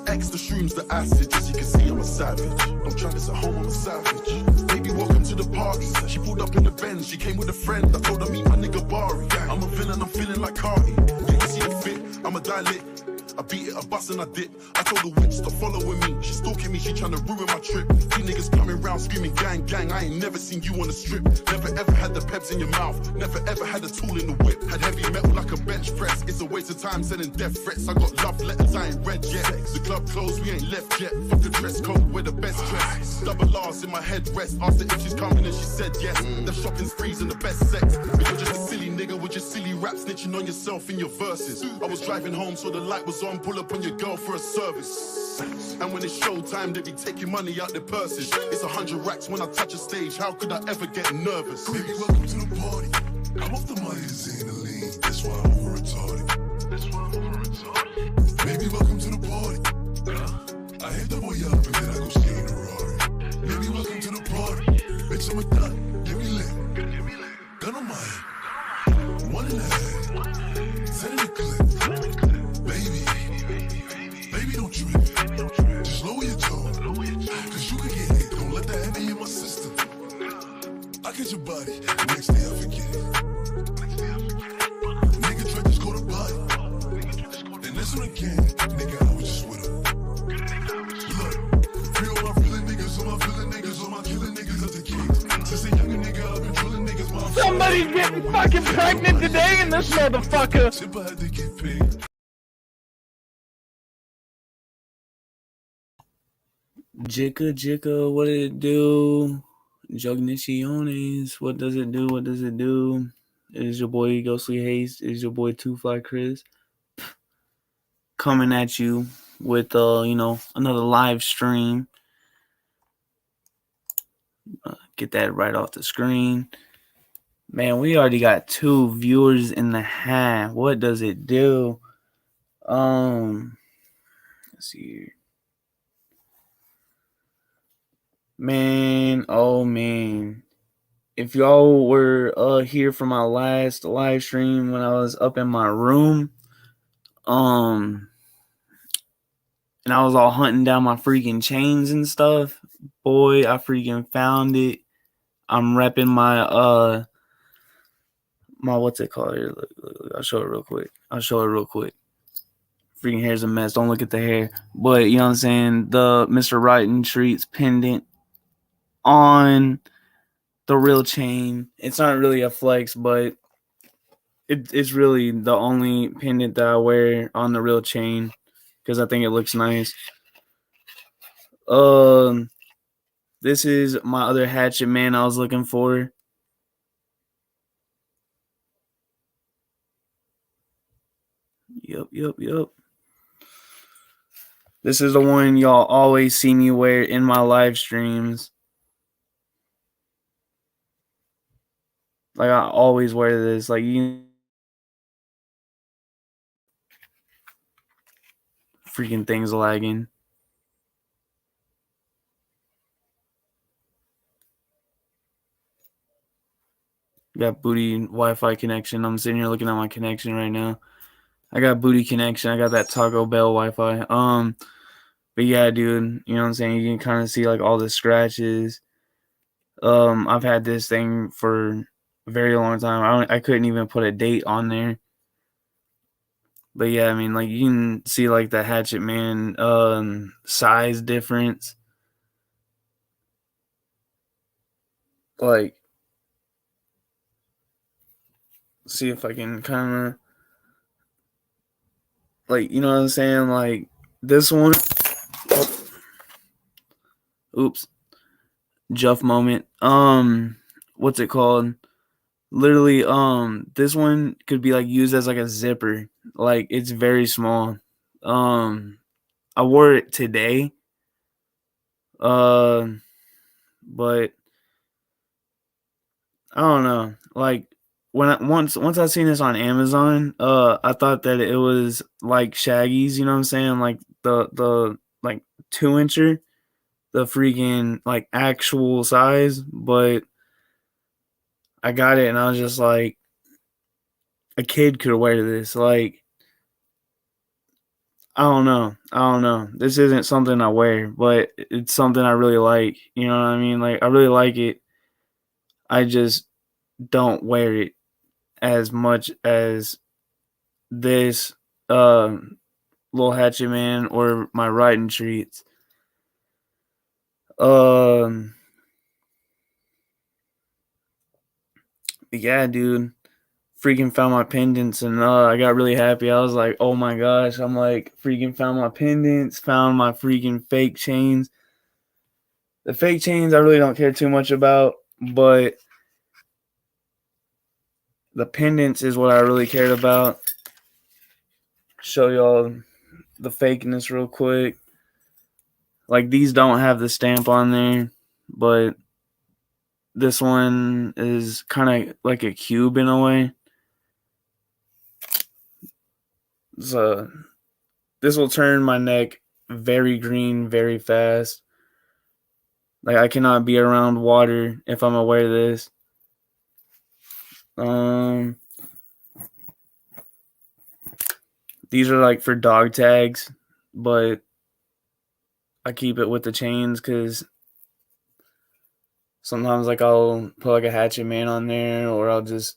Extra shrooms, the acid, just you can see I'm a savage. Don't try this at home, I'm a savage. Baby, welcome to the party. She pulled up in the Benz, she came with a friend. I told her meet my nigga Bari. I'm a villain, I'm feeling like Cardi. Yeah, you see the fit, I'm a dilate. I beat it, I bust and I dip. I told the witch stop following me. She stalking me, she tryna ruin my trip. These niggas coming round screaming gang, gang. I ain't never seen you on the strip. Never ever had the peps in your mouth. Never ever had a tool in the whip. Had heavy metal like a bench press. It's a waste of time sending death threats. I got love letters, I ain't read yet. The club closed, we ain't left yet. Fuck the dress code, we're the best dress. Double R's in my headrest. Asked her if she's coming and she said yes. The shopping sprees and the best sex. You're just a silly nigga with your silly rap snitching on yourself in your verses. I was driving home so the light was on. Pull up on your girl for a service. And when it's showtime, they be taking money out their purses. It's 100 racks when I touch a stage. How could I ever get nervous? Baby, welcome to the party. I'm off the money and Xanaline. That's why I'm over retarded. Baby, welcome to the party. I hit the boy up and then I go ski in the Rari. Baby, welcome to the party. Bitch, I'm a thot. Give me lit. Gun on my head. One in the head. 10 in the clip. Baby, don't trip. Just lower your tone. Cause you can get hit. Don't let that heavy in my system. I catch your body. The next day I forget it. Nigga tried to score the body. Then that's when I can. Nigga, I was just with him. Look, free all my feeling niggas, all my feeling niggas, all my killing niggas at the king. Since a younger nigga, I've been drilling niggas. Somebody's getting fucking pregnant today in this motherfucker. Tip, I had to get paid. Jicka, what it do? Jogniciones, what does it do? What does it do? It is your boy Ghostly Haste. It is your boy Two Fly Chris coming at you with another live stream. Get that right off the screen. Man, we already got 2 viewers in the half. What does it do? Let's see here. Man, oh man. If y'all were here for my last live stream when I was up in my room, and I was all hunting down my freaking chains and stuff, boy, I freaking found it. I'm repping my my what's it called here? Look, I'll show it real quick. Freaking hair's a mess. Don't look at the hair. But you know what I'm saying? The Mr. Right and Treats pendant on the real chain. It's not really a flex, but it's really the only pendant that I wear on the real chain because I think it looks nice. This is my other hatchet man I was looking for. Yep. This is the one y'all always see me wear in my live streams. Like, I always wear this. Like, you freaking thing's lagging. Got booty Wi-Fi connection. I'm sitting here looking at my connection right now. I got booty connection. I got that Taco Bell Wi-Fi. But yeah, dude, you know what I'm saying? You can kind of see like all the scratches. I've had this thing for a very long time. I couldn't even put a date on there. But yeah, I mean, like, you can see like the Hatchet Man size difference. Like, see if I can kind of, like, you know what I'm saying? Like, this one. Oops. Juff moment. What's it called? Literally, this one could be like used as like a zipper. Like, it's very small. I wore it today. But I don't know. Like, once I seen this on Amazon, I thought that it was like Shaggy's, you know what I'm saying? Like the like 2-incher, the freaking like actual size, but I got it and I was just like, a kid could wear this. Like, I don't know. I don't know. This isn't something I wear, but it's something I really like. You know what I mean? Like I really like it. I just don't wear it as much as this uh little hatchet man or my riding treats. Um yeah, dude. Freaking found my pendants and I got really happy. I was like, oh my gosh, I'm like freaking found my pendants, found my freaking fake chains. The fake chains I really don't care too much about, but the pendants is what I really cared about. Show y'all the fakeness real quick. Like these don't have the stamp on there, but this one is kind of like a cube in a way. So this will turn my neck very green very fast. Like I cannot be around water if I'm gonna wear this. Um, these are like for dog tags, but I keep it with the chains because sometimes like I'll put like a hatchet man on there, or I'll just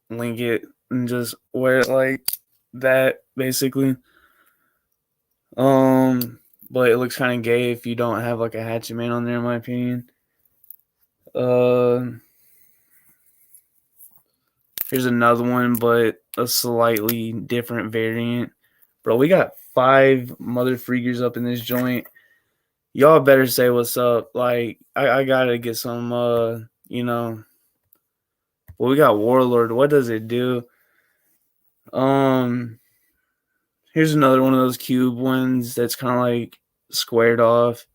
link it and just wear it like that, basically. But it looks kind of gay if you don't have like a hatchet man on there, in my opinion. Here's another one, but a slightly different variant. Bro, we got 5 mother freakers up in this joint. Y'all better say what's up. Like, I gotta get some, you know. Well, we got Warlord. What does it do? Here's another one of those cube ones that's kind of like squared off.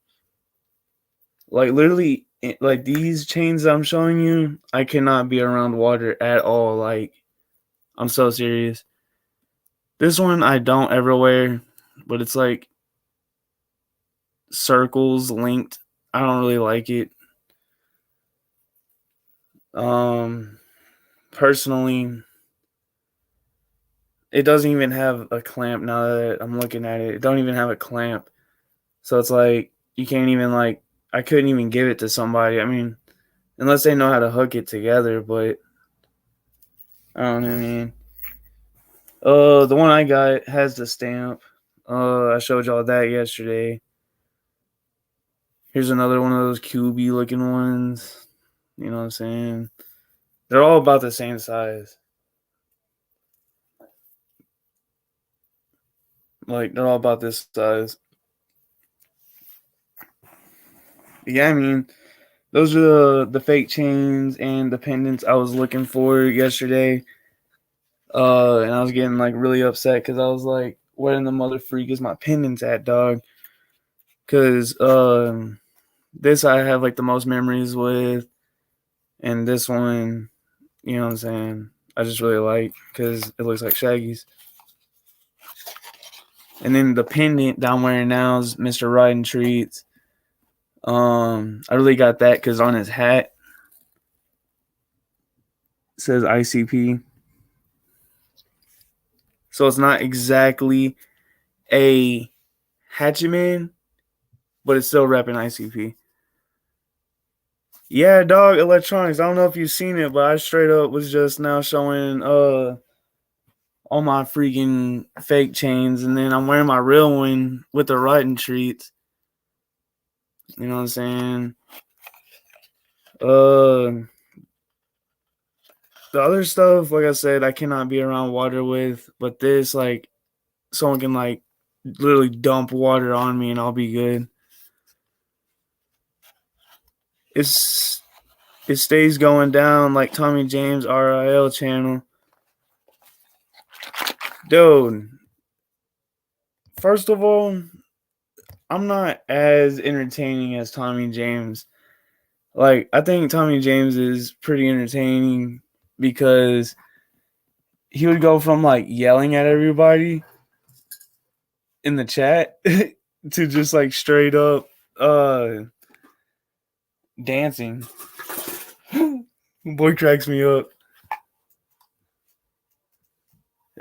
Like, literally, like these chains I'm showing you, I cannot be around water at all. Like, I'm so serious. This one I don't ever wear, but it's like circles linked. I don't really like it. Personally, it doesn't even have a clamp now that I'm looking at it. It don't even have a clamp. So it's like you can't even like I couldn't even give it to somebody. I mean, unless they know how to hook it together, but I don't know, man. The one I got has the stamp. I showed y'all that yesterday. Here's another one of those cubey looking ones. You know what I'm saying? They're all about the same size. Like they're all about this size. Yeah, I mean, those are the fake chains and the pendants I was looking for yesterday. And I was getting like really upset because I was like, where in the mother freak is my pendants at, dog? Because this I have like the most memories with, and this one, you know what I'm saying, I just really like because it looks like Shaggy's. And then the pendant that I'm wearing now is Mr. Riding Treats. I really got that because on his hat it says ICP. So it's not exactly a Hatchet Man, but it's still repping ICP. Yeah, dog, electronics. I don't know if you've seen it, but I straight up was just now showing all my freaking fake chains, and then I'm wearing my real one with the riding treats. You know what I'm saying? The other stuff, like I said, I cannot be around water with, but this, like, someone can like literally dump water on me and I'll be good. It stays going down like Tommy James RIL channel. Dude, first of all, I'm not as entertaining as Tommy James. Like, I think Tommy James is pretty entertaining because he would go from like yelling at everybody in the chat to just like straight up dancing. Boy cracks me up.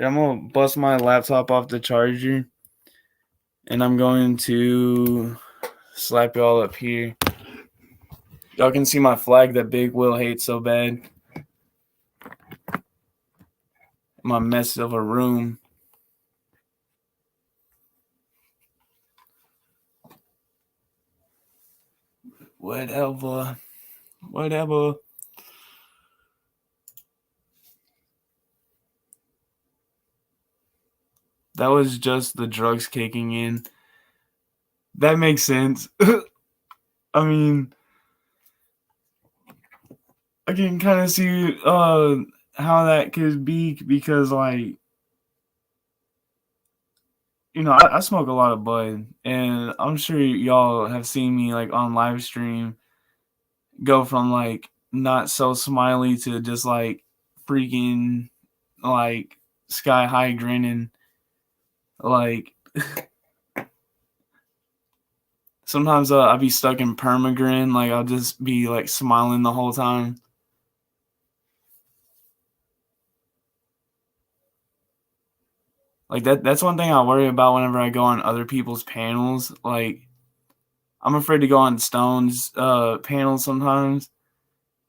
I'm gonna bust my laptop off the charger And I'm going to slap y'all up here. Y'all can see my flag that Big Will hates so bad. My mess of a room. Whatever. That was just the drugs kicking in. That makes sense. I mean, I can kind of see how that could be because, like, you know, I smoke a lot of bud, and I'm sure y'all have seen me like on live stream go from like not so smiley to just like freaking like sky high grinning. Like sometimes I'll be stuck in permagrin, like I'll just be like smiling the whole time. Like that's one thing I worry about whenever I go on other people's panels. Like I'm afraid to go on Stone's panels sometimes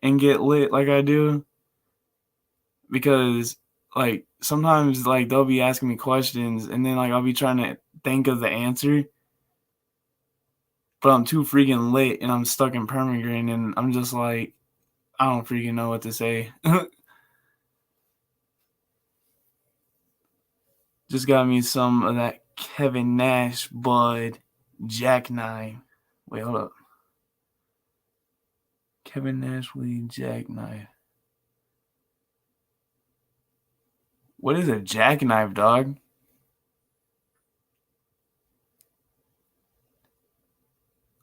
and get lit like I do. Because like sometimes like they'll be asking me questions and then like I'll be trying to think of the answer, but I'm too freaking lit and I'm stuck in permagrin and I'm just like I don't freaking know what to say. Just got me some of that Kevin Nash Bud Jackknife. Wait, hold up. Kevin Nash Weed Jackknife. What is a jackknife, dog?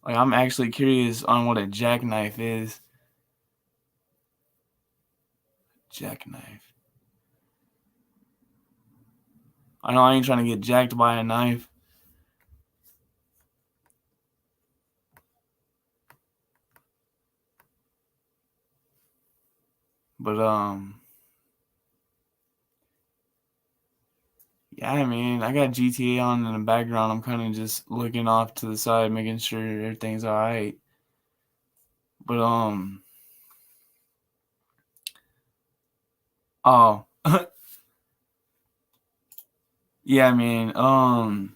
Like I'm actually curious on what a jackknife is. Jackknife. I know I ain't trying to get jacked by a knife. But yeah, I mean, I got GTA on in the background. I'm kind of just looking off to the side, making sure everything's all right. But oh, yeah, I mean, I'm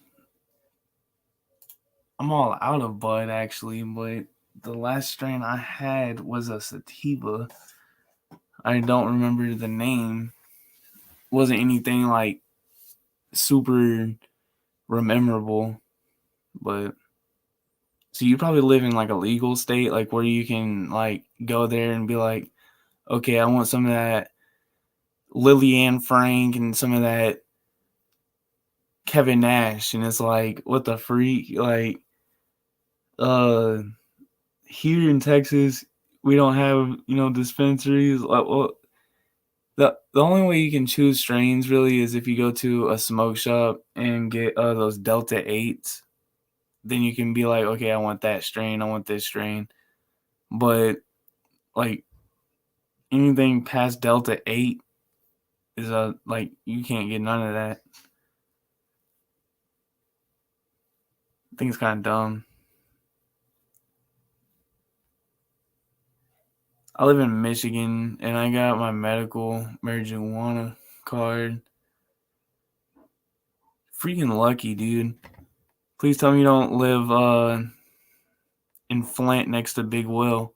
all out of bud actually, but the last strain I had was a sativa. I don't remember the name. Wasn't anything like super memorable, but so you probably live in like a legal state, like where you can like go there and be like, okay, I want some of that Lillianne Frank and some of that Kevin Nash, and it's like, what the freak? Like, uh, here in Texas, we don't have dispensaries. Like, well, the only way you can choose strains really is if you go to a smoke shop and get those Delta 8s. Then you can be like, okay, I want that strain, I want this strain. But like anything past Delta 8 is like you can't get none of that. I think it's kind of dumb. I live in Michigan and I got my medical marijuana card. Freaking lucky, dude. Please tell me you don't live in Flint next to Big Will.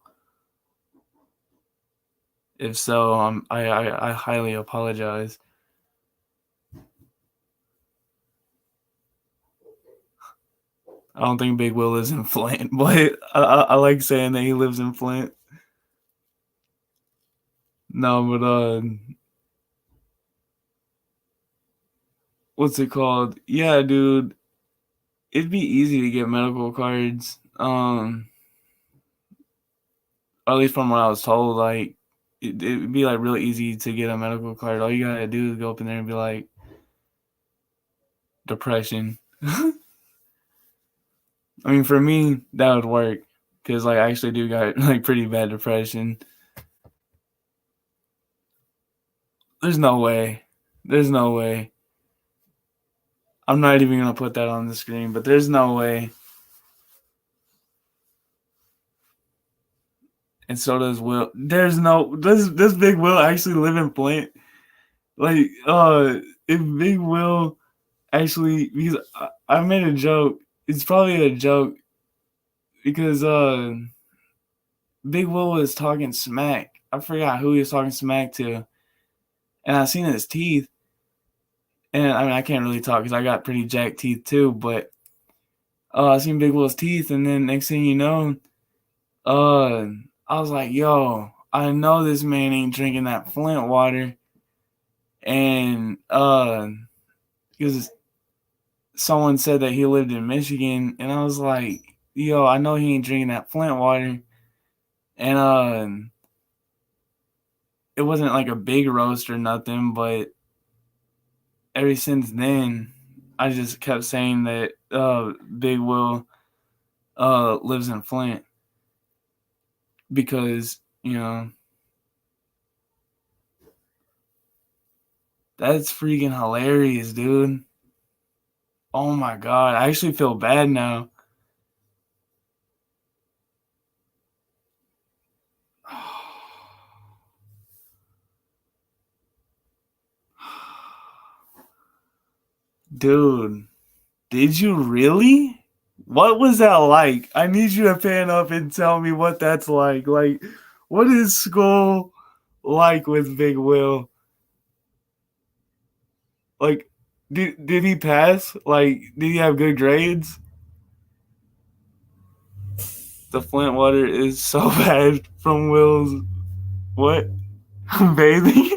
If so, I highly apologize. I don't think Big Will lives in Flint, but I like saying that he lives in Flint. No, but what's it called? Yeah, dude, it'd be easy to get medical cards. Or at least from what I was told, like it'd be like really easy to get a medical card. All you gotta do is go up in there and be like, depression. I mean, for me, that would work because like I actually do got like pretty bad depression. There's no way. There's no way. I'm not even gonna put that on the screen, but there's no way. And so does Will. There's no does Big Will actually live in Flint? Like, if Big Will actually, because I made a joke. It's probably a joke because Big Will was talking smack. I forgot who he was talking smack to, and I seen his teeth. And I mean, I can't really talk because I got pretty jacked teeth too. But I seen Big Will's teeth, and then next thing you know, I was like, "Yo, I know this man ain't drinking that Flint water," and because someone said that he lived in Michigan, and I was like, "Yo, I know he ain't drinking that Flint water," and it wasn't like a big roast or nothing, but ever since then, I just kept saying that Big Will lives in Flint because, you know, that's freaking hilarious, dude. Oh my god, I actually feel bad now. Dude, did you really? What was that like? I need you to pan up and tell me what that's like. Like, what is school like with Big Will? Like, did he pass? Like, did he have good grades? The Flint water is so bad from Will's what? Bathing?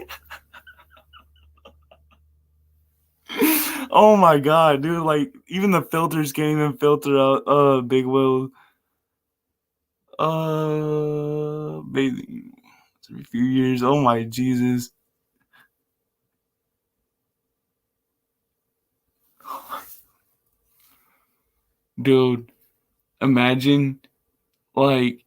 Oh my god, dude, like even the filters can't even filter out Big Will bathing every few years. Oh my Jesus. Dude, imagine like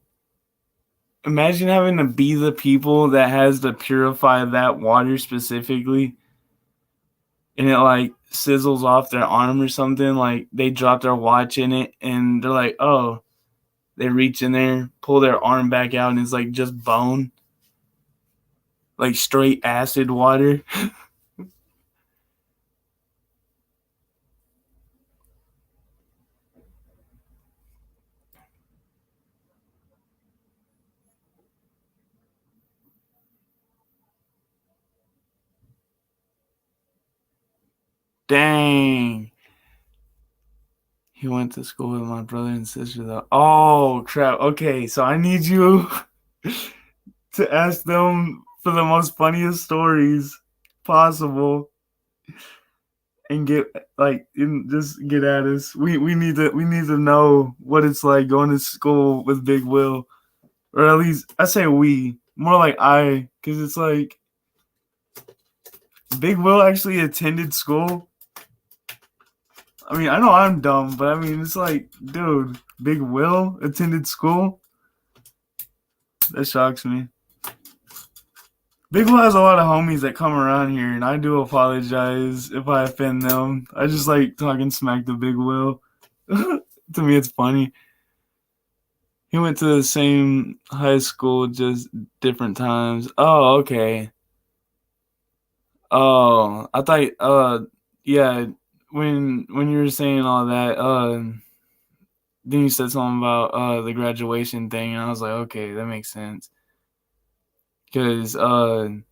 imagine having to be the people that has to purify that water specifically, and it like sizzles off their arm or something. Like they drop their watch in it and they're like, oh, they reach in there, pull their arm back out, and it's like just bone. Like straight acid water. Dang. He went to school with my brother and sister though. Oh crap. Okay, so I need you to ask them for the most funniest stories possible and get like just get at us. We need to know what it's like going to school with Big Will. Or at least I say we. More like I, because it's like Big Will actually attended school. I mean, I know I'm dumb, but I mean, it's like, dude, Big Will attended school? That shocks me. Big Will has a lot of homies that come around here, and I do apologize if I offend them. I just like talking smack to Big Will. To me, it's funny. He went to the same high school, just different times. Oh, okay. Oh, I thought, yeah, when you were saying all that, then you said something about the graduation thing, and I was like, okay, that makes sense. Cause bro,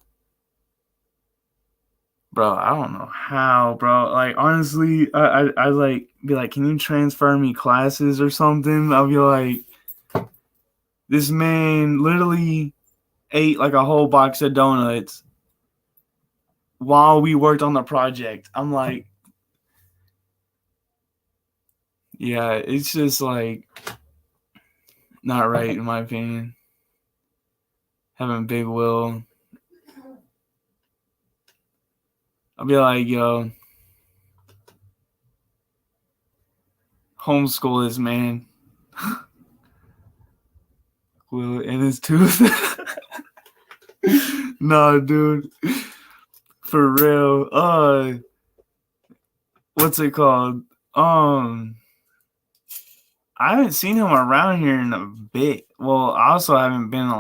I don't know how, bro. Like honestly, I like be like, can you transfer me classes or something? I'll be like, this man literally ate like a whole box of donuts while we worked on the project. I'm like, yeah, it's just like not right in my opinion. Having Big Will, I'll be like, yo, homeschool this man. Will in his tooth. Nah, dude. For real. what's it called? I haven't seen him around here in a bit. Well, I also haven't been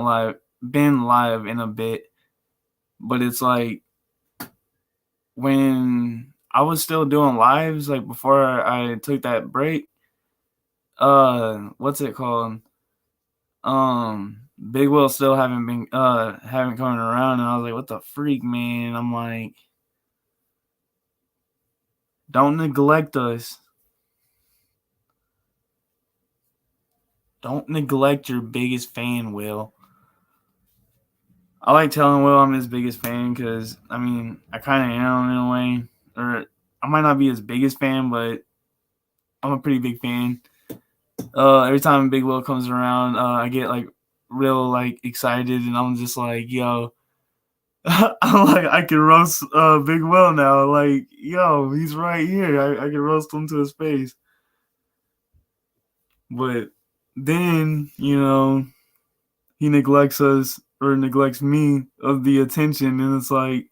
live in a bit. But it's like when I was still doing lives, like before I took that break, what's it called? Big Will still haven't coming around, and I was like, what the freak, man? I'm like, don't neglect us. Don't neglect your biggest fan, Will. I like telling Will I'm his biggest fan because, I mean, I kind of am in a way. Or I might not be his biggest fan, but I'm a pretty big fan. Every time Big Will comes around, I get like real like excited, and I'm just like, yo, I'm like, I can roast Big Will now. Like, yo, he's right here. I can roast him to his face. But then, he neglects us or neglects me of the attention, and it's like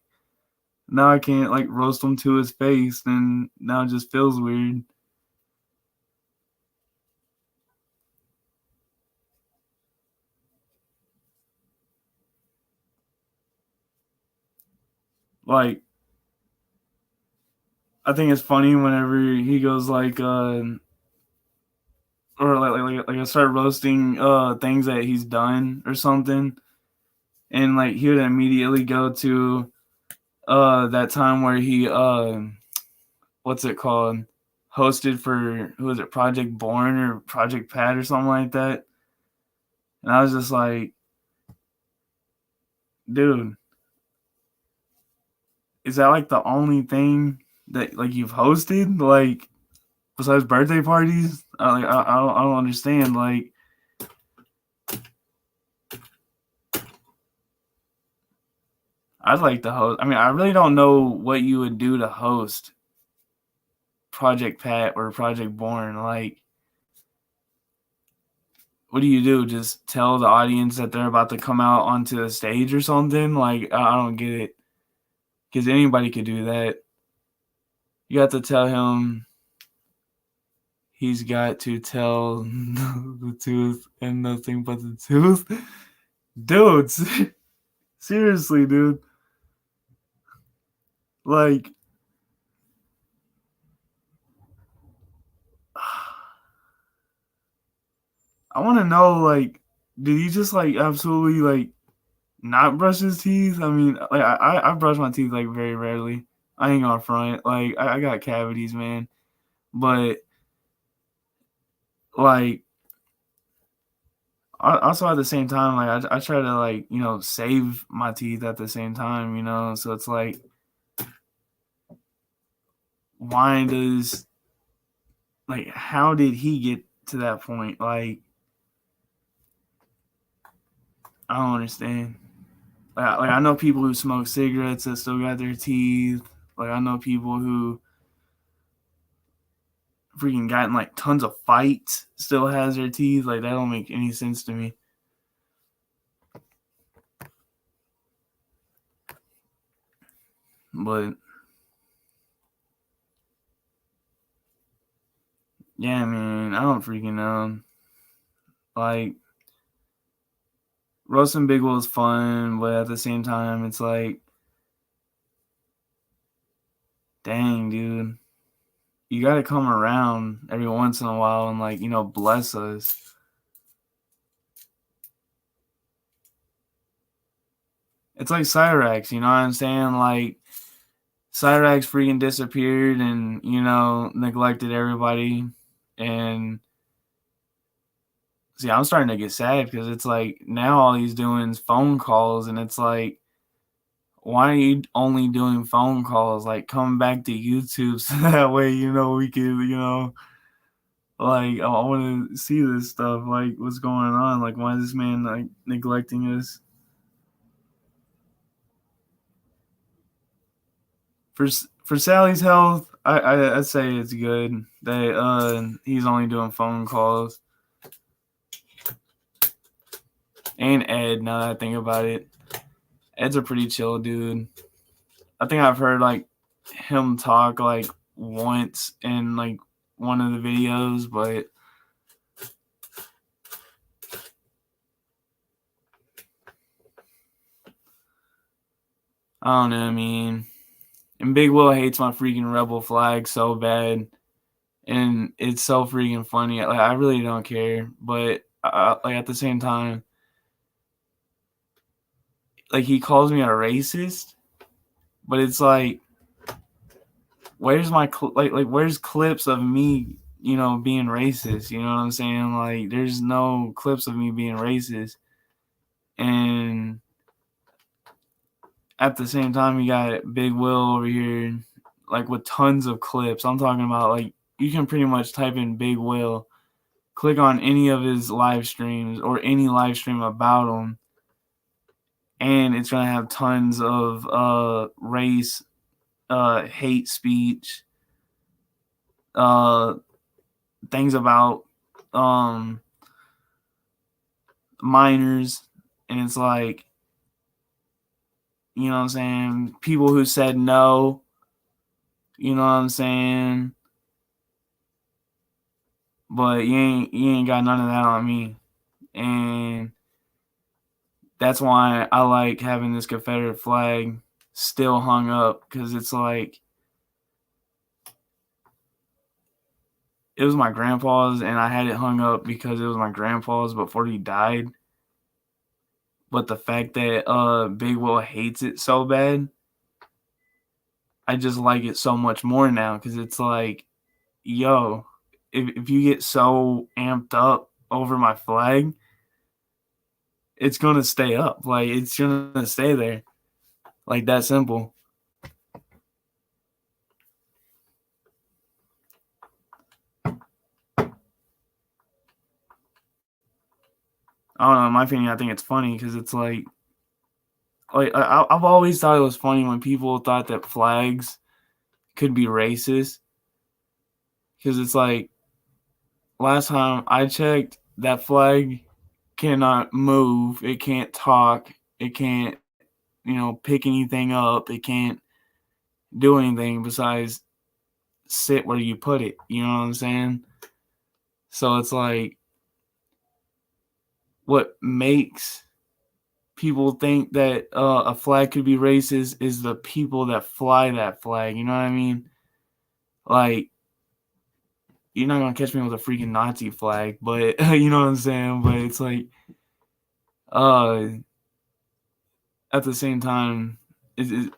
now I can't like roast him to his face, and now it just feels weird. Like, I think it's funny whenever he goes like, or like I start roasting things that he's done or something, and like he would immediately go to that time where he what's it called, hosted for, who was it, Project Born or Project Pat or something like that, and I was just like, dude, is that like the only thing that like you've hosted, like besides birthday parties? I don't understand. Like, I'd like to host. I mean, I really don't know what you would do to host Project Pat or Project Born. Like, what do you do? Just tell the audience that they're about to come out onto the stage or something? Like, I don't get it. Because anybody could do that. You have to tell him he's got to tell the truth and nothing but the truth. Dude, seriously, dude. Like, I want to know, like, did he just, like, absolutely, like, not brush his teeth? I mean, like, I brush my teeth, like, very rarely. I ain't gonna front. Like, I got cavities, man. But, like, also at the same time, like, I try to, like, save my teeth at the same time, So it's like, why does, like, how did he get to that point? Like, I don't understand. Like I know people who smoke cigarettes that still got their teeth. Like, I know people who freaking got in like tons of fights still has their teeth. Like, that don't make any sense to me. But yeah, man, I don't freaking know. Like, roasting Big Will is fun, but at the same time, it's like, dang, dude, you gotta come around every once in a while and, like, bless us. It's like Cyrax, you know what I'm saying? Like, Cyrax freaking disappeared and, neglected everybody. And see, I'm starting to get sad because it's like now all he's doing is phone calls, and it's like, why are you only doing phone calls? Like, come back to YouTube so that way, we can, like, I want to see this stuff. Like, what's going on? Like, why is this man, like, neglecting us? For Sally's health, I'd say it's good that he's only doing phone calls. And Ed, now that I think about it, Ed's a pretty chill dude. I think I've heard like him talk like once in like one of the videos, but I don't know. I mean, and Big Will hates my freaking rebel flag so bad, and it's so freaking funny. Like I really don't care, but like at the same time, like he calls me a racist, but it's like, where's my like where's clips of me, being racist? You know what I'm saying? Like there's no clips of me being racist, and at the same time, you got Big Will over here, like with tons of clips. I'm talking about like you can pretty much type in Big Will, click on any of his live streams or any live stream about him, and it's gonna have tons of race, hate speech, uh, things about um minors, and it's like, you know what I'm saying, people who said no, you know what I'm saying, but you ain't got none of that on me, and that's why I like having this Confederate flag still hung up, because it's like it was my grandpa's, and I had it hung up because it was my grandpa's before he died. But the fact that Big Will hates it so bad, I just like it so much more now, because it's like, yo, if you get so amped up over my flag, it's gonna stay up. Like it's gonna stay there. Like that simple. I don't know. In my opinion, I think it's funny because it's like I've always thought it was funny when people thought that flags could be racist, because it's like last time I checked, that flag cannot move, it can't talk, it can't, pick anything up, it can't do anything besides sit where you put it. You know what I'm saying? So it's like, what makes people think that a flag could be racist is the people that fly that flag. You know what I mean? Like, you're not gonna catch me with a freaking Nazi flag, but you know what I'm saying? But it's like, uh, at the same time,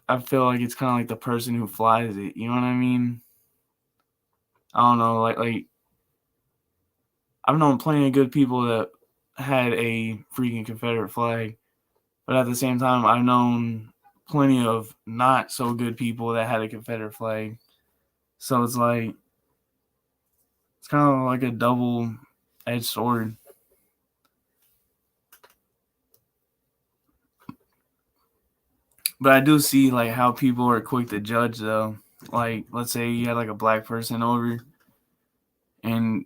I feel like it's kind of like the person who flies it. You know what I mean? I don't know. Like I've known plenty of good people that had a freaking Confederate flag, but at the same time, I've known plenty of not so good people that had a Confederate flag. So it's like, it's kind of like a double-edged sword. But I do see like how people are quick to judge though. Like let's say you had like a black person over, and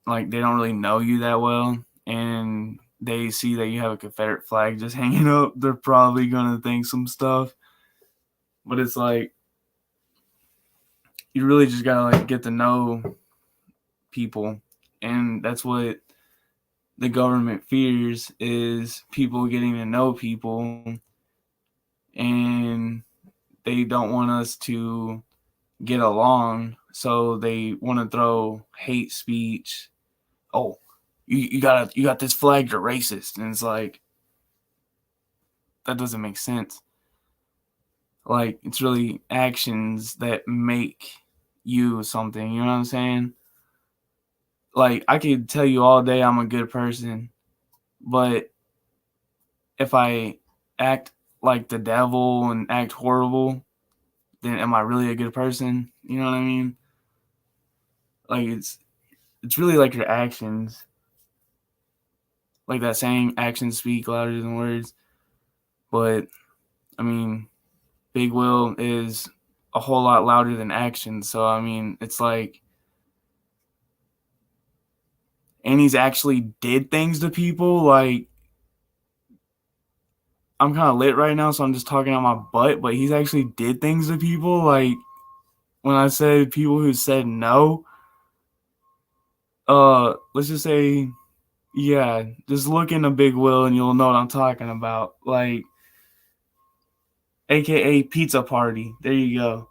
like they don't really know you that well, and they see that you have a Confederate flag just hanging up, they're probably gonna think some stuff. But it's like, you really just gotta like get to know people, and that's what the government fears, is people getting to know people, and they don't want us to get along, so they want to throw hate speech. Oh, you got this flag, you're racist, and it's like, that doesn't make sense. Like it's really actions that make you something. You know what I'm saying? Like I could tell you all day I'm a good person, but if I act like the devil and act horrible, then am I really a good person? You know what I mean? Like it's really like your actions. Like that saying, actions speak louder than words. But I mean, Big Will is a whole lot louder than action. So I mean, it's like, and he's actually did things to people. Like, I'm kind of lit right now, so I'm just talking out my butt, but he's actually did things to people. Like, when I said people who said no, let's just say, yeah, just look into Big Will and you'll know what I'm talking about. Like, AKA Pizza Party. There you go.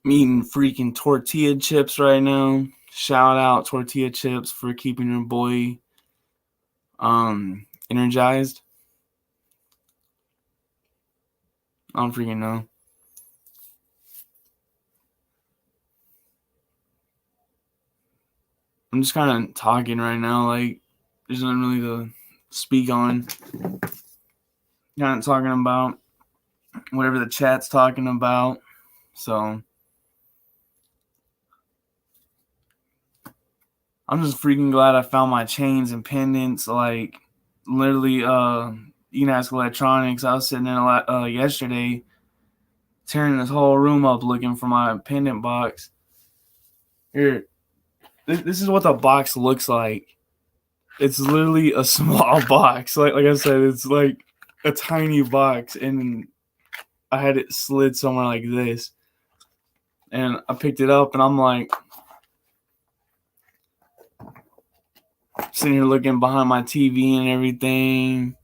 I'm eating freaking tortilla chips right now. Shout out Tortilla Chips for keeping your boy energized. I don't freaking know. I'm just kind of talking right now. Like, there's nothing really to speak on. Kind of talking about whatever the chat's talking about. So I'm just freaking glad I found my chains and pendants. Like, literally, you can ask electronics. I was sitting there yesterday, tearing this whole room up looking for my pendant box. Here, this is what the box looks like. It's literally a small box. Like I said, it's like a tiny box, and I had it slid somewhere like this. And I picked it up, and I'm like, sitting here looking behind my TV and everything,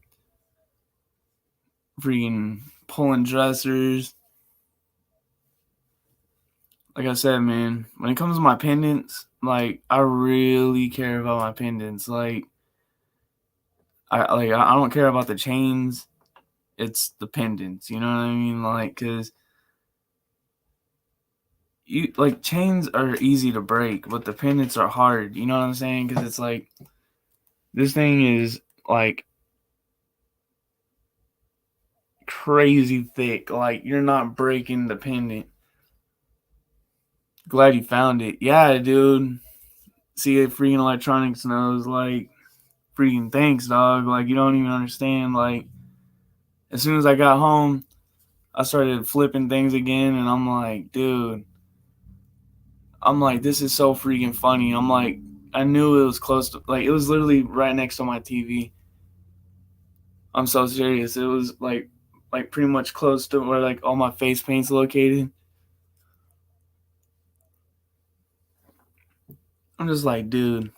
freaking pulling dressers. Like I said, man, when it comes to my pendants, like, I really care about my pendants. Like, I don't care about the chains. It's the pendants. You know what I mean? Like, cause chains are easy to break, but the pendants are hard. You know what I'm saying? Cause it's like, this thing is like crazy thick. Like, you're not breaking the pendant. Glad you found it. Yeah, dude. See, it freaking electronics knows. Like, freaking thanks, dog. Like, you don't even understand. Like, as soon as I got home, I started flipping things again, and I'm like, dude. I'm like, this is so freaking funny. I'm like, I knew it was close to, like, it was literally right next to my TV. I'm so serious. It was like pretty much close to where like all my face paint's located. I'm just like, dude,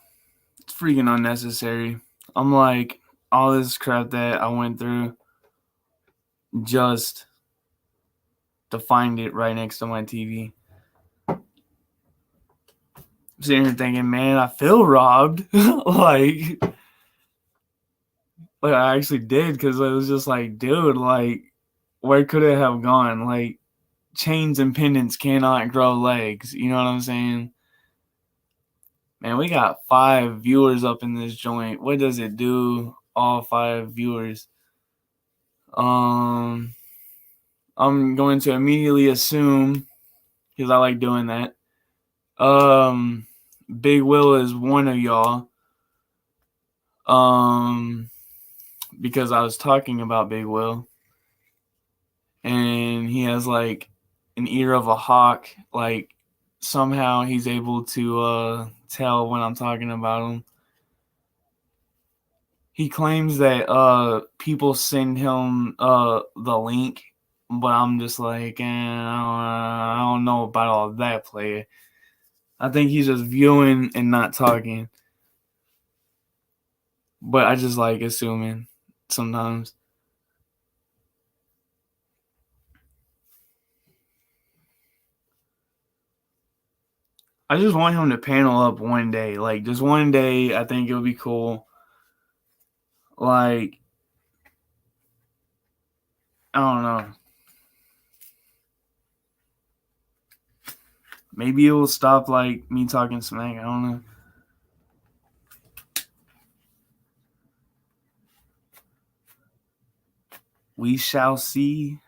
it's freaking unnecessary. I'm like, all this crap that I went through just to find it right next to my TV. I'm sitting here thinking, man, I feel robbed. like I actually did, because it was just like, dude, like, where could it have gone? Like, chains and pendants cannot grow legs. You know what I'm saying? Man, we got 5 viewers up in this joint. What does it do? All 5 viewers. I'm going to immediately assume, because I like doing that, Big Will is one of y'all. Because I was talking about Big Will, and he has like an ear of a hawk. Like, somehow he's able to tell when I'm talking about him. He claims that people send him the link, but I'm just like, I don't know about all that, player. I think he's just viewing and not talking. But I just like assuming sometimes. I just want him to panel up one day. Like, just one day, I think it would be cool. Like, I don't know. Maybe it will stop, like, me talking smack. I don't know. We shall see.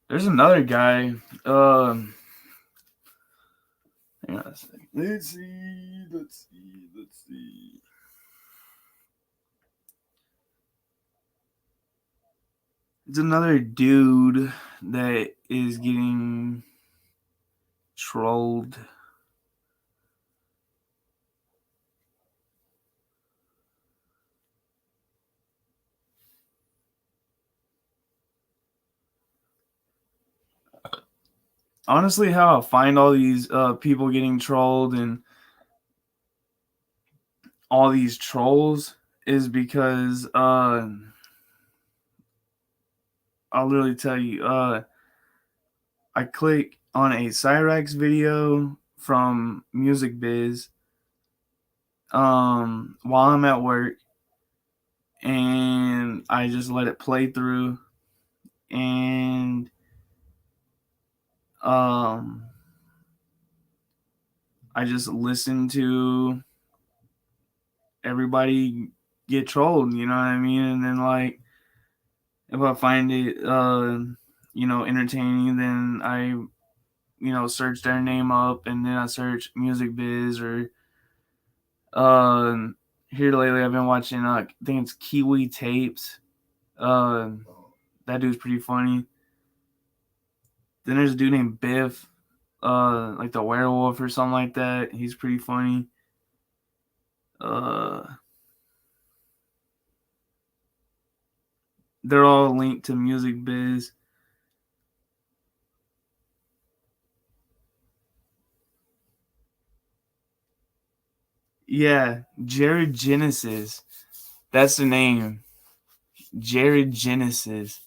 There's another guy. Hang on a second. Let's see. It's another dude that is getting trolled. Honestly, how I find all these people getting trolled and all these trolls is because I'll literally tell you, I click on a Cyrex video from Music Biz while I'm at work, and I just let it play through, and um I just listen to everybody get trolled, you know what I mean? And then like if I find it entertaining, then I search their name up, and then I search Music Biz or um here lately I've been watching I think it's Kiwi Tapes. Uh that dude's pretty funny. Then there's a dude named Biff, like the werewolf or something like that. He's pretty funny. Uh they're all linked to Music Biz. Yeah, Jared Genesis. That's the name. Jared Genesis.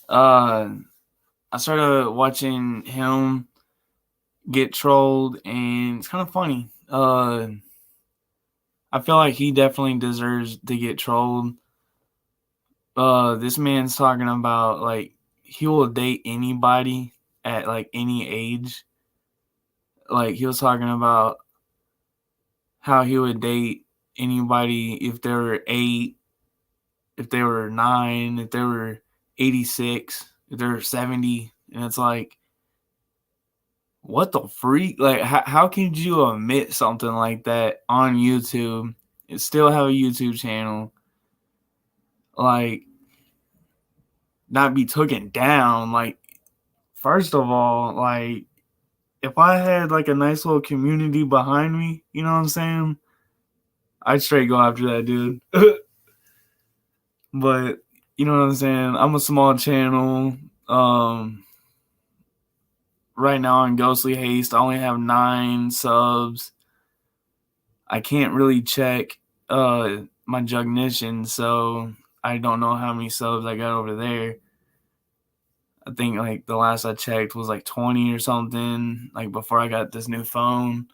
Uh I started watching him get trolled, and it's kind of funny. I feel like he definitely deserves to get trolled. This man's talking about like he will date anybody at like any age. Like he was talking about how he would date anybody if they were 8, if they were 9, if they were 86, if they were 70, and it's like, what the freak? Like, how can you omit something like that on YouTube and still have a YouTube channel? Like, not be taken down. Like, first of all, like, if I had like a nice little community behind me, you know what I'm saying? I'd straight go after that dude. But you know what I'm saying? I'm a small channel. Um, right now on Ghostly Haste, I only have 9 subs. I can't really check my Jugnition, so I don't know how many subs I got over there. I think like the last I checked was like 20 or something, like before I got this new phone.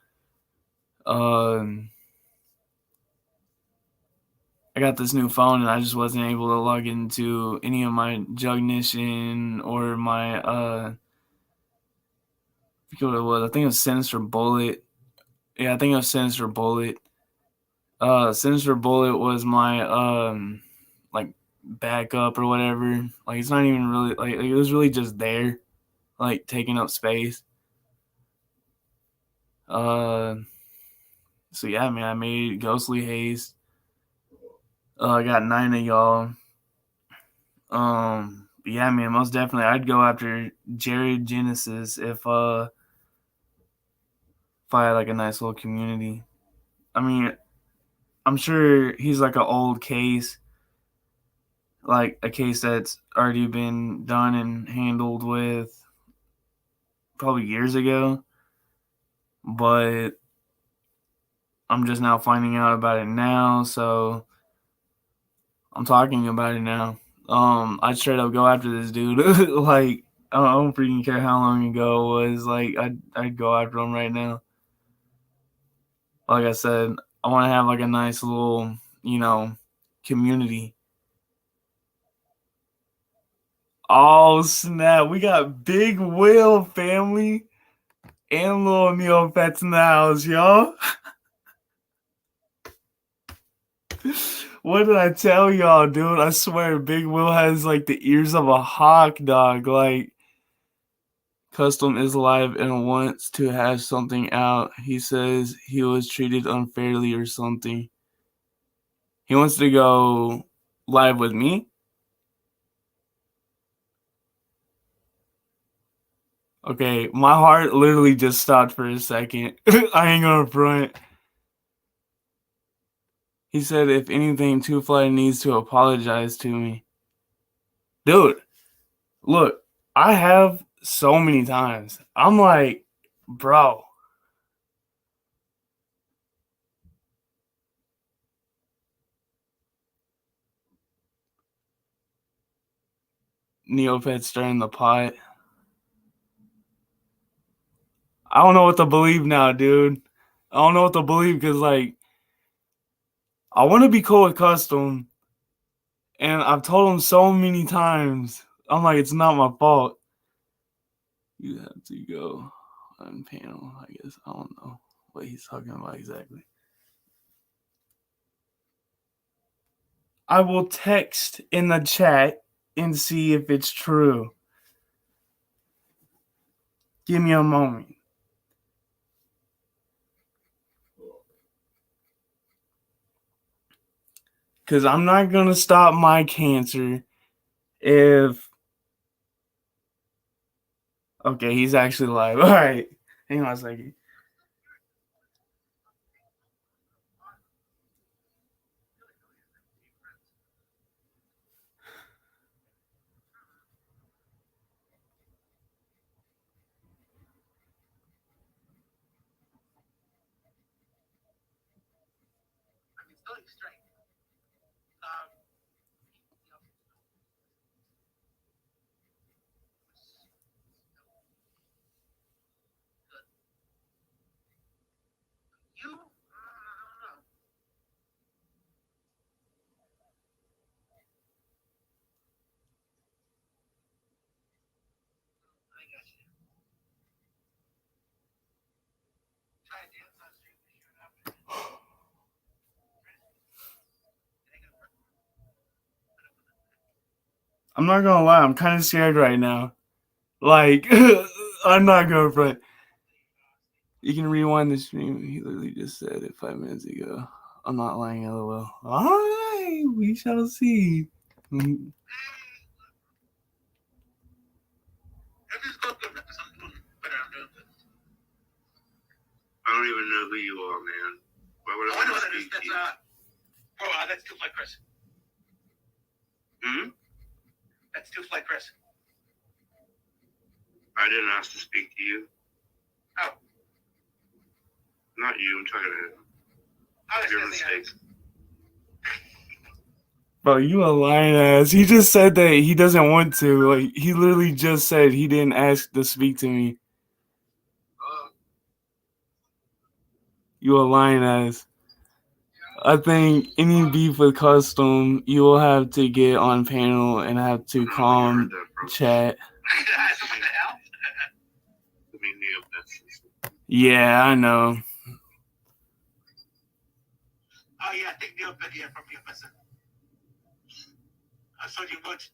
I got this new phone and I just wasn't able to log into any of my Jugnition or my I forget what it was. I think it was Sinister Bullet. Yeah, I think it was Sinister Bullet. Sinister Bullet was my like backup or whatever. Like it's not even really like it was really just there, like taking up space. Uh, so yeah, man, I made Ghostly Haste. I got 9 of y'all. But yeah, man, most definitely, I'd go after Jared Genesis if I had like a nice little community. I mean, I'm sure he's like an old case, like a case that's already been done and handled with probably years ago, but I'm just now finding out about it now, so I'm talking about it now. I'd straight up go after this dude. Like, I don't freaking care how long ago it was. Like, I'd go after him right now. Like I said, I want to have like a nice little, community. Oh snap! We got Big Will family and Lil Neopets in the house, y'all. What did I tell y'all, dude? I swear, Big Will has like the ears of a hawk, dog. Like, Custom is live and wants to have something out. He says he was treated unfairly or something. He wants to go live with me. Okay, my heart literally just stopped for a second. I ain't gonna front. He said, if anything, Two Fly needs to apologize to me. Dude, look, I have so many times. I'm like, bro. Neopets stirring the pot. I don't know what to believe now, dude. I don't know what to believe because, like, I want to be cool with Custom, and I've told him so many times. I'm like, it's not my fault. You have to go on panel, I guess. I don't know what he's talking about exactly. I will text in the chat and see if it's true. Give me a moment. Because I'm not going to stop my cancer if... Okay, he's actually live. All right. Hang on a second. I'm not gonna lie, I'm kind of scared right now. Like, I'm not gonna front. You can rewind the stream. He literally just said it 5 minutes ago. I'm not lying, lol. Alright, we shall see. I don't even know who you are, man. Why would I want to speak to you? Bro, that's Two Fly Chris. That's Two Fly Chris. I didn't ask to speak to you. Oh. Not you, I'm talking to him. Oh, Your mistakes. Bro, you a lying ass. He just said that he doesn't want to. Like, he literally just said he didn't ask to speak to me. You a lying ass. I think any beef with Custom, you will have to get on panel and have to calm chat. Yeah, I know. Oh, yeah, I think Neopet, yeah, from Neopet. I saw you much.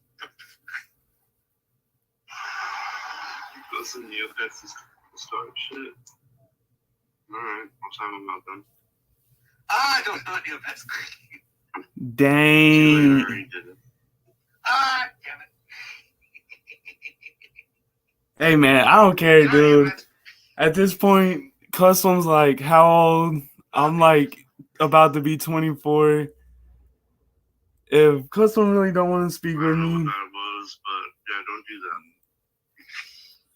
Listen, Neopets is start shit. Alright, I'll tell him about them. I don't know Neopets. Dang. Damn it. Hey, man, I don't care, dude. At this point, Custom's like, how old? I'm like about to be 24. If Custom really don't want to speak with me, that was, but yeah, don't do that.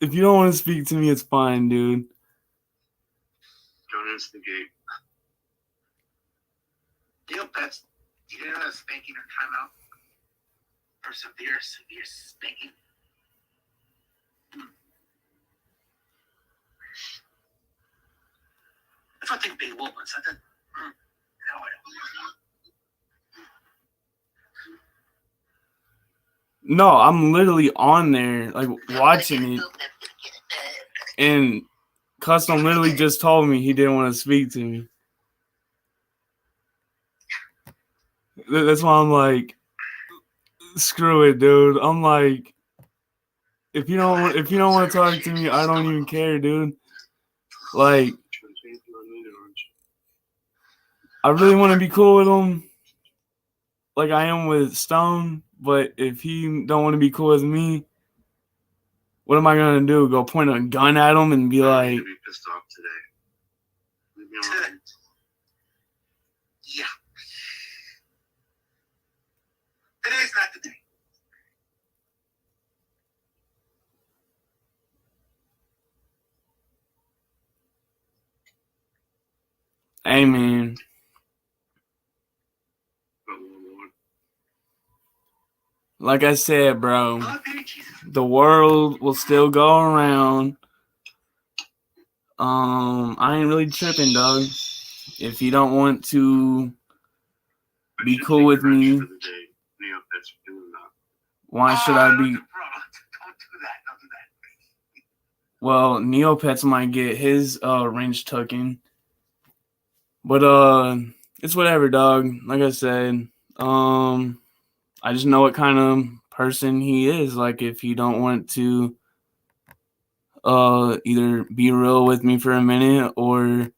if you don't want to speak to me, it's fine, dude. Don't instigate. Neopets, you didn't have a spanking or timeout? Or severe spanking? That's what I think big movements. I think. No, I don't. No, I'm literally on there, like, watching it. And Custom literally just told me he didn't want to speak to me. That's why I'm like, screw it, dude. I'm like, if you don't want to talk to me, I don't even care, dude. Like, I really want to be cool with him, like I am with Stone. But if he don't want to be cool with me, What am I gonna do? Go point a gun at him and be I'm like, gonna be pissed off today. Leave me alone. Yeah. Today's not the day. "Hey, man, But Lord, like I said, bro, Oh, baby Jesus. the world will still go around. I ain't really tripping, dog. If you don't want to I be should cool take with the wrench me, for the day. Neopets for doing that. why should I be?" Bro, don't do that. Don't do that. Well, Neopets might get his wrench taken. But it's whatever, dog. Like I said, I just know what kind of person he is. Like if you don't want to either be real with me for a minute or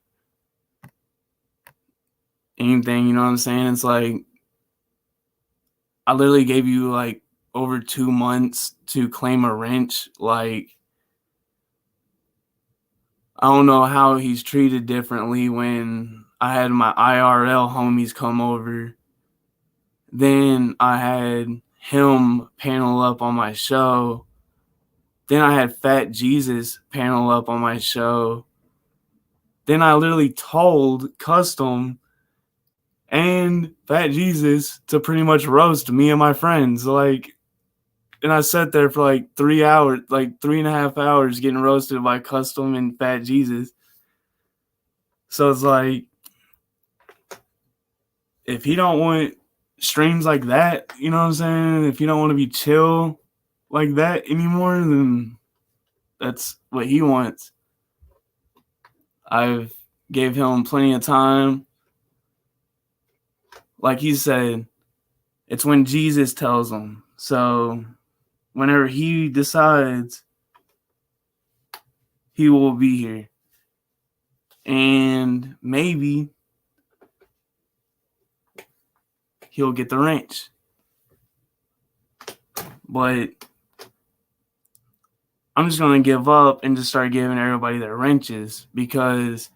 anything, you know what I'm saying? It's like I literally gave you like over 2 months to claim a wrench. Like I don't know how he's treated differently when I had my IRL homies come over. Then I had him panel up on my show. Then I had Fat Jesus panel up on my show. Then I literally told Custom and Fat Jesus to pretty much roast me and my friends. Like, and I sat there for like 3 hours, like 3.5 hours getting roasted by Custom and Fat Jesus. So it's like, if he don't want streams like that, you know what I'm saying? If you don't want to be chill like that anymore, then that's what he wants. I've gave him plenty of time. Like he said, it's when Jesus tells him. So whenever he decides, he will be here. And maybe he'll get the wrench. But I'm just going to give up and just start giving everybody their wrenches because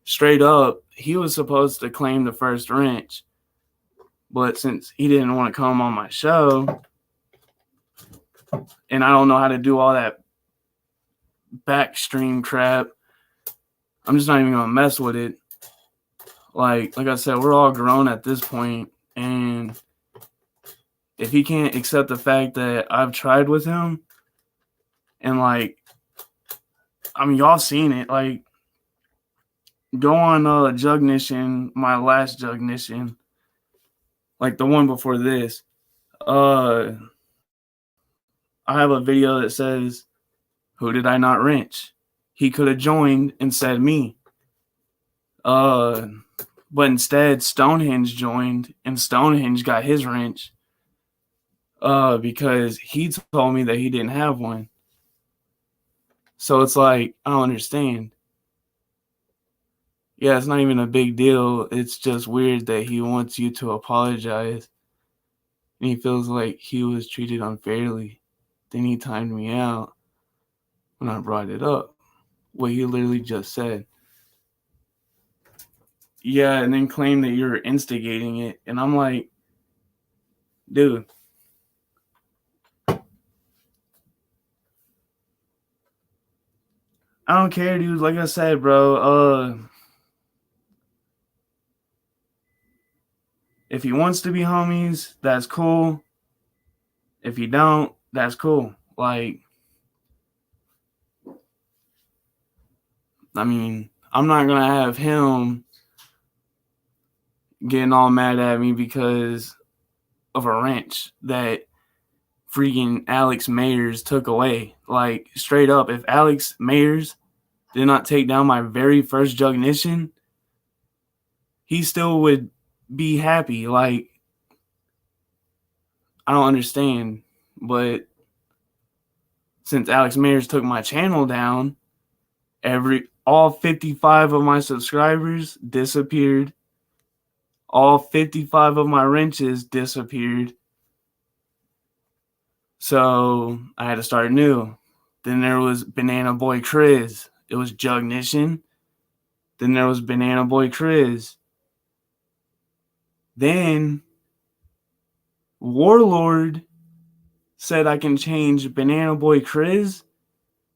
straight up, he was supposed to claim the first wrench. But since he didn't want to come on my show, and I don't know how to do all that backstream crap, I'm just not even going to mess with it. Like I said, we're all grown at this point, and if he can't accept the fact that I've tried with him, and like, I mean, y'all seen it, like, go on Jugnition, my last Jugnition, like the one before this. I have a video that says, "Who did I not wrench?" He could have joined and said me. But instead, Stonehenge joined, and Stonehenge got his wrench. Because he told me that he didn't have one. So it's like, I don't understand. Yeah, it's not even a big deal. It's just weird that he wants you to apologize. And he feels like he was treated unfairly. Then he timed me out when I brought it up. What he literally just said. Yeah, and then claim that you're instigating it. And I'm like, dude. I don't care, dude. Like I said, bro, if he wants to be homies, that's cool. If you don't, that's cool. Like, I mean, I'm not going to have him getting all mad at me because of a wrench that freaking Alex Mayers took away. Like, straight up, if Alex Mayers did not take down my very first Jugnition, he still would be happy. Like, I don't understand. But since Alex Mayers took my channel down, all 55 of my subscribers disappeared. All 55 of my wrenches disappeared. So I had to start new. Then there was Banana Boy Chris. It was Jugnition. Then there was Banana Boy Chris. Then Warlord said I can change Banana Boy Chris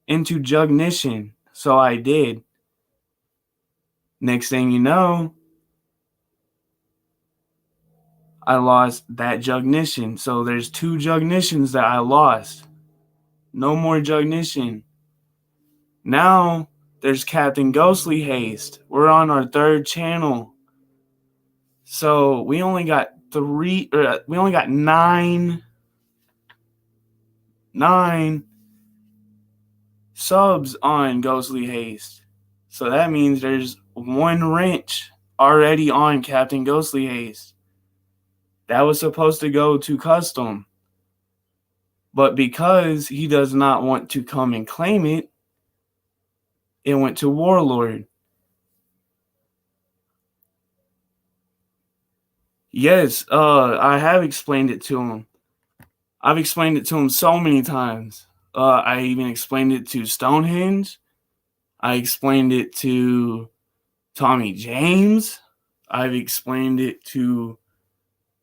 into Jugnition. So I did. Next thing you know, I lost that Jugnition. So there's 2 Jugnitions that I lost. No more Jugnition. Now there's Captain Ghostly Haste. We're on our 3rd channel. So we only got 9 subs on Ghostly Haste. So that means there's 1 wrench already on Captain Ghostly Haste. That was supposed to go to custom. But because he does not want to come and claim it, it went to Warlord. Yes, I have explained it to him. I've explained it to him so many times. I even explained it to Stonehenge. I explained it to Tommy James. I've explained it to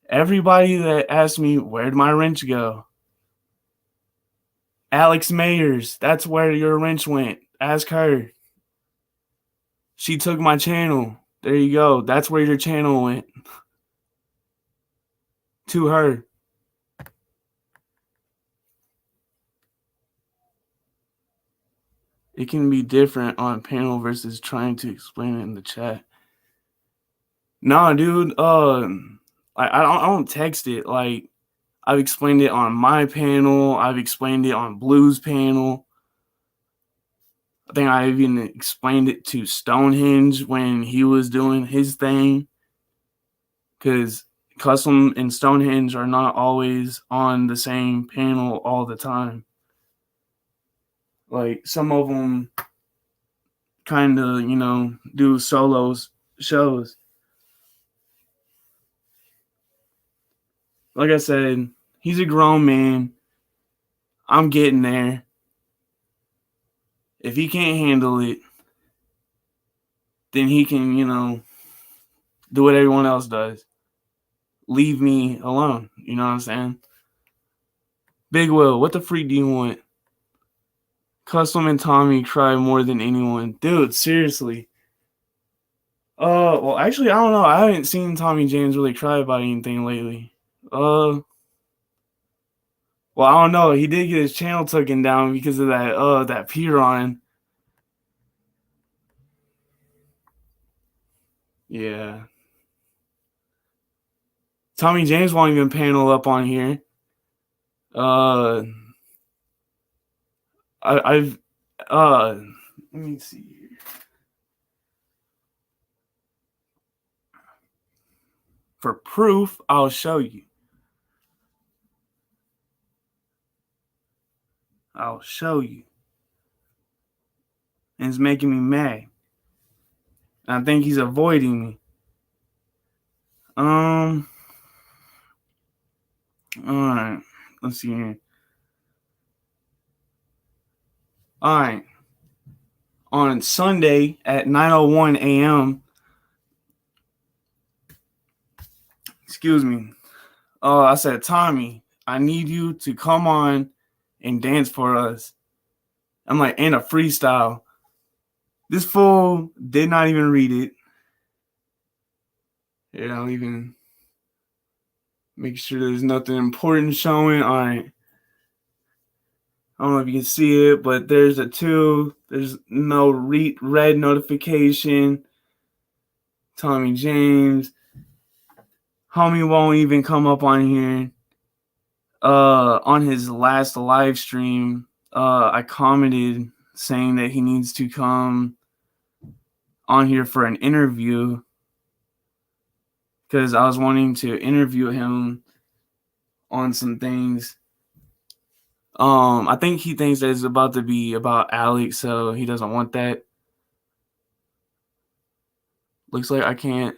everybody that asked me, where'd my wrench go? Alex Mayers, that's where your wrench went. Ask her. She took my channel. There you go. That's where your channel went. To her. It can be different on panel versus trying to explain it in the chat. Nah, dude. I don't text it. Like, I've explained it on my panel. I've explained it on Blue's panel. I think I even explained it to Stonehenge when he was doing his thing. Because Custom and Stonehenge are not always on the same panel all the time. Like, some of them kind of, do solos shows. Like I said, he's a grown man. I'm getting there. If he can't handle it, then he can, do what everyone else does. Leave me alone. You know what I'm saying? Big Will, what the freak do you want? Custom and Tommy cry more than anyone. Dude, seriously. Well, actually, I don't know. I haven't seen Tommy James really cry about anything lately. Well, I don't know. He did get his channel taken down because of that Piron. Yeah. Tommy James won't even panel up on here. I've let me see here. For proof, I'll show you. I'll show you. And it's making me mad. And I think he's avoiding me. Alright. Let's see here. Alright. On Sunday at 9:01 a.m. Excuse me. I said, Tommy, I need you to come on and dance for us. I'm like, in a freestyle. This fool did not even read it. Here, I'll even make sure there's nothing important showing. All right. I don't know if you can see it, but there's a 2. There's no red notification. Tommy James. Homie won't even come up on here. On his last live stream, I commented saying that he needs to come on here for an interview because I was wanting to interview him on some things. I think he thinks that it's about to be about Alex, so he doesn't want that. Looks like I can't.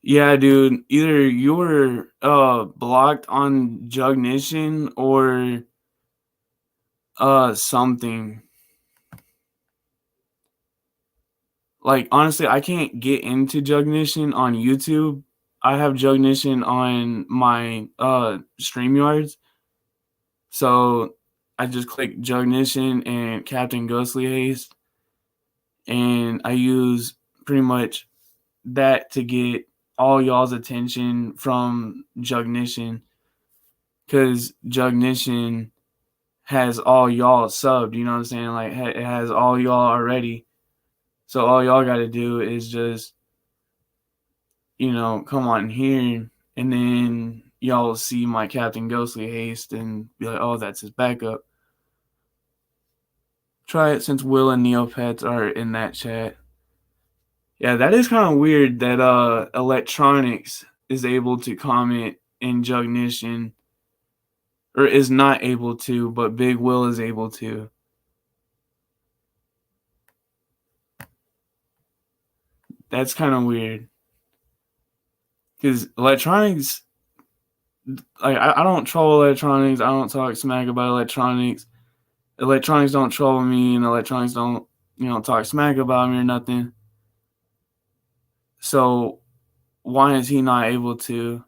Yeah, dude. Either you were blocked on Jugnition or something. Like honestly, I can't get into Jugnition on YouTube. I have Jugnition on my StreamYards. So I just click Jugnition and Captain Ghostly Haste, and I use pretty much that to get all y'all's attention from Jugnition, because Jugnition has all y'all subbed. You know what I'm saying? Like it has all y'all already. So all y'all got to do is just, come on here, and then y'all see my Captain Ghostly Haste and be like, oh, that's his backup. Try it since Will and Neopets are in that chat. Yeah, that is kind of weird that Electronics is able to comment in Jugnition, or is not able to, but Big Will is able to. That's kind of weird. Because Electronics, like, I don't troll Electronics. I don't talk smack about Electronics. Electronics don't troll me, and Electronics don't, talk smack about me or nothing. So why is he not able to?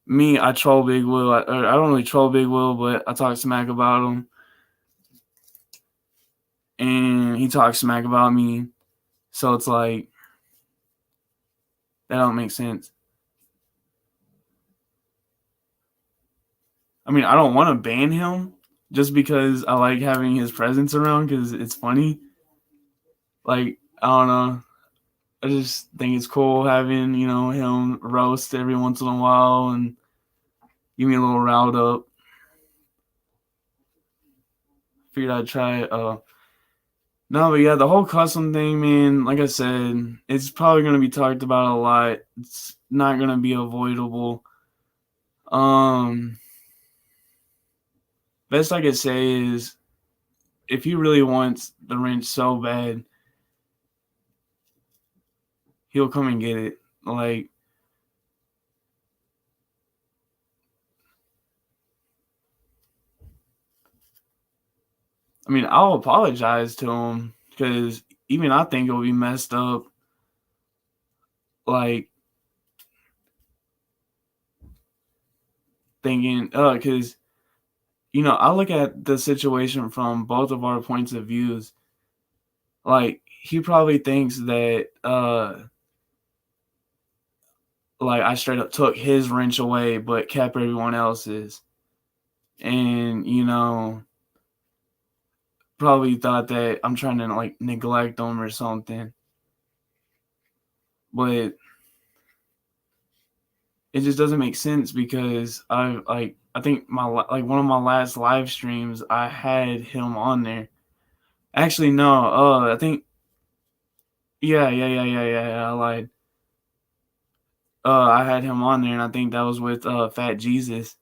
Me, I troll Big Will. I don't really troll Big Will, but I talk smack about him. And he talks smack about me. So it's like, that don't make sense. I mean, I don't want to ban him just because I like having his presence around because it's funny. Like, I don't know. I just think it's cool having, him roast every once in a while and give me a little riled up. Figured I'd try it. No, but yeah, the whole custom thing, man, like I said, it's probably going to be talked about a lot. It's not going to be avoidable. Best I could say is, if he really wants the wrench so bad, he'll come and get it. Like, I mean, I'll apologize to him because even I think it'll be messed up. Like, thinking, because, I look at the situation from both of our points of views. Like, he probably thinks that, like, I straight up took his wrench away, but kept everyone else's. And, probably thought that I'm trying to, like, neglect them or something. But it just doesn't make sense because I think one of my last live streams, I had him on there. Actually, no. I think, yeah. I lied. I had him on there, and I think that was with Fat Jesus.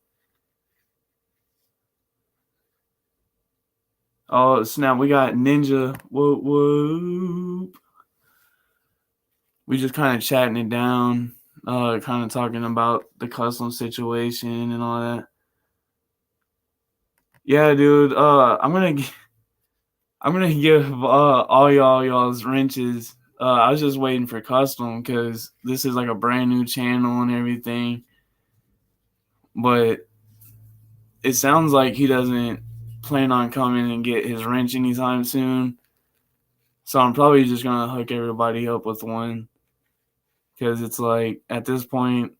Oh snap! We got Ninja. Whoop whoop. We just kind of chatting it down, kind of talking about the custom situation and all that. Yeah, dude. I'm gonna give all y'all's wrenches. I was just waiting for custom because this is like a brand new channel and everything. But it sounds like he doesn't plan on coming and get his wrench anytime soon. So I'm probably just gonna hook everybody up with one. Because it's like, at this point,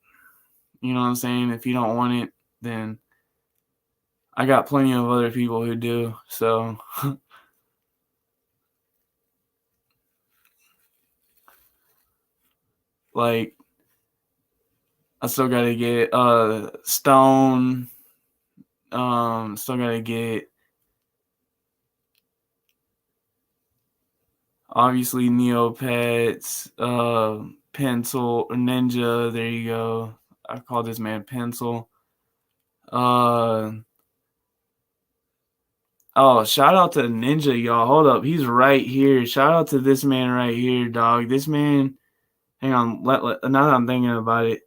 you know what I'm saying? If you don't want it, then I got plenty of other people who do. So like, I still gotta get Stone. Still gotta get, obviously, Neopets, Pencil, or Ninja. There you go. I call this man Pencil. Oh, shout out to Ninja, y'all. Hold up. He's right here. Shout out to this man right here, dog. This man Hang on. Now that I'm thinking about it,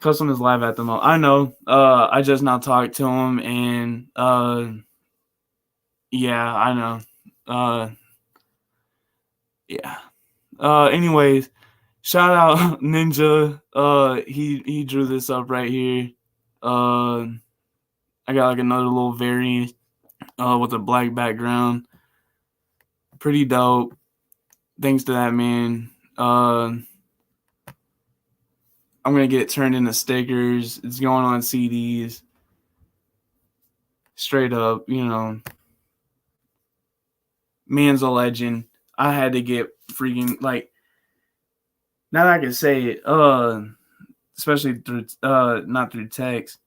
Custom is live at the moment. I know. I just now talked to him, and yeah, I know. Yeah. Anyways, shout out Ninja. He drew this up right here. I got like another little variant with a black background. Pretty dope. Thanks to that man. I'm gonna get it turned into stickers. It's going on CDs. Straight up, man's a legend. I had to get freaking like now that I can say it, especially through not through text.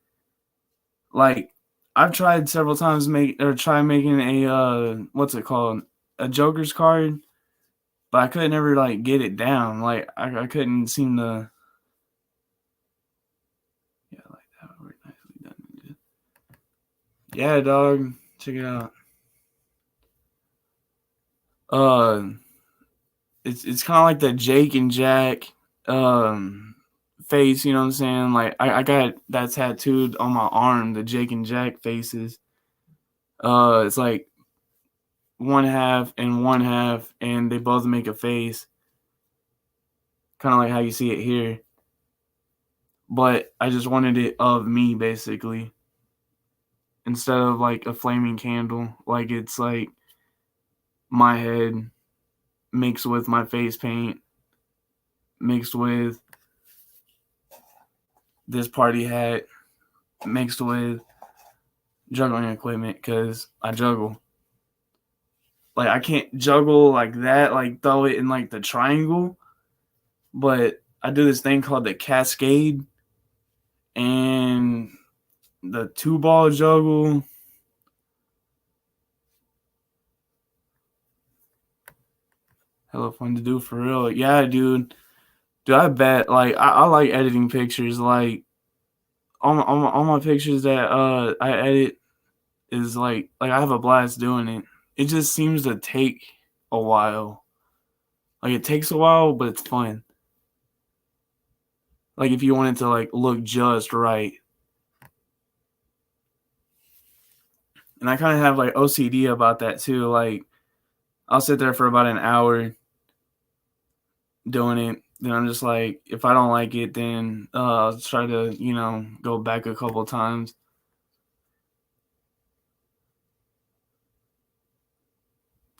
Like I've tried several times try making a what's it called? A Joker's card, but I couldn't ever like get it down. Like I couldn't seem to. Yeah, like that. Very nicely done. Yeah, dog. Check it out. It's kind of like the Jake and Jack face. You know what I'm saying? Like I got that tattooed on my arm. The Jake and Jack faces. It's like one half and one half, and they both make a face. Kind of like how you see it here. But I just wanted it of me, basically. Instead of like a flaming candle. Like it's like my head mixed with my face paint, mixed with this party hat, mixed with juggling equipment, because I juggle. Like I can't juggle like that, like throw it in like the triangle. But I do this thing called the cascade and the 2-ball juggle. Hella fun to do for real. Yeah, dude. Dude, I bet like I like editing pictures. Like all my pictures that I edit is like I have a blast doing it. It just seems to take a while. Like it takes a while, but it's fun. Like if you want it to like look just right. And I kind of have like OCD about that too. Like I'll sit there for about an hour doing it. Then I'm just like, if I don't like it, then I'll try to, go back a couple times.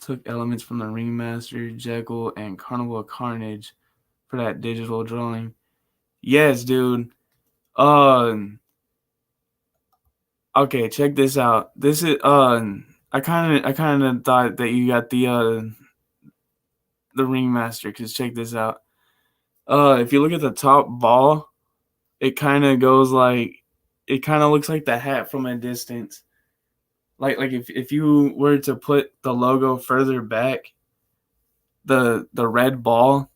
Took elements from the Ringmaster, Jekyll, and Carnival Carnage for that digital drawing. Yes, dude. Okay, check this out. This is I kind of thought that you got the Ringmaster, cuz check this out. If you look at the top ball, it kind of goes like it kind of looks like the hat from a distance. Like if you were to put the logo further back, the red ball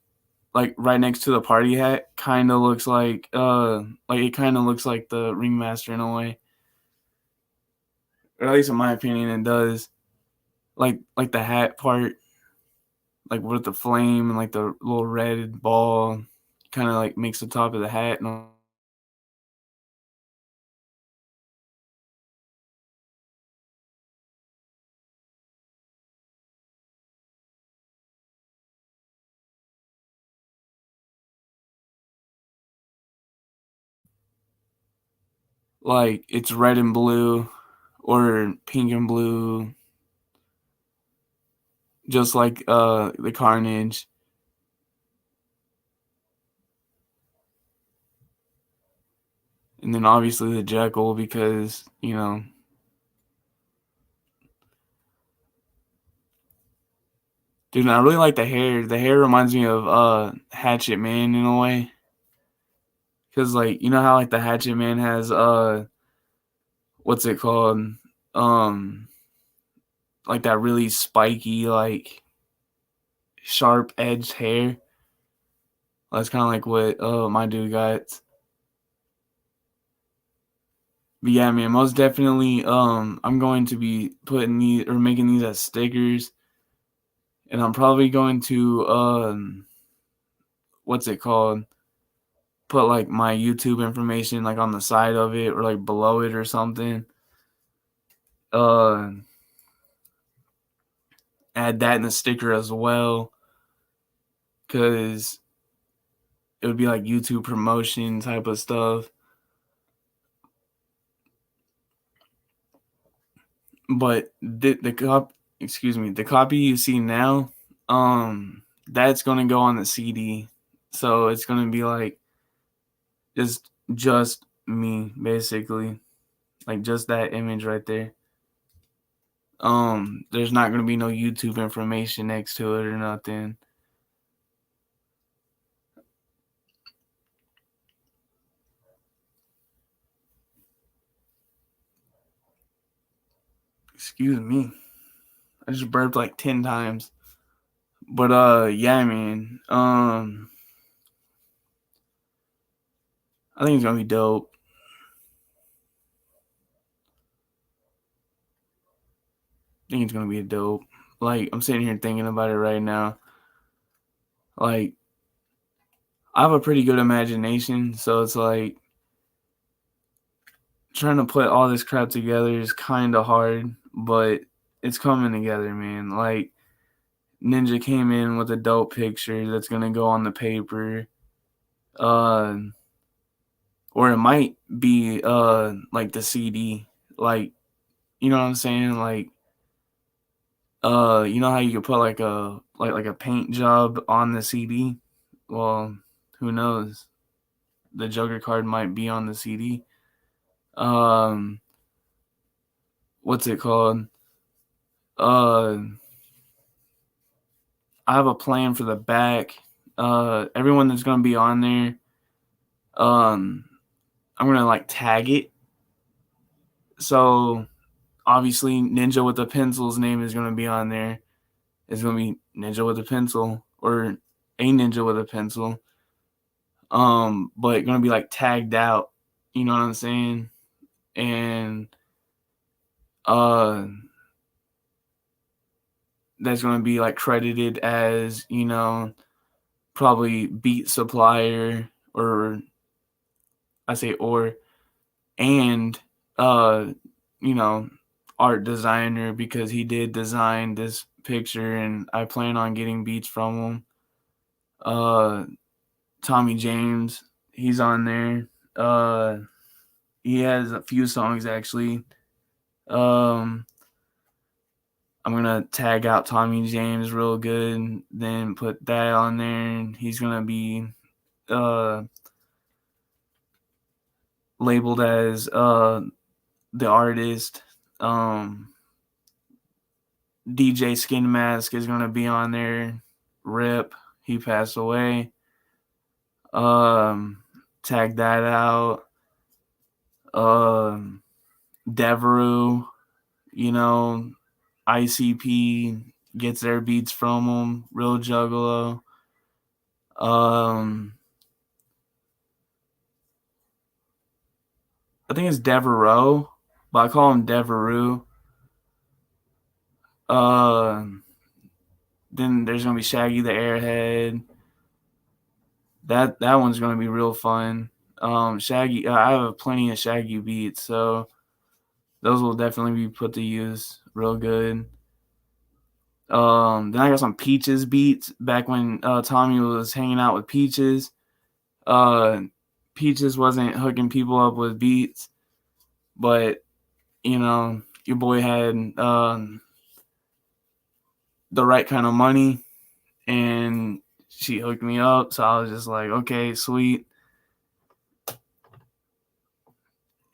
like right next to the party hat kind of looks like it kind of looks like the Ringmaster in a way. Or at least in my opinion it does. Like the hat part, like with the flame and like the little red ball kind of like makes the top of the hat and all. Like it's red and blue or pink and blue, just like the Carnage. And then obviously the Jekyll because, dude, I really like the hair. The hair reminds me of Hatchet Man in a way. Cause like you know how like the Hatchet Man has what's it called? Um like that really spiky, like sharp edged hair. That's kinda like what my dude got. But yeah, man, most definitely I'm going to be putting these or making these as stickers. And I'm probably going to what's it called? Put like my YouTube information like on the side of it or like below it or something. Add that in the sticker as well, because it would be like YouTube promotion type of stuff. But the copy you see now, that's gonna go on the CD. So it's gonna be like just me, basically. Like just that image right there. There's not gonna be no YouTube information next to it or nothing. Excuse me. I just burped like 10 times. But yeah, man. I think it's gonna be dope. I think it's gonna be dope. Like, I'm sitting here thinking about it right now. Like, I have a pretty good imagination, so it's like trying to put all this crap together is kind of hard, but it's coming together, man. Like, Ninja came in with a dope picture that's gonna go on the paper. Or it might be like the CD. Like, you know what I'm saying? Like, you know how you could put like a paint job on the CD? Well, who knows? The Joker card might be on the CD. What's it called? I have a plan for the back. Everyone that's gonna be on there, I'm gonna like tag it. So obviously, Ninja with a pencil's name is gonna be on there. It's gonna be Ninja with a pencil or a Ninja with a pencil. But gonna be like tagged out. You know what I'm saying? And that's gonna be like credited as, you know, probably beat supplier or I say and you know, art designer because he did design this picture and I plan on getting beats from him. Tommy James, he's on there. He has a few songs actually. I'm gonna tag out Tommy James real good, then put that on there, and he's gonna be labeled as the artist. DJ Skin Mask is gonna be on there. Rip, he passed away. Tag that out. Devereaux, you know, ICP gets their beats from him. Real Juggalo. I think it's Devereaux, but I call him Devereaux. Then there's gonna be Shaggy the Airhead. That one's gonna be real fun. Shaggy, I have plenty of Shaggy beats, so those will definitely be put to use real good. Then I got some Peaches beats back when Tommy was hanging out with Peaches. Peaches wasn't hooking people up with beats, but you know, your boy had the right kind of money and she hooked me up, so I was just like, okay, sweet.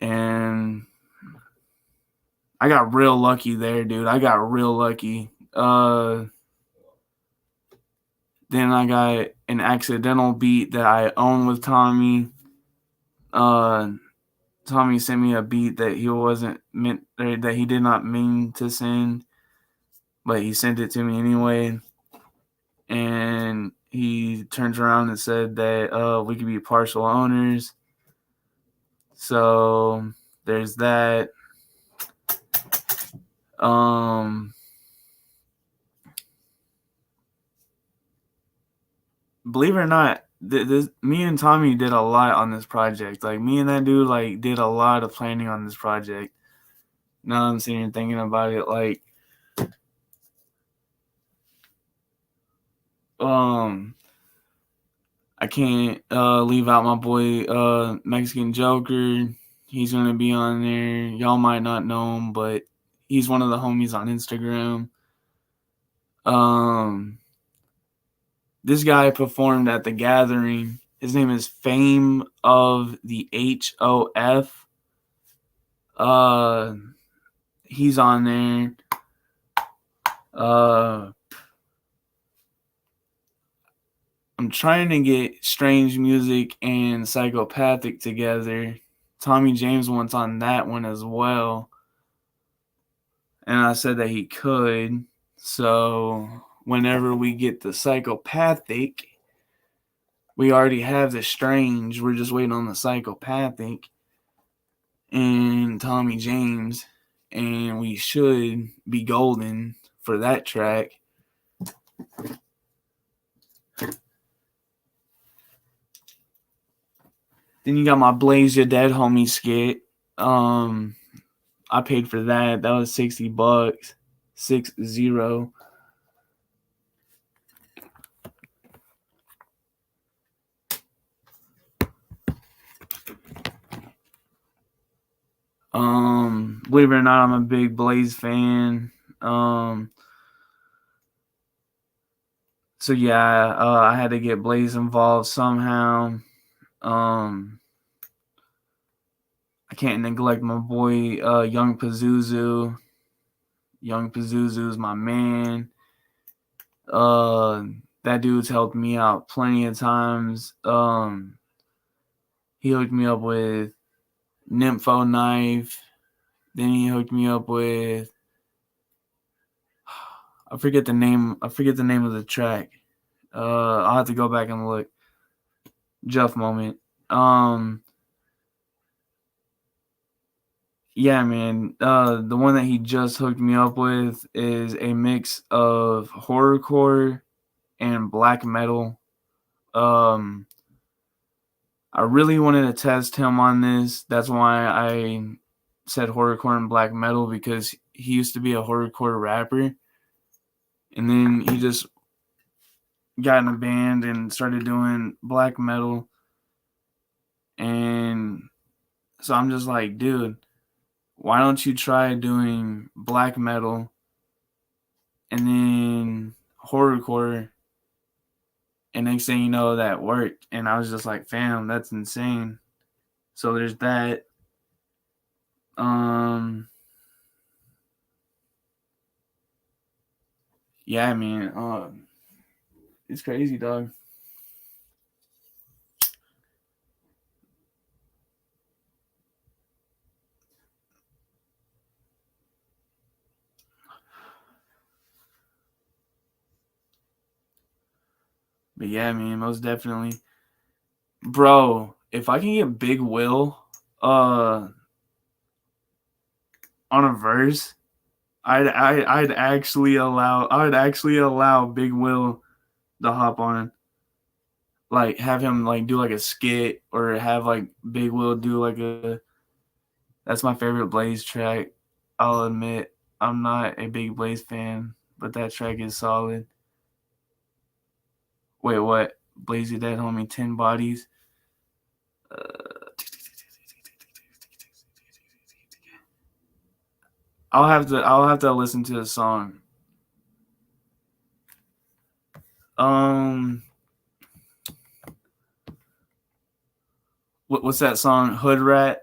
And I got real lucky there, dude. I got real lucky. Then I got an accidental beat that I own with Tommy. Tommy sent me a beat that he wasn't meant, or that he did not mean to send, but he sent it to me anyway. And he turns around and said that we could be partial owners. So there's that. Believe it or not, me and Tommy did a lot on this project. Like me and that dude like did a lot of planning on this project. Now I'm sitting here thinking about it, like I can't leave out my boy Mexican Joker. He's gonna be on there. Y'all might not know him, but he's one of the homies on Instagram. This guy performed at the gathering. His name is Fame of the HOF. He's on there. I'm trying to get Strange Music and Psychopathic together. Tommy James wants on that one as well. And I said that he could. So whenever we get the Psychopathic, we already have the Strange. We're just waiting on the Psychopathic and Tommy James. And we should be golden for that track. Then you got my Blaze Your Dead homie skit. I paid for that. That was $60. 60. Believe it or not, I'm a big Blaze fan. So yeah, I had to get Blaze involved somehow. I can't neglect my boy Young Pazuzu. Young Pazuzu is my man. That dude's helped me out plenty of times. He hooked me up with Nympho Knife. Then he hooked me up with I forget the name of the track. I'll have to go back and look. Jeff moment. Yeah, man. The one that he just hooked me up with is a mix of horrorcore and black metal. I really wanted to test him on this. That's why I said horrorcore and black metal, because he used to be a horrorcore rapper. And then he just got in a band and started doing black metal. And so I'm just like, dude, why don't you try doing black metal and then horrorcore? And next thing you know, that worked. And I was just like, fam, that's insane. So there's that. Yeah, man. It's crazy, dog. But yeah, man, most definitely. Bro, if I can get Big Will on a verse, I'd actually allow Big Will to hop on. Like have him like do like a skit, or have like Big Will do like a that's my favorite Blaze track. I'll admit I'm not a big Blaze fan, but that track is solid. Wait, what? Blaze Your Dead homie 10 Bodies. I'll have to listen to the song. What's that song? Hood Rat.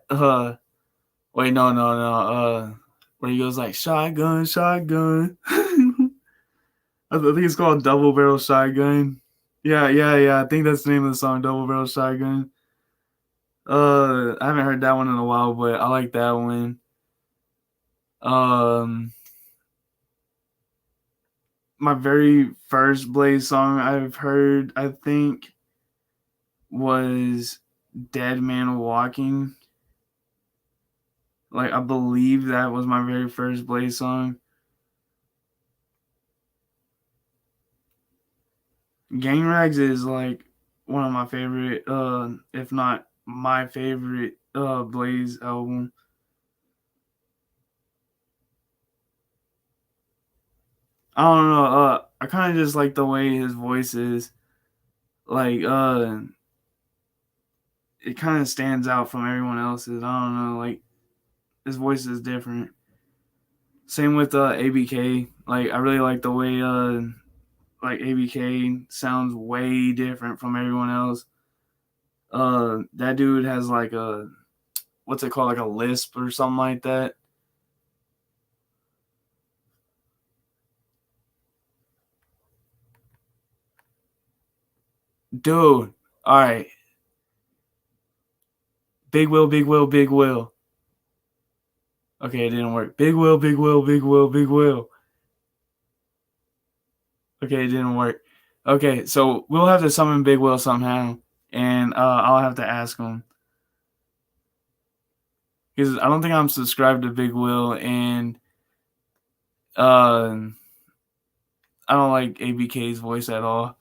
Wait, no. Where he goes like shotgun, shotgun. I think it's called Double Barrel Shotgun. Yeah. I think that's the name of the song, Double Barrel Shotgun. I haven't heard that one in a while, but I like that one. My very first Blaze song I've heard, I think, was Dead Man Walking. Like, I believe that was my very first Blaze song. Gang Rags is like one of my favorite, if not my favorite, Blaze album. I don't know. I kind of just like the way his voice is. Like, it kind of stands out from everyone else's. I don't know. Like, his voice is different. Same with ABK. Like, I really like the way like ABK sounds way different from everyone else. That dude has like a, what's it called, like a lisp or something like that. Dude, all right. Big Will, Big Will, Big Will. Okay, it didn't work. Big Will, Big Will, Big Will, Big Will. Okay, it didn't work. Okay, so we'll have to summon Big Will somehow, and I'll have to ask him. Because I don't think I'm subscribed to Big Will, and I don't like ABK's voice at all.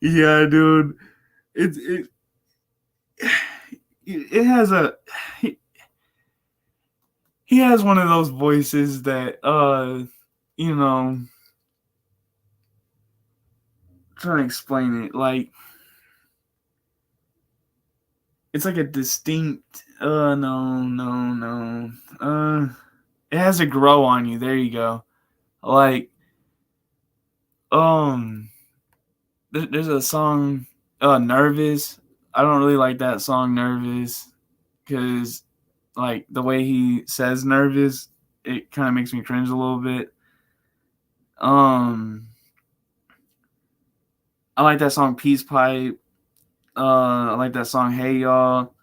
Yeah, dude. It it has a he has one of those voices that you know, trying to explain it, like it's like a distinct no it has to grow on you. There you go. Like there's a song Nervous. I don't really like that song Nervous because like the way he says nervous, it kind of makes me cringe a little bit. I like that song Peace Pipe. I like that song Hey Y'all.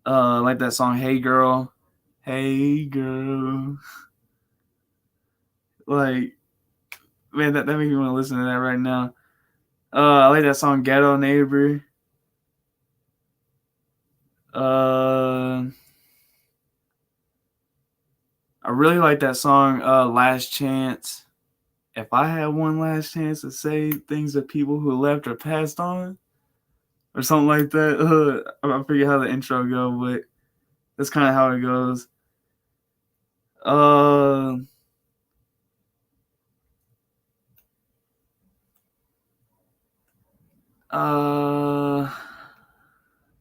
I like that song Hey Girl. Hey Girl. Like, man, that makes me want to listen to that right now. I like that song Ghetto Neighbor. I really like that song Last Chance. If I had one last chance to say things to people who left or passed on, or something like that. I forget how the intro go, but that's kind of how it goes. Uh,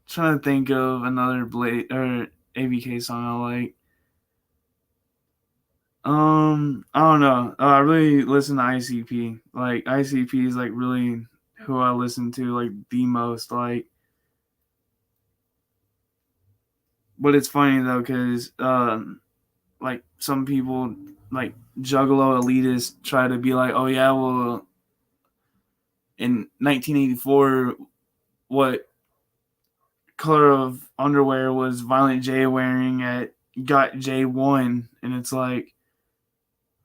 trying to think of another Blade or ABK song I like. I don't know. I really listen to ICP. Like ICP is like really who I listen to like the most. Like, but it's funny though because like some people like Juggalo elitists try to be like, oh yeah, well in 1984, what color of underwear was Violent J wearing at Got J1? And it's like,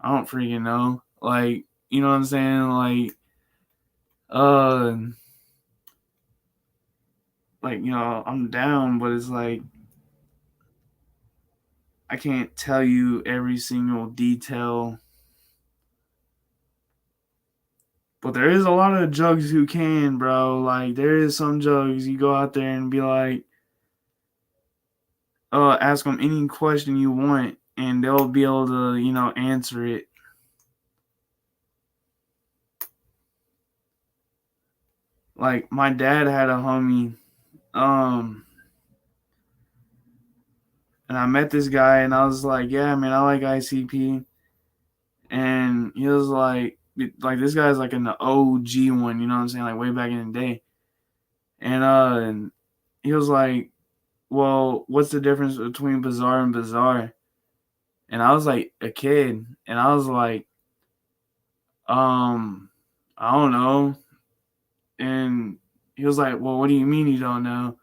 I don't freaking know. Like, you know what I'm saying? Uh, like, you know, I'm down, but it's like, I can't tell you every single detail. But there is a lot of jugs who can, bro. Like, there is some jugs you go out there and be like, ask them any question you want, and they'll be able to, you know, answer it. Like my dad had a homie, and I met this guy, and I was like, yeah, man, I like ICP, and he was like this guy's like an OG one, you know what I'm saying, like way back in the day, and he was like, well, what's the difference between Bizarre and Bizarre? And I was like a kid, and I was like, I don't know. And he was like, well, what do you mean you don't know?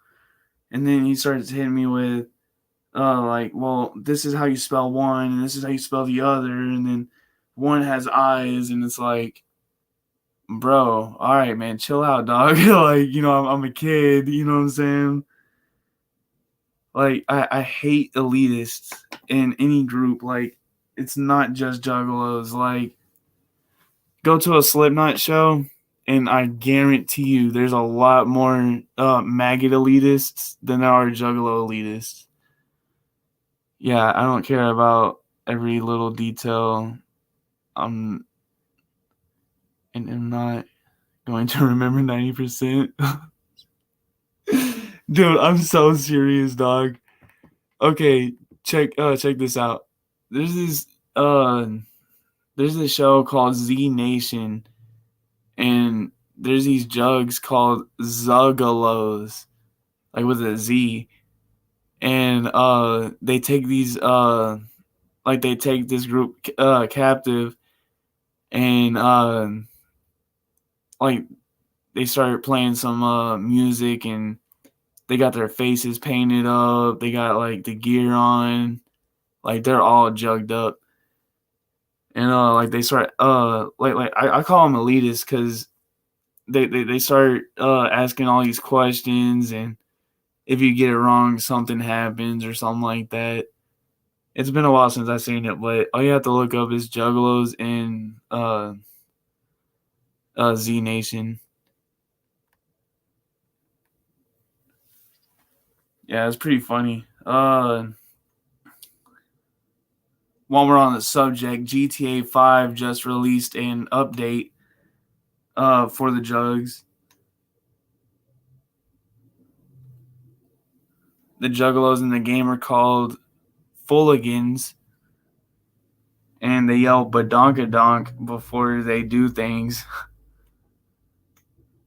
And then he started hitting me with, like, well, this is how you spell one, and this is how you spell the other, and then one has eyes, and it's like, bro, all right, man, chill out, dog. Like, you know, I'm a kid, you know what I'm saying? Like, I hate elitists in any group. Like, it's not just juggalos. Like, go to a Slipknot show, And I guarantee you there's a lot more maggot elitists than there are juggalo elitists. Yeah, I don't care about every little detail. And I'm not going to remember 90%. Dude, I'm so serious, dog. Okay, check this out. There's this show called Z Nation, and there's these jugs called Zuggalos, like with a Z. And they take these like they take this group captive, and like they started playing some music, and they got their faces painted up, they got like the gear on, like they're all jugged up. And like they start like I call them elitists because they start asking all these questions, and if you get it wrong something happens or something like that. It's been a while since I've seen it, but all you have to look up is Juggalos in Z Nation. Yeah, it's pretty funny. While we're on the subject, GTA 5 just released an update for the jugs. The Juggalos in the game are called Fulligans, and they yell badonkadonk before they do things.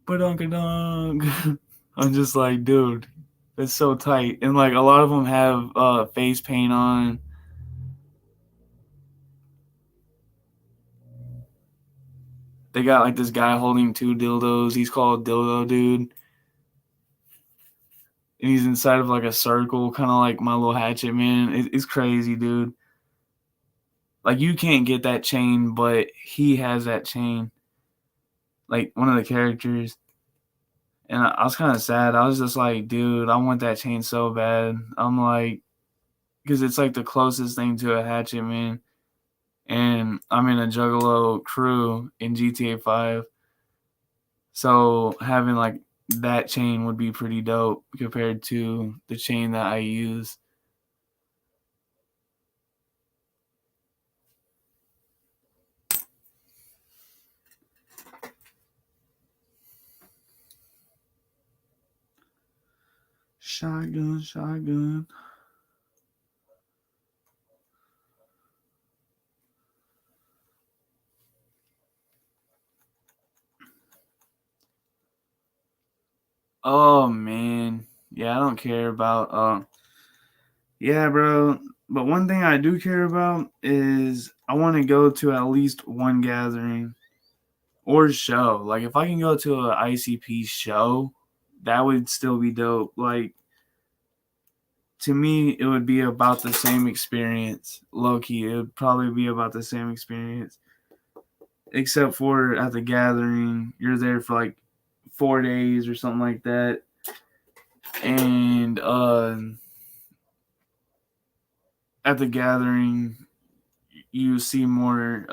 Badonkadonk. I'm just like, dude, it's so tight. And like a lot of them have face paint on. They got like this guy holding 2 dildos. He's called Dildo Dude. And he's inside of like a circle, kind of like my little hatchet man. It's crazy, dude. Like you can't get that chain, but he has that chain. Like one of the characters. And I was kind of sad. I was just like, dude, I want that chain so bad. I'm like, because it's like the closest thing to a hatchet man. And I'm in a Juggalo crew in GTA 5. So having like that chain would be pretty dope compared to the chain that I use. Shotgun. Oh man. Yeah, I don't care about yeah, bro. But one thing I do care about is I want to go to at least one gathering or show. Like if I can go to an ICP show, that would still be dope. Like to me, it would be about the same experience. Low key, it would probably be about the same experience. Except for at the gathering, you're there for like 4 days or something like that. And at the gathering, you see more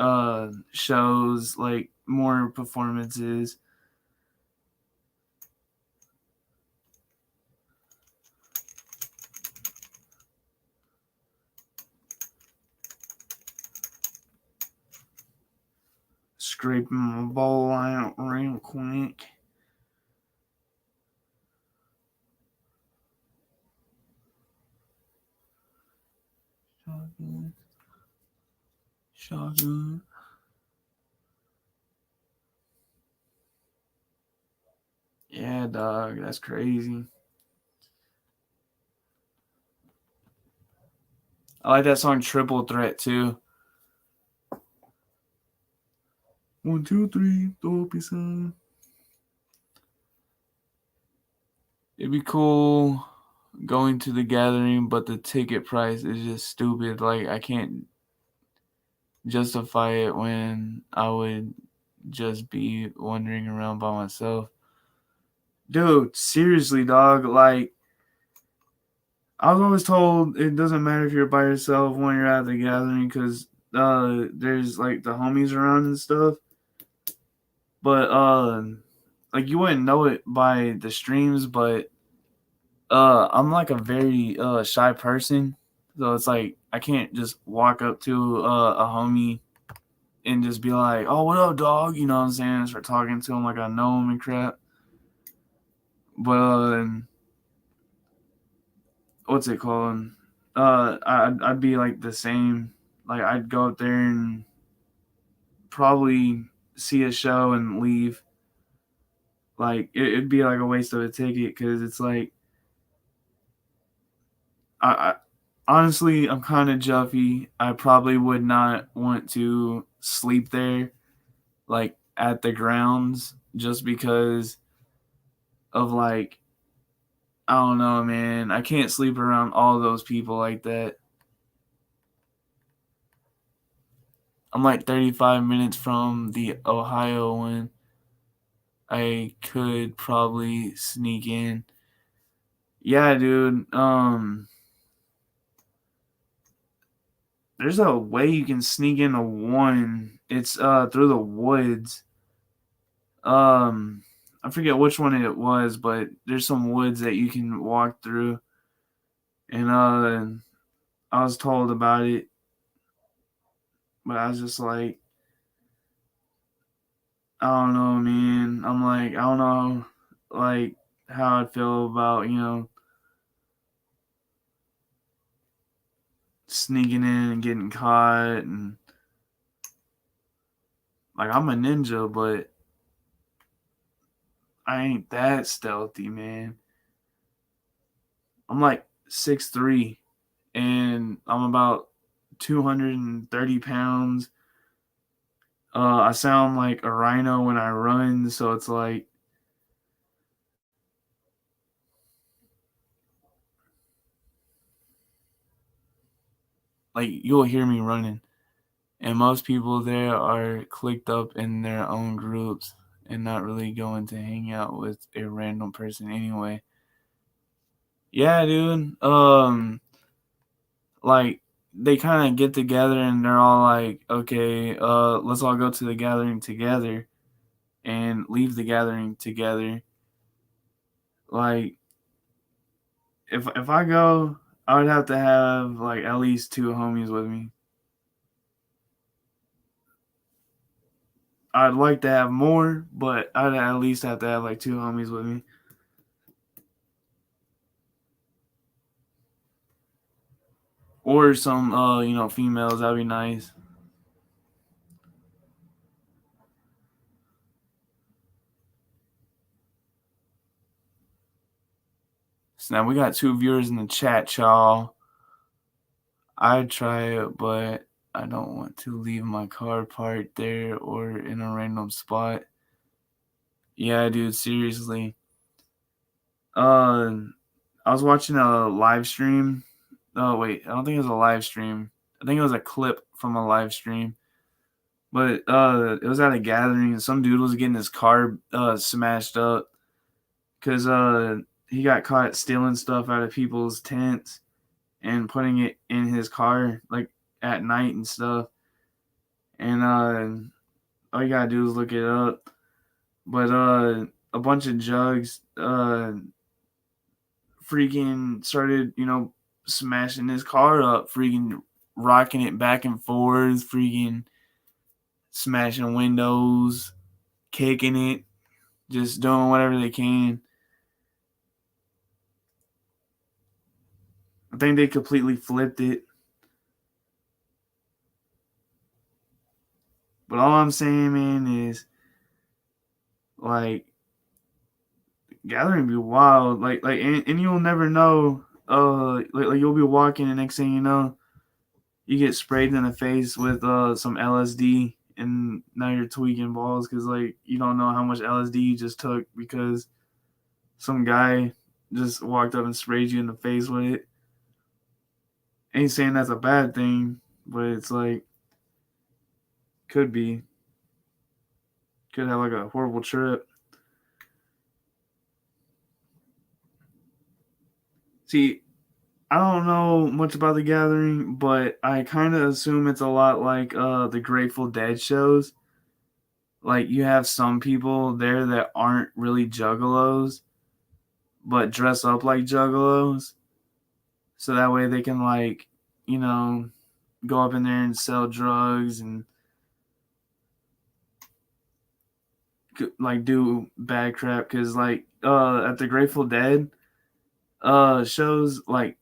shows, like more performances. Scraping my bowl out real quick. Shotgun. Yeah, dog, that's crazy. I like that song Triple Threat too. 1, 2, 3, dopey son. It'd be cool going to the gathering, but the ticket price is just stupid. Like I can't justify it when I would just be wandering around by myself. Dude, seriously, dog. Like I was always told it doesn't matter if you're by yourself when you're at the gathering because there's like the homies around and stuff. But like you wouldn't know it by the streams, but I'm like a very shy person, so it's like I can't just walk up to a homie and just be like, "Oh, what up, dog?" You know what I'm saying? And start talking to him like I know him and crap. But what's it called? I'd be like the same. Like I'd go up there and probably see a show and leave. Like it'd be like a waste of a ticket because it's like I honestly I'm kind of juffy. I probably would not want to sleep there, like at the grounds, just because of like I don't know, man. I can't sleep around all those people like that. I'm like 35 minutes from the Ohio one. I could probably sneak in. Yeah, dude. There's a way you can sneak into one. It's through the woods. I forget which one it was, but there's some woods that you can walk through. And I was told about it, but I was just like, I don't know, man. I'm like, I don't know, like how I'd feel about sneaking in and getting caught, and like I'm a ninja, but I ain't that stealthy, man. I'm like 6'3", and I'm about 230 pounds. I sound like a rhino when I run, so it's like you'll hear me running. And most people there are clicked up in their own groups and not really going to hang out with a random person anyway. Yeah, dude. Like they kind of get together and they're all like, "Okay, let's all go to the gathering together and leave the gathering together." Like if I go, I would have to have like at least two homies with me. I'd like to have more, but I'd at least have to have like two homies with me. Or some females, that'd be nice. So now we got two viewers in the chat, y'all. I'd try it, but I don't want to leave my car parked there or in a random spot. Yeah, dude, seriously. I was watching a live stream. Oh wait, I don't think it was a live stream. I think it was a clip from a live stream. But it was at a gathering and some dude was getting his car smashed up because he got caught stealing stuff out of people's tents and putting it in his car like at night and stuff. And all you gotta do is look it up. But a bunch of jugs freaking started, smashing his car up, freaking rocking it back and forth, freaking smashing windows, kicking it, just doing whatever they can. I think they completely flipped it. But all I'm saying, man, is like gathering be wild. And you'll never know. Like you'll be walking, and next thing you know, you get sprayed in the face with some LSD, and now you're tweaking balls because like you don't know how much LSD you just took because some guy just walked up and sprayed you in the face with it. Ain't saying that's a bad thing, but it's like could be. Could have like a horrible trip. See, I don't know much about the gathering, but I kind of assume it's a lot like the Grateful Dead shows. like you have some people there that aren't really juggalos, but dress up like juggalos, so that way they can like, you know, go up in there and sell drugs and like do bad crap. Because like at the Grateful Dead shows, like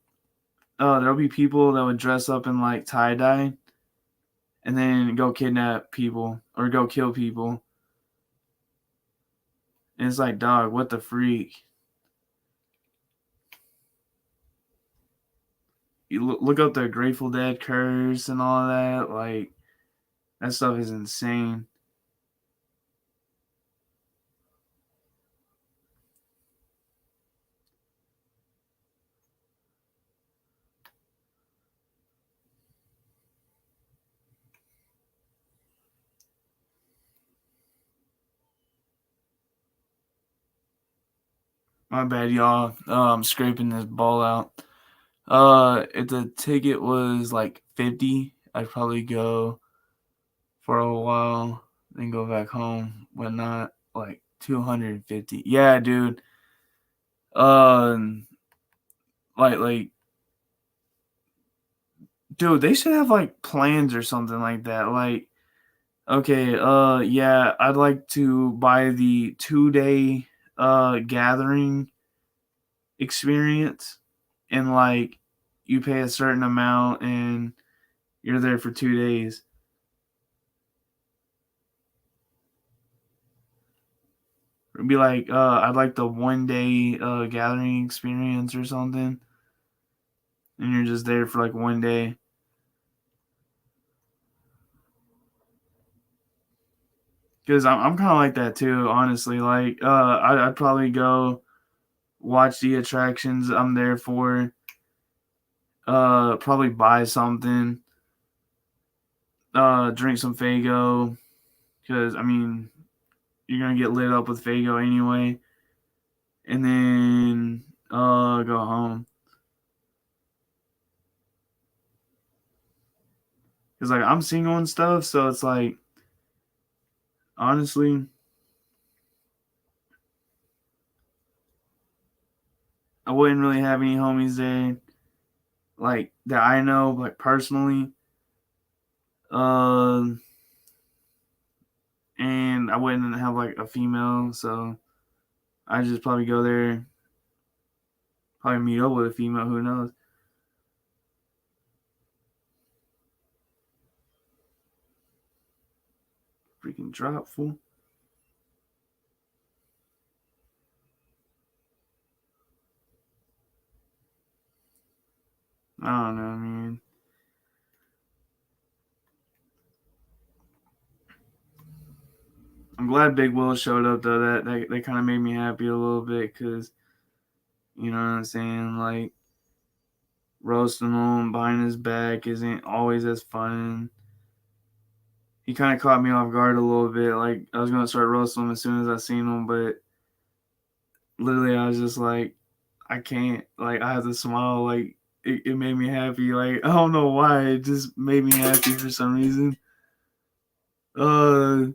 there'll be people that would dress up in like tie dye and then go kidnap people or go kill people. And it's like, dog, what the freak? You look up the Grateful Dead curse and all that. Like, that stuff is insane. My bad, y'all. I'm scraping this ball out. If the ticket was like 50, I'd probably go for a while, then go back home. But not like 250. Yeah, dude. Um, like, dude, they should have like plans or something like that. Like, okay, yeah, I'd like to buy the 2-day gathering experience, and like you pay a certain amount and you're there for 2 days. It'd be like, I'd like the 1 day gathering experience or something, and you're just there for like 1 day. Because I'm kind of like that too, honestly. Like, I'd probably go watch the attractions I'm there for. Probably buy something. Drink some Fago. Because, I mean, you're going to get lit up with Fago anyway. And then, go home. Because, like, I'm single and stuff, so it's like, honestly, I wouldn't really have any homies there, like, that I know, like, personally. Um, and I wouldn't have, like, a female, so I'd just probably go there, probably meet up with a female, who knows. Freaking drop, fool. I don't know, man. I'm glad Big Will showed up though. That kind of made me happy a little bit, because you know what I'm saying. Like, roasting him behind his back isn't always as fun. He kind of caught me off guard a little bit. Like, I was gonna start roasting him as soon as I seen him, but literally I was just like, I can't. Like, I had to smile. Like, it made me happy. Like, I don't know why. It just made me happy for some reason. I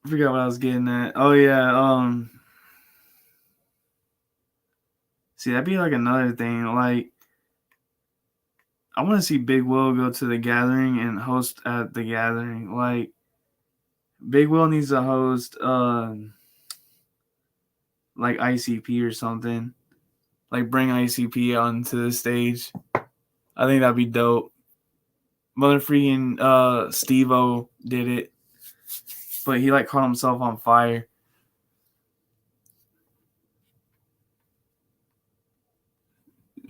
forgot what I was getting at. Oh yeah, see, that'd be like another thing. Like, I want to see Big Will go to the gathering and host at the gathering. Like, Big Will needs to host, like ICP or something. Like, bring ICP onto the stage. I think that'd be dope. Mother freaking Steve-O did it, but he like caught himself on fire.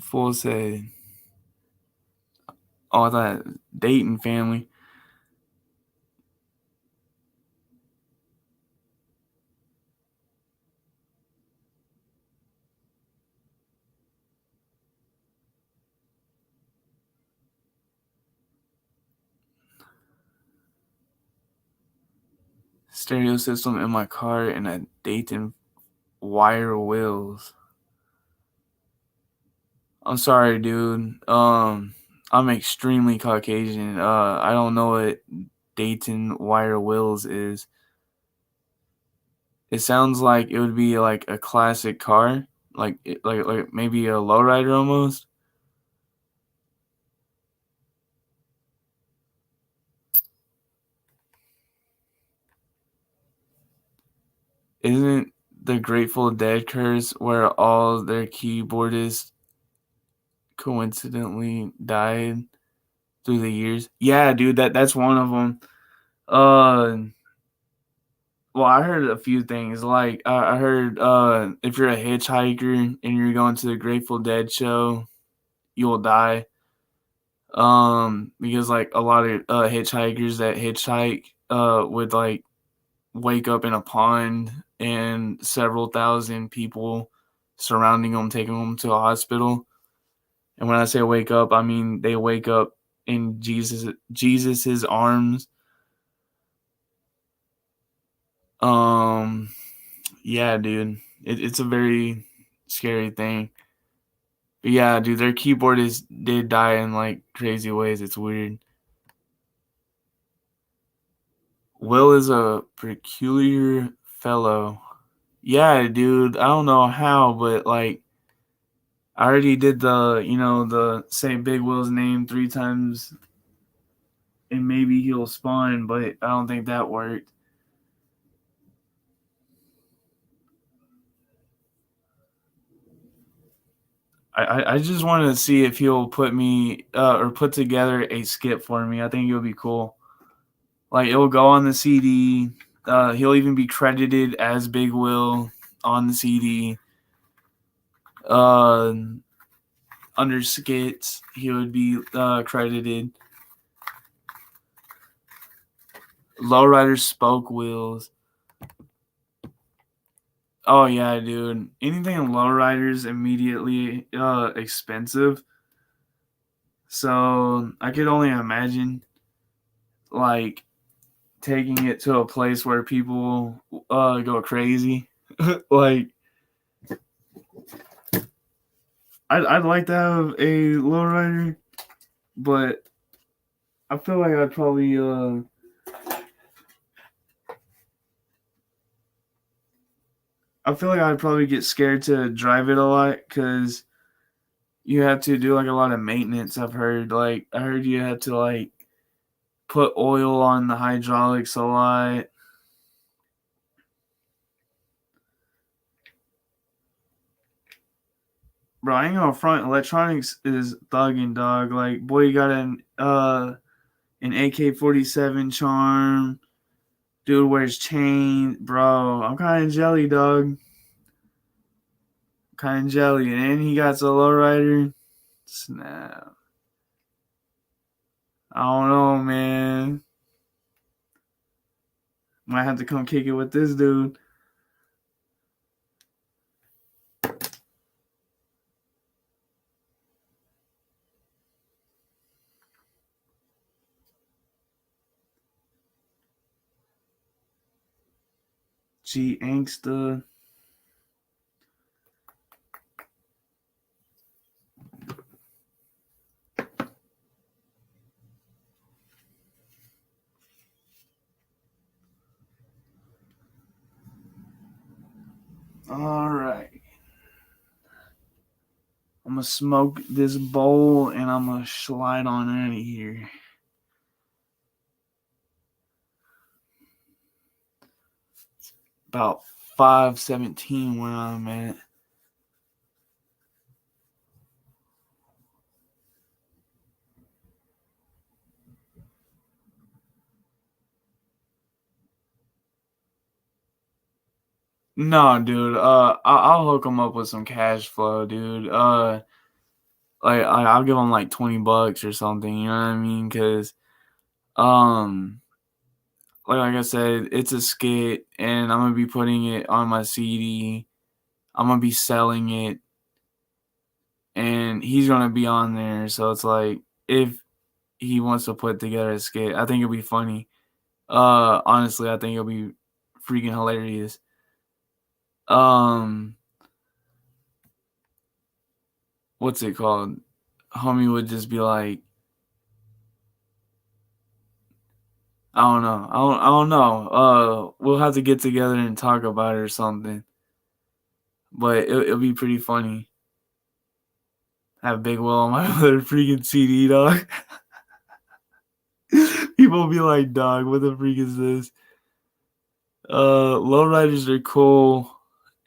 Fool said, "Oh, I thought Dayton family." Stereo system in my car and a Dayton wire wheels. I'm sorry, dude. I'm extremely Caucasian. I don't know what Dayton Wire Wheels is. It sounds like it would be like a classic car, like maybe a lowrider almost. Isn't the Grateful Dead curse where all their keyboardists coincidentally died through the years? Yeah, dude, that's one of them. Well, I heard a few things. Like I heard if you're a hitchhiker and you're going to the Grateful Dead show, you'll die. Because like a lot of hitchhikers that hitchhike would like wake up in a pond and several thousand people surrounding them, taking them to a hospital. And when I say wake up, I mean they wake up in Jesus's arms. Yeah, dude, it's a very scary thing. But yeah, dude, their keyboardists did die in like crazy ways. It's weird. Will is a peculiar fellow. Yeah, dude, I don't know how, but like I already did the say Big Will's name 3 times and maybe he'll spawn, but I don't think that worked. I just wanted to see if he'll put me or put together a skit for me. I think it'll be cool. Like it'll go on the CD. He'll even be credited as Big Will on the CD. Uh, Under skits, he would be credited. Lowrider spoke wheels. Oh yeah, dude. Anything in lowriders immediately expensive. So I could only imagine like taking it to a place where people go crazy. Like I'd like to have a lowrider, but I feel like I'd probably get scared to drive it a lot because you have to do like a lot of maintenance. I've heard you have to like put oil on the hydraulics a lot. Bro, I ain't gonna front. Electronics is thugging, dog. Like, boy, you got an AK-47 charm. Dude wears chain, bro. I'm kind of jelly, dog. Kind of jelly, and then he got a lowrider. Snap. I don't know, man. Might have to come kick it with this dude. G Angsta. All right. I'm gonna smoke this bowl and I'm gonna slide on out of here. About 5:17 where I'm at. No, dude. I'll hook them up with some cash flow, dude. I'll give them like $20 or something. You know what I mean? Because, like I said, it's a skit, and I'm gonna be putting it on my CD. I'm gonna be selling it, and he's gonna be on there. So it's like if he wants to put together a skit, I think it'll be funny. Honestly, I think it'll be freaking hilarious. Um, what's it called? Homie would just be like, I don't know. I don't know. We'll have to get together and talk about it or something. But it'll be pretty funny. Have Big Will on my other freaking CD, dog. People will be like, dog, what the freak is this? Lowriders are cool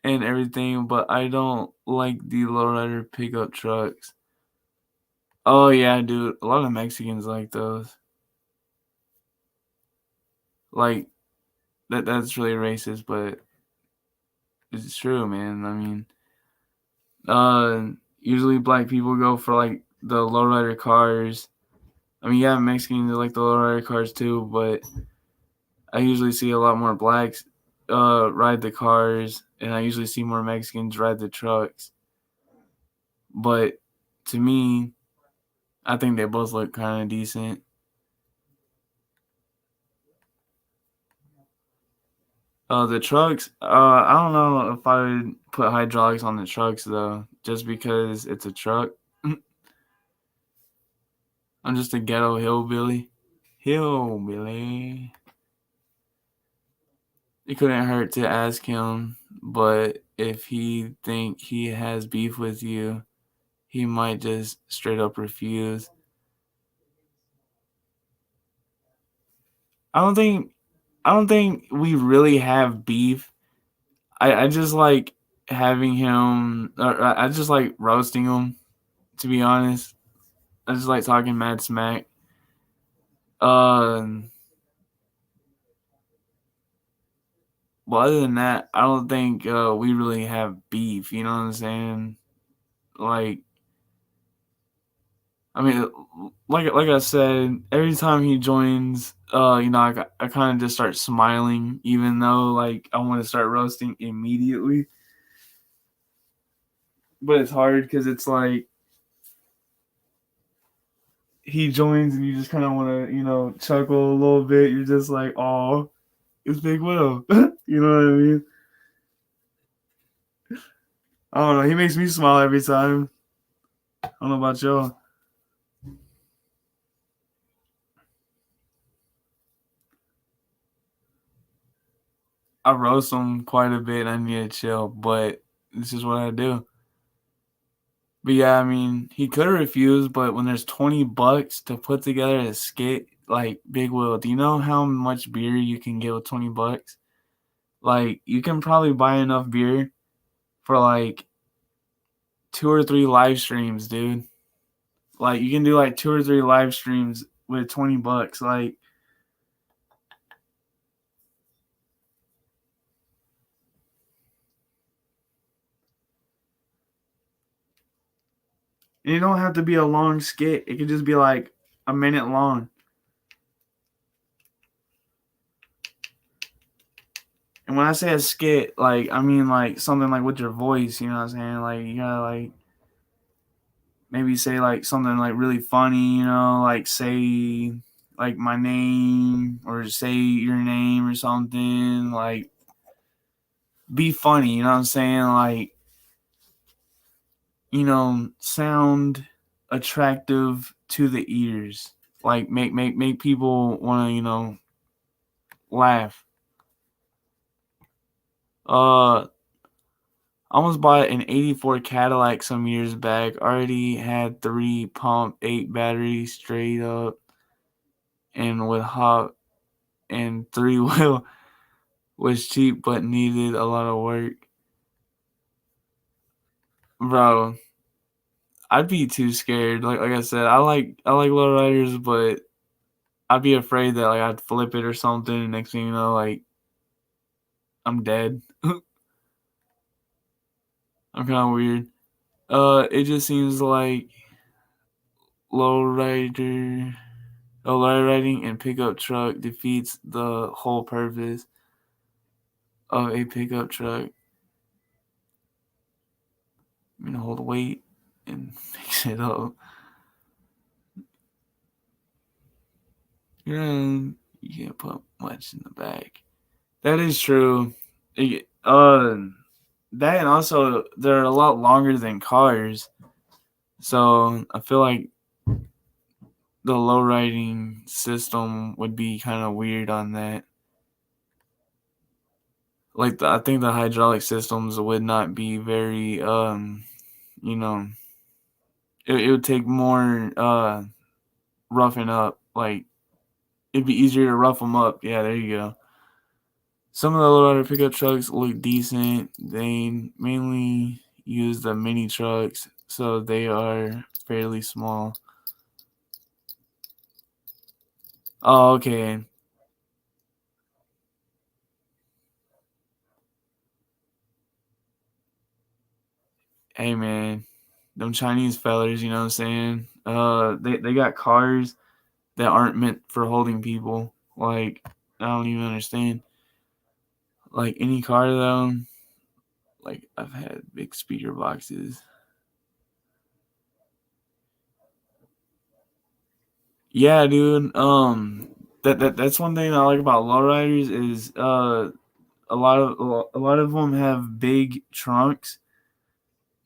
and everything, but I don't like the lowrider pickup trucks. Oh yeah, dude. A lot of Mexicans like those. Like that's really racist, but it's true, man. I mean, usually black people go for like the lowrider cars. I mean, yeah, Mexicans like the lowrider cars too, but I usually see a lot more blacks ride the cars, and I usually see more Mexicans ride the trucks. But to me, I think they both look kind of decent. The trucks, I don't know if I would put hydraulics on the trucks though, just because it's a truck. I'm just a ghetto hillbilly. Hillbilly. It couldn't hurt to ask him, but if he think he has beef with you, he might just straight up refuse. I don't think we really have beef. I just like having him, or I just like roasting him, to be honest. I just like talking mad smack. Um, well, other than that, I don't think we really have beef. You know what I'm saying? Like, I mean, like I said, every time he joins, I kind of just start smiling, even though like I want to start roasting immediately. But it's hard because it's like he joins and you just kind of want to, chuckle a little bit. You're just like, oh, it's Big Will. You know what I mean? I don't know. He makes me smile every time. I don't know about y'all. I roast him quite a bit. I need to chill, but this is what I do. But yeah, I mean, he could have refused, but when there's $20 to put together a skit like Big Will, do you know how much beer you can get with $20? Like, you can probably buy enough beer for like 2 or 3 live streams, dude. Like, you can do like 2 or 3 live streams with $20. Like, and it don't have to be a long skit. It could just be like a minute long. And when I say a skit, like I mean like something like with your voice, you know what I'm saying? Like you gotta like maybe say like something like really funny, like say like my name or say your name or something. Like be funny, you know what I'm saying? Like, sound attractive to the ears. Like make people wanna, laugh. I almost bought an 84 Cadillac some years back. Already had 3 pump, 8 batteries straight up and with hop and 3 wheel was cheap but needed a lot of work. Bro, I'd be too scared. Like I said, I like lowriders, but I'd be afraid that like I'd flip it or something and next thing you know, like I'm dead. I'm kinda weird. It just seems like lowrider low riding and pickup truck defeats the whole purpose of a pickup truck. Hold weight and mix it up. You can't put much in the back. That is true. That and also they're a lot longer than cars. So I feel like the low riding system would be kind of weird on that. Like I think the hydraulic systems would not be very you know, it would take more roughing up. Like it'd be easier to rough them up. Yeah, there you go. Some of the lowrider pickup trucks look decent. They mainly use the mini trucks, so they are fairly small. Oh, okay. Hey man, them Chinese fellers, you know what I'm saying? They got cars that aren't meant for holding people. Like I don't even understand. Like any car though, like I've had big speaker boxes. Yeah, dude. That's one thing I like about lowriders is a lot of them have big trunks,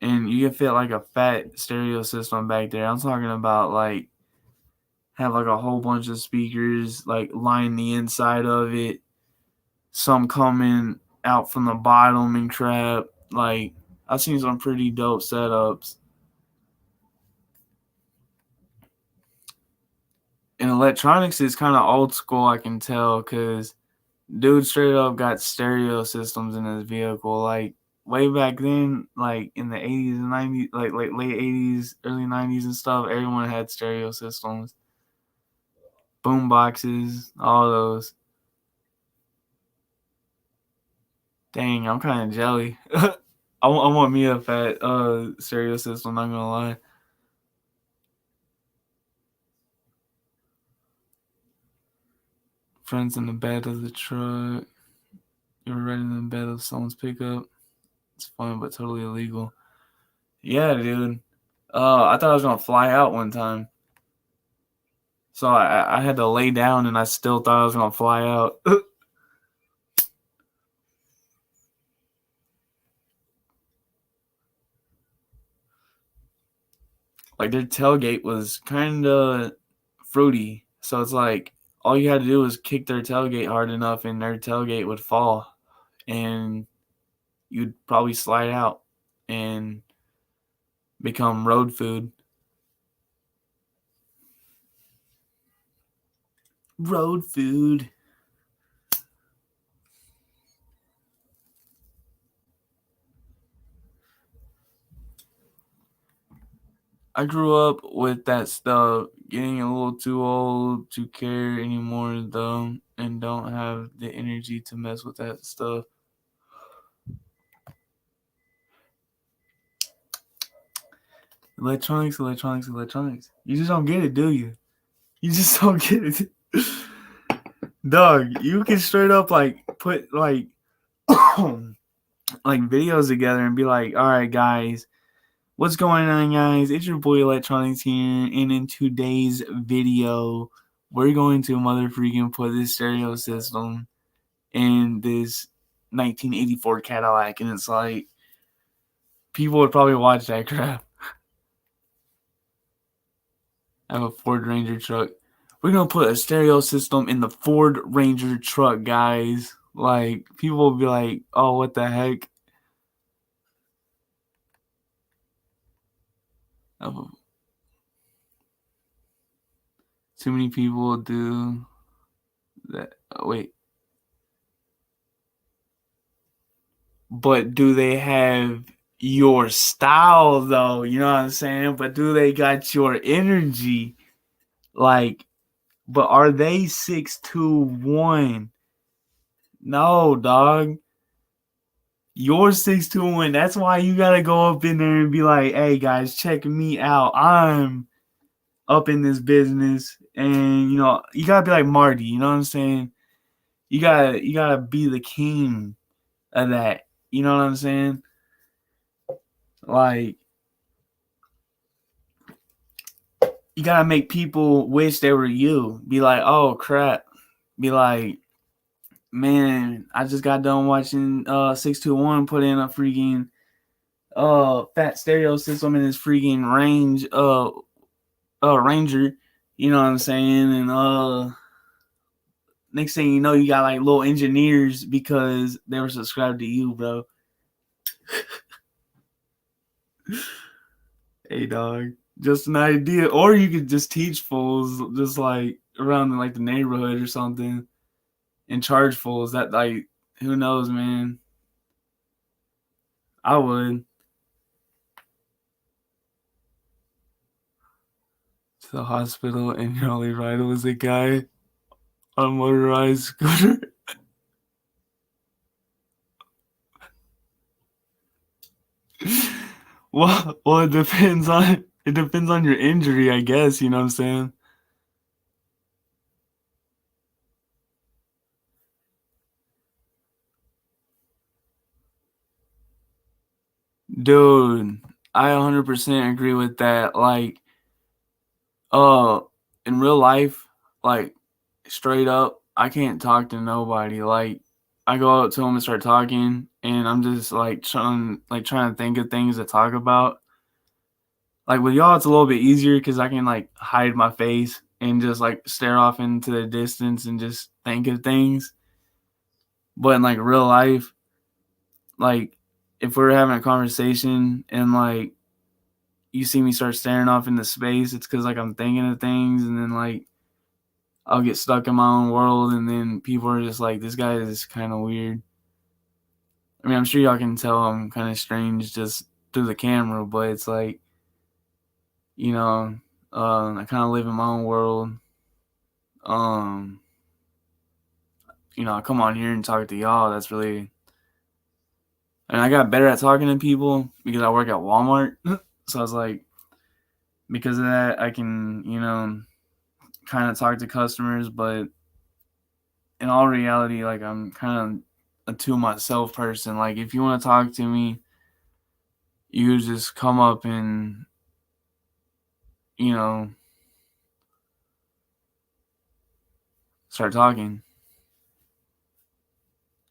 and you can fit like a fat stereo system back there. I'm talking about like have like a whole bunch of speakers like line the inside of it, some coming out from the bottom and crap. Like I've seen some pretty dope setups. And electronics is kind of old school, I can tell, because dude straight up got stereo systems in his vehicle. Like way back then, like in the 80s and 90s, like late 80s, early 90s and stuff, everyone had stereo systems, boom boxes, all those. Dang, I'm kind of jelly. I want me a fat stereo system, not gonna lie. Friends in the bed of the truck. You were riding in the bed of someone's pickup. It's fun, but totally illegal. Yeah, dude. I thought I was gonna fly out one time, so I had to lay down, and I still thought I was gonna fly out. Like their tailgate was kind of fruity, so it's like all you had to do was kick their tailgate hard enough, and their tailgate would fall, and you'd probably slide out and become road food. Road food. I grew up with that stuff, getting a little too old to care anymore though, and don't have the energy to mess with that stuff. Electronics, electronics, electronics. You just don't get it, do you? You just don't get it. Dog, you can straight up like put like like videos together and be like, all right guys, what's going on guys? It's your boy Electronics here, and in today's video, we're going to mother freaking put this stereo system in this 1984 Cadillac, and it's like people would probably watch that crap. I have a Ford Ranger truck. We're gonna put a stereo system in the Ford Ranger truck, guys. Like people will be like, "Oh, what the heck?" Too many people do that. Wait, but do they have your style though? You know what I'm saying? But do they got your energy? Like, but are they 6'2", 1"? No, dog. You're 6'2", 1". That's why you gotta go up in there and be like, "Hey guys, check me out. I'm up in this business." And you know, you gotta be like Marty. You know what I'm saying? You gotta be the king of that. You know what I'm saying? Like, you gotta make people wish they were you. Be like, "Oh crap." Be like, "Man, I just got done watching 621 put in a freaking fat stereo system in his freaking Ranger, You know what I'm saying? And next thing you know, you got like little engineers because they were subscribed to you, bro. Hey, dog. Just an idea. Or you could just teach fools just like around like the neighborhood or something and charge fools. That, like, who knows, man? I would. To the hospital, and your only rider was a guy on a motorized scooter. Well, it depends on your injury, I guess. You know what I'm saying? Dude, I 100% agree with that. Like, uh, in real life, like, straight up, I can't talk to nobody. Like, I go up to them and start talking, and I'm just like trying to think of things to talk about. Like with y'all, it's a little bit easier because I can like hide my face and just like stare off into the distance and just think of things. But in like real life, like if we're having a conversation and like you see me start staring off into space, it's because like I'm thinking of things, and then like I'll get stuck in my own world, and then people are just like, this guy is kind of weird. I mean, I'm sure y'all can tell I'm kind of strange just through the camera, but it's like, you know, I kind of live in my own world. Um, I come on here and talk to y'all. That's really, and I got better at talking to people because I work at Walmart. So I was like, because of that, I can, kind of talk to customers, but in all reality, like I'm kind of a to myself person. Like if you want to talk to me, you just come up and, you know, start talking.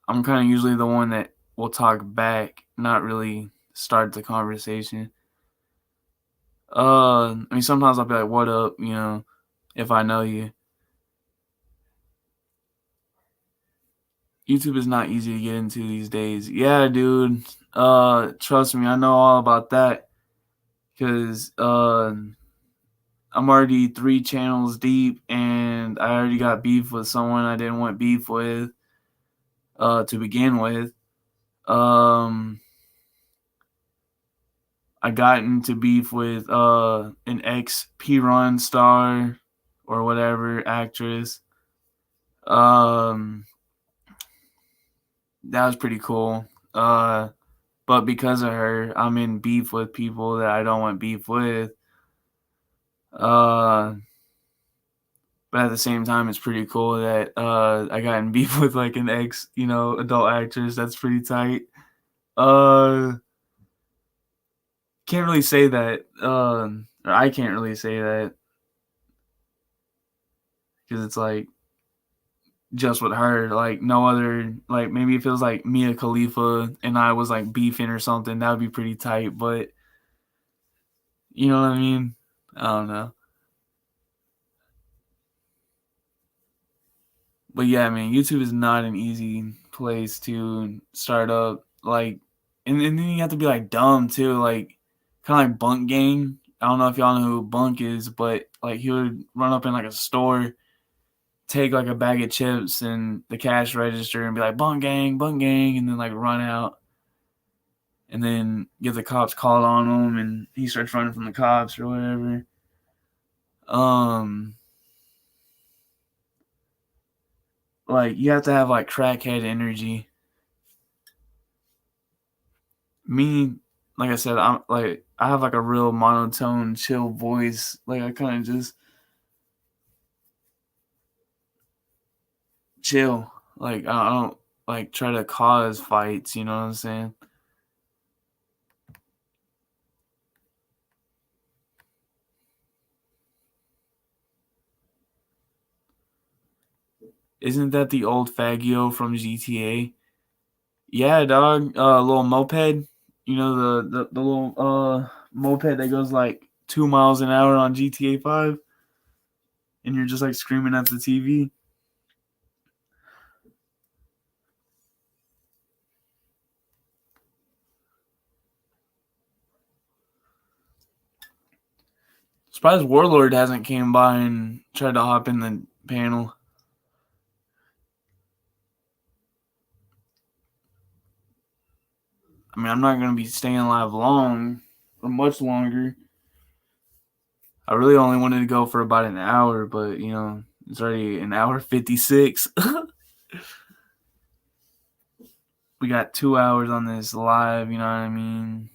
I'm kind of usually the one that will talk back, not really start the conversation. I mean, sometimes I'll be like, "What up?" If I know you. YouTube is not easy to get into these days. Yeah, dude. Trust me, I know all about that because I'm already 3 channels deep, and I already got beef with someone I didn't want beef with to begin with. I got into beef with an ex P-Run star or whatever actress. That was pretty cool. But because of her, I'm in beef with people that I don't want beef with. But at the same time, it's pretty cool that I got in beef with like an ex, adult actress. That's pretty tight. Uh, can't really say that. Or I can't really say that because it's like just with her. Like no other. Like maybe if it was like Mia Khalifa and I was like beefing or something, that would be pretty tight. But you know what I mean? I don't know. But yeah, man, YouTube is not an easy place to start up. Like, and then you have to be like dumb too, like kind of like Bunk Gang. I don't know if y'all know who Bunk is, but like he would run up in like a store, take like a bag of chips and the cash register, and be like Bunk Gang, and then like run out, and then get the cops called on him, and he starts running from the cops or whatever. Um, like you have to have like crackhead energy. Me, like I said, I'm like I have like a real monotone, chill voice. Like I kind of just chill. Like I don't like try to cause fights. You know what I'm saying? Isn't that the old Faggio from GTA? Yeah, dog. Little moped. You know the little moped that goes like 2 miles an hour on GTA 5. and you're just like screaming at the TV. Surprised Warlord hasn't came by and tried to hop in the panel. I mean, I'm not going to be staying live long or much longer. I really only wanted to go for about an hour, but, you know, it's already an hour 56. We got 2 hours on this live, you know what I mean?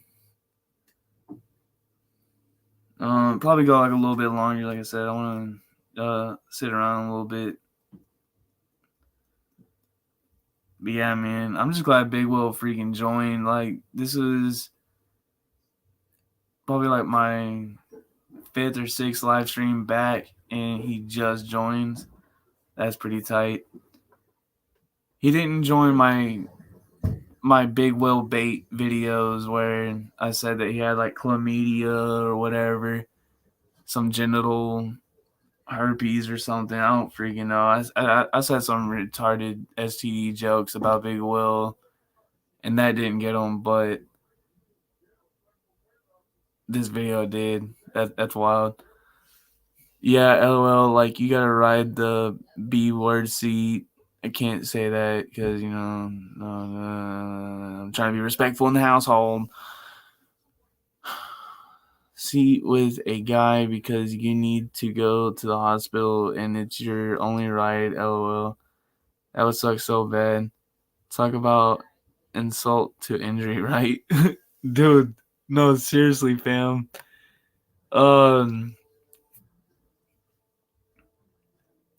Probably go like a little bit longer, like I said. I want to sit around a little bit. But yeah, man, I'm just glad Big Will freaking joined. Like, this is probably like my 5th or 6th live stream back, and he just joins. That's pretty tight. He didn't join my Big Will bait videos where I said that he had like chlamydia or whatever, some genital herpes or something. I don't freaking know. I said some retarded STD jokes about Big Will, and that didn't get him, but this video did. That's wild. Yeah, LOL. Like, you gotta ride the B word seat. I can't say that because, you know, I'm trying to be respectful in the household. Seat with a guy because you need to go to the hospital and it's your only ride. LOL. That would suck so bad. Talk about insult to injury, right? Dude, no, seriously, fam.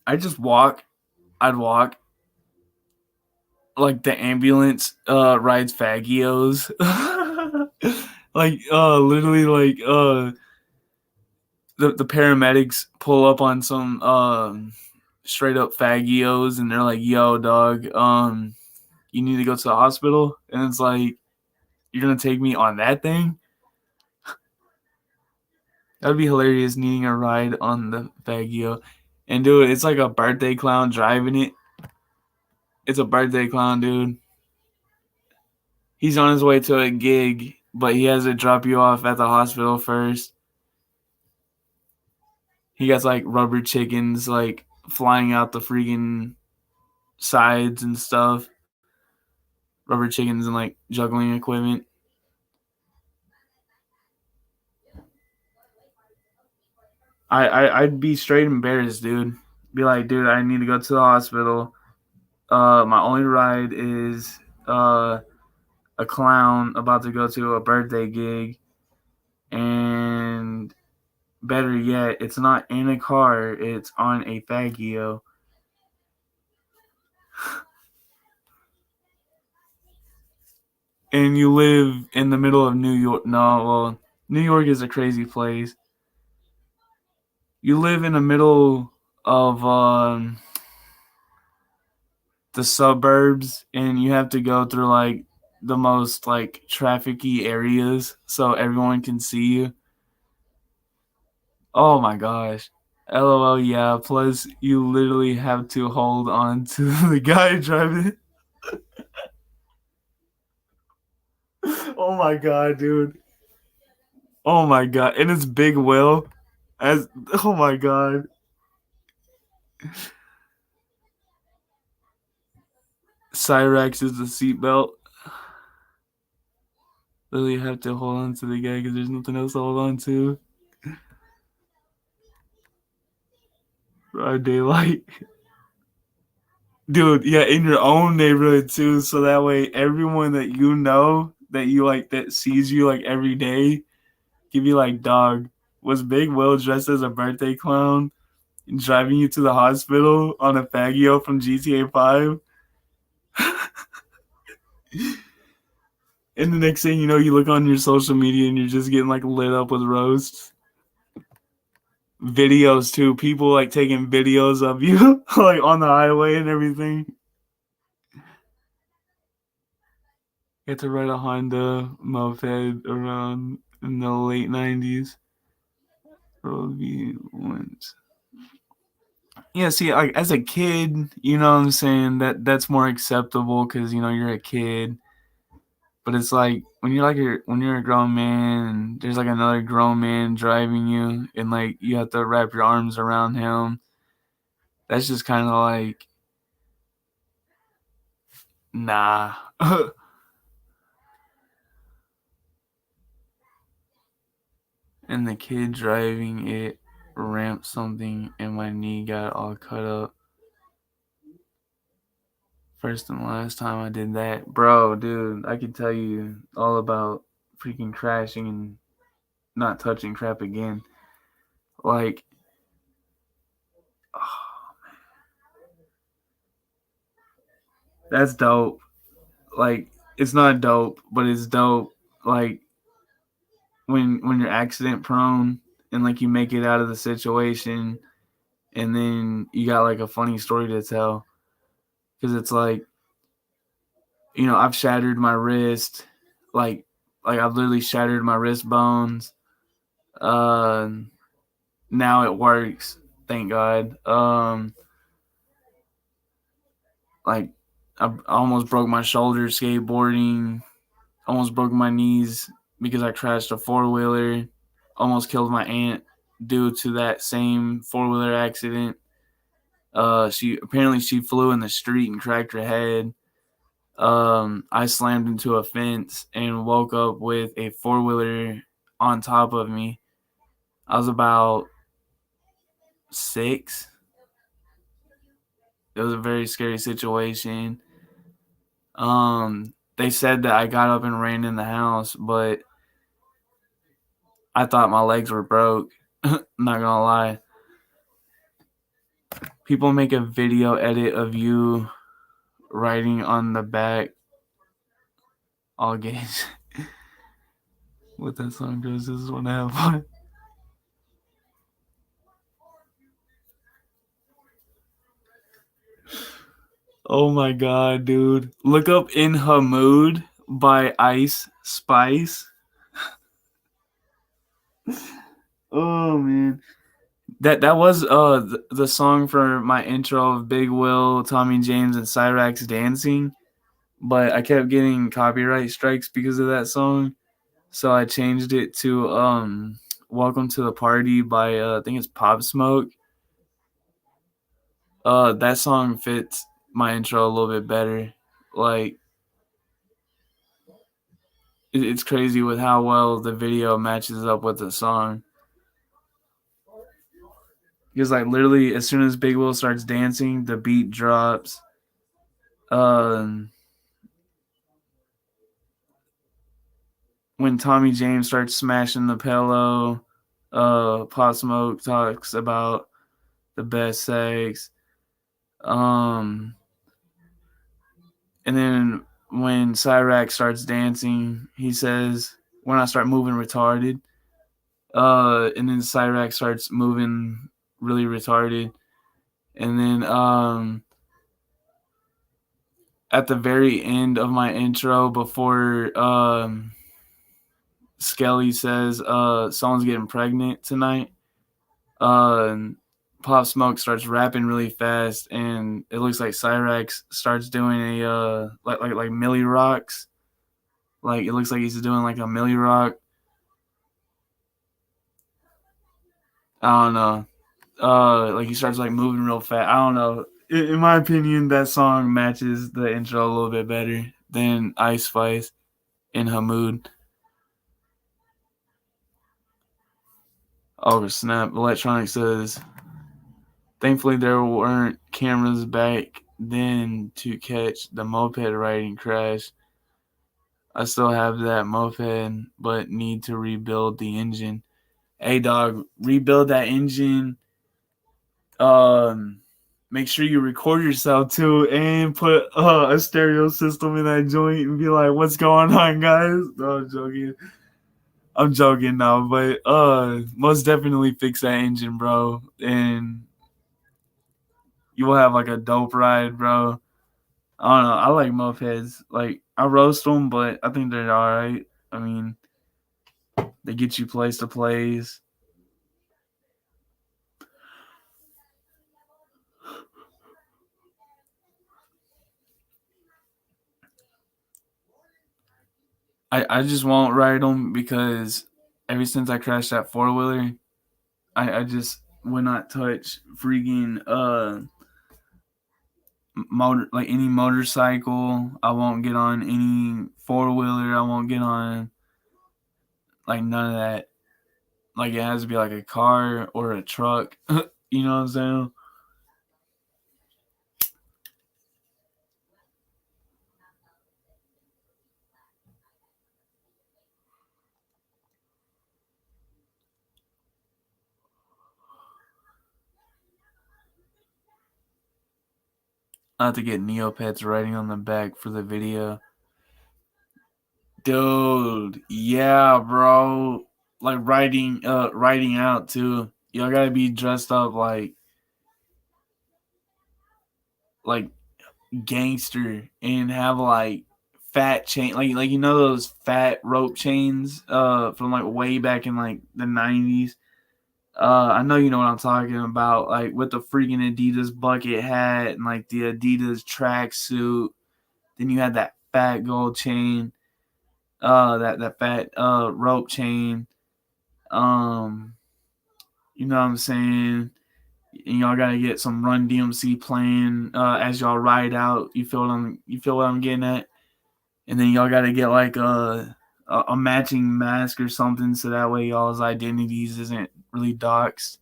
I'd walk like the ambulance rides fagios. Like literally like the paramedics pull up on some straight up fagios and they're like, yo dog, you need to go to the hospital, and it's like, you're gonna take me on that thing? That'd be hilarious, needing a ride on the fagio. And dude, it's like a birthday clown driving it. It's a birthday clown, dude. He's on his way to a gig, but he has to drop you off at the hospital first. He got like rubber chickens like flying out the freaking sides and stuff. Rubber chickens and like juggling equipment. I'd be straight embarrassed, dude. Be like, dude, I need to go to the hospital. My only ride is a clown about to go to a birthday gig, and better yet, it's not in a car, it's on a fagio. And you live in the middle of New York. No, well, New York is a crazy place. You live in the middle of the suburbs, and you have to go through like the most like trafficy areas so everyone can see you. Oh my gosh. LOL, yeah. Plus, you literally have to hold on to the guy driving. Oh my god, dude. Oh my god. And it's Big Will. Oh my god. Cyrax is the seatbelt. Literally have to hold on to the guy because there's nothing else to hold on to. Broad daylight. Dude, yeah, in your own neighborhood too, so that way everyone that you know that you like that sees you like every day can be like, dog, was Big Will dressed as a birthday clown and driving you to the hospital on a fagio from GTA 5? And the next thing you know, you look on your social media and you're just getting like lit up with roasts. Videos too, people like taking videos of you like on the highway and everything. Get to ride a Honda moped around in the late 90s. Probably once. Yeah, see, like as a kid, you know what I'm saying, that's more acceptable because you're a kid. But it's like when you're a grown man and there's like another grown man driving you and like you have to wrap your arms around him. That's just kind of like nah. And the kid driving it ramped something and my knee got all cut up. First and last time I did that, bro, dude, I could tell you all about freaking crashing and not touching crap again. Like, oh, that's dope. Like, it's not dope, but it's dope. Like when you're accident prone and like you make it out of the situation, and then you got like a funny story to tell because it's like I've shattered my wrist, like I've literally shattered my wrist bones. Uh, Now it works, thank God. Like I almost broke my shoulder skateboarding, almost broke my knees because I crashed a four-wheeler, almost killed my aunt due to that same four-wheeler accident. She flew in the street and cracked her head. I slammed into a fence and woke up with a four-wheeler on top of me. I was about 6. It was a very scary situation. They said that I got up and ran in the house, but I thought my legs were broke. Not gonna lie. People make a video edit of you riding on the back all gays. What that song goes, this is when I have fun. Oh my god, dude. Look up In Her Mood by Ice Spice. Oh man. That was the song for my intro of Big Will, Tommy James, and Cyrax dancing, but I kept getting copyright strikes because of that song, so I changed it to Welcome to the Party by I think it's Pop Smoke. That song fits my intro a little bit better. Like it's crazy with how well the video matches up with the song. Because like literally as soon as Big Will starts dancing, the beat drops. When Tommy James starts smashing the pillow, Pop Smoke talks about the best sex. And then when Cyrax starts dancing, he says, "When I start moving retarded." And then Cyrax starts moving really retarded. And then at the very end of my intro, before Skelly says, someone's getting pregnant tonight, Pop Smoke starts rapping really fast, and it looks like Cyrax starts doing a like Millie rocks. Like it looks like he's doing like a Millie rock. I don't know. Like he starts like moving real fast. I don't know. In my opinion, that song matches the intro a little bit better than Ice Spice In Her Mood. Oh snap! Electronic says, thankfully there weren't cameras back then to catch the moped riding crash. I still have that moped, but need to rebuild the engine. Hey dog, rebuild that engine. Make sure you record yourself too, and put a stereo system in that joint, and be like, "What's going on, guys?" No, I'm joking. I'm joking now, but most definitely fix that engine, bro, and you will have like a dope ride, bro. I don't know. I like mopeds. Like I roast them, but I think they're all right. I mean, they get you place to place. I just won't ride them because ever since I crashed that 4-wheeler, I just would not touch freaking motor, like any motorcycle. I won't get on any 4-wheeler. I won't get on like none of that. Like it has to be like a car or a truck. You know what I'm saying? I have to get Neopets writing on the back for the video. Dude, yeah, bro. Like writing out too. Y'all gotta be dressed up like gangster and have like fat chain, like you know those fat rope chains from like way back in like the 90s. I know you know what I'm talking about, like with the freaking Adidas bucket hat and like the Adidas tracksuit. Then you had that fat gold chain, that fat rope chain. Um, you know what I'm saying? And y'all gotta get some Run DMC playing as y'all ride out. You feel what I'm getting at? And then y'all gotta get like a matching mask or something so that way y'all's identities isn't really doxed.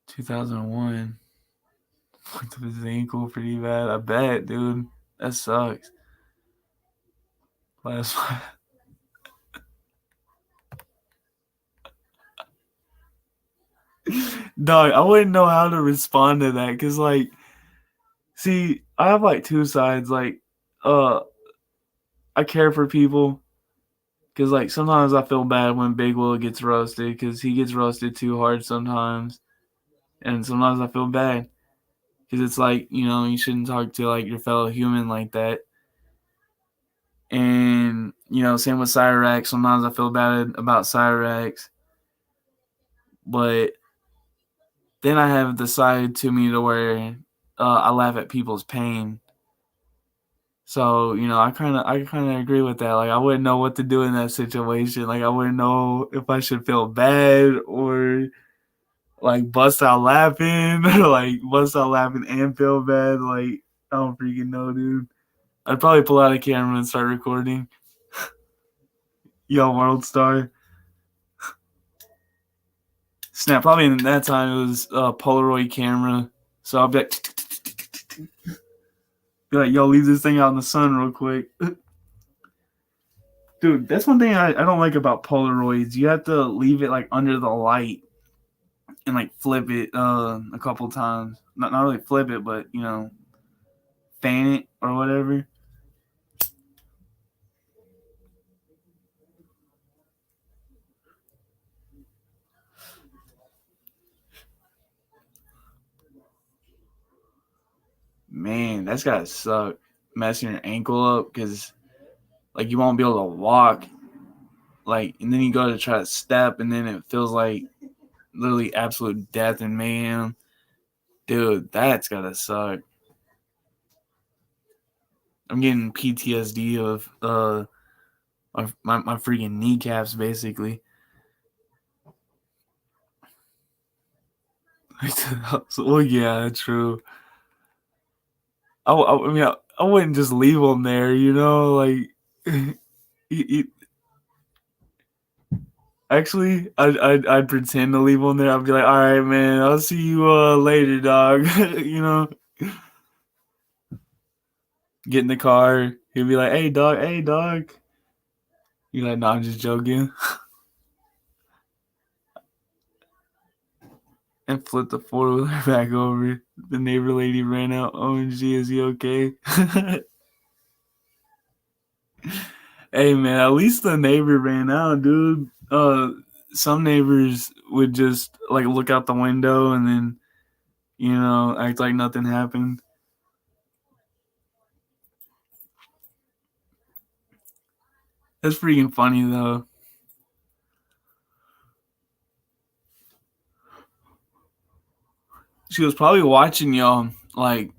2001. Fucked up his ankle pretty bad. I bet, dude. That sucks. Last Dog, I wouldn't know how to respond to that because, like, see, I have like two sides. Like, uh, I care for people because, like, sometimes I feel bad when Big Will gets roasted because he gets roasted too hard sometimes, and sometimes I feel bad because it's like, you know, you shouldn't talk to like your fellow human like that. And you know, same with Cyrax. Sometimes I feel bad about Cyrax, but then I have the side to me to where I laugh at people's pain. So you know, I kind of agree with that. Like I wouldn't know what to do in that situation. Like I wouldn't know if I should feel bad or like bust out laughing, or like bust out laughing and feel bad. Like I don't freaking know, dude. I'd probably pull out a camera and start recording. Yo, World Star. Snap. Probably in that time it was a Polaroid camera. So I'll be like, yo, leave this thing out in the sun real quick. Dude, that's one thing I don't like about Polaroids. You have to leave it like under the light and like flip it a couple times. Not really flip it, but you know, fan it or whatever. Man, that's gotta suck. Messing your ankle up because like you won't be able to walk. Like and then you go to try to step and then it feels like literally absolute death and mayhem. Dude, that's gotta suck. I'm getting PTSD of my freaking kneecaps basically. So, well, yeah, true. I mean, I wouldn't just leave them there, you know. Like, actually, I'd pretend to leave them there. I'd be like, all right, man, I'll see you later, dog. You know, get in the car. He'd be like, hey, dog, hey, dog. You're like, no, I'm just joking. And flip the 4-wheeler back over. The neighbor lady ran out. OMG, is he okay? Hey man, at least the neighbor ran out, dude. Some neighbors would just like look out the window and then, you know, act like nothing happened. That's freaking funny though. she was probably watching y'all like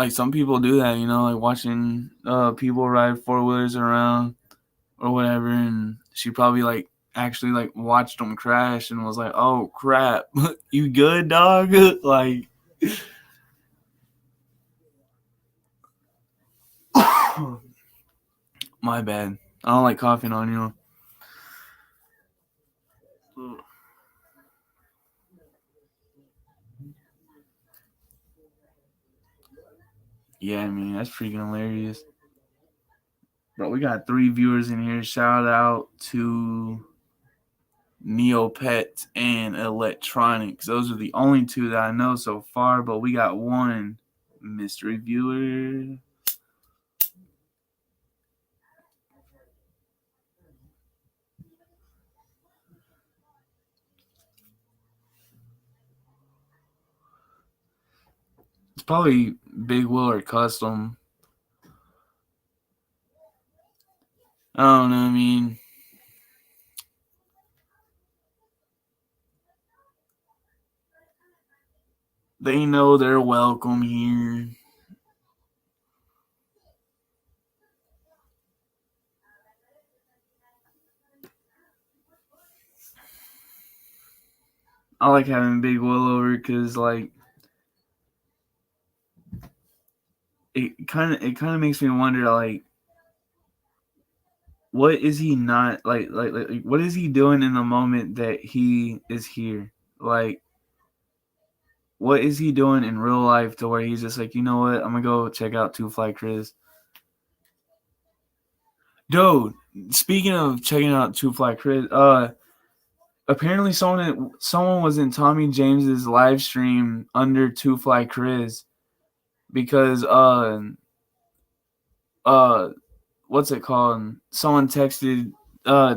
some people do that, you know, like watching people ride four wheelers around or whatever, and she probably like actually like watched them crash and was like, "Oh crap, you good, dog?" Like, my bad. I don't like coughing on you. Yeah, I mean that's freaking hilarious. Bro, we got 3 viewers in here. Shout out to Neopets and Electronics. Those are the only 2 that I know so far, but we got 1 mystery viewer. It's probably Big Will or Custom. I don't know, I mean, they know they're welcome here. I like having Big Will over because, like, it kind of makes me wonder, like, what is he not like what is he doing in the moment that he is here? Like, what is he doing in real life to where he's just like, you know what, I'm gonna go check out Two Fly Chris. Dude, speaking of checking out Two Fly Chris, apparently someone was in Tommy James's live stream under Two Fly Chris because what's it called? Someone texted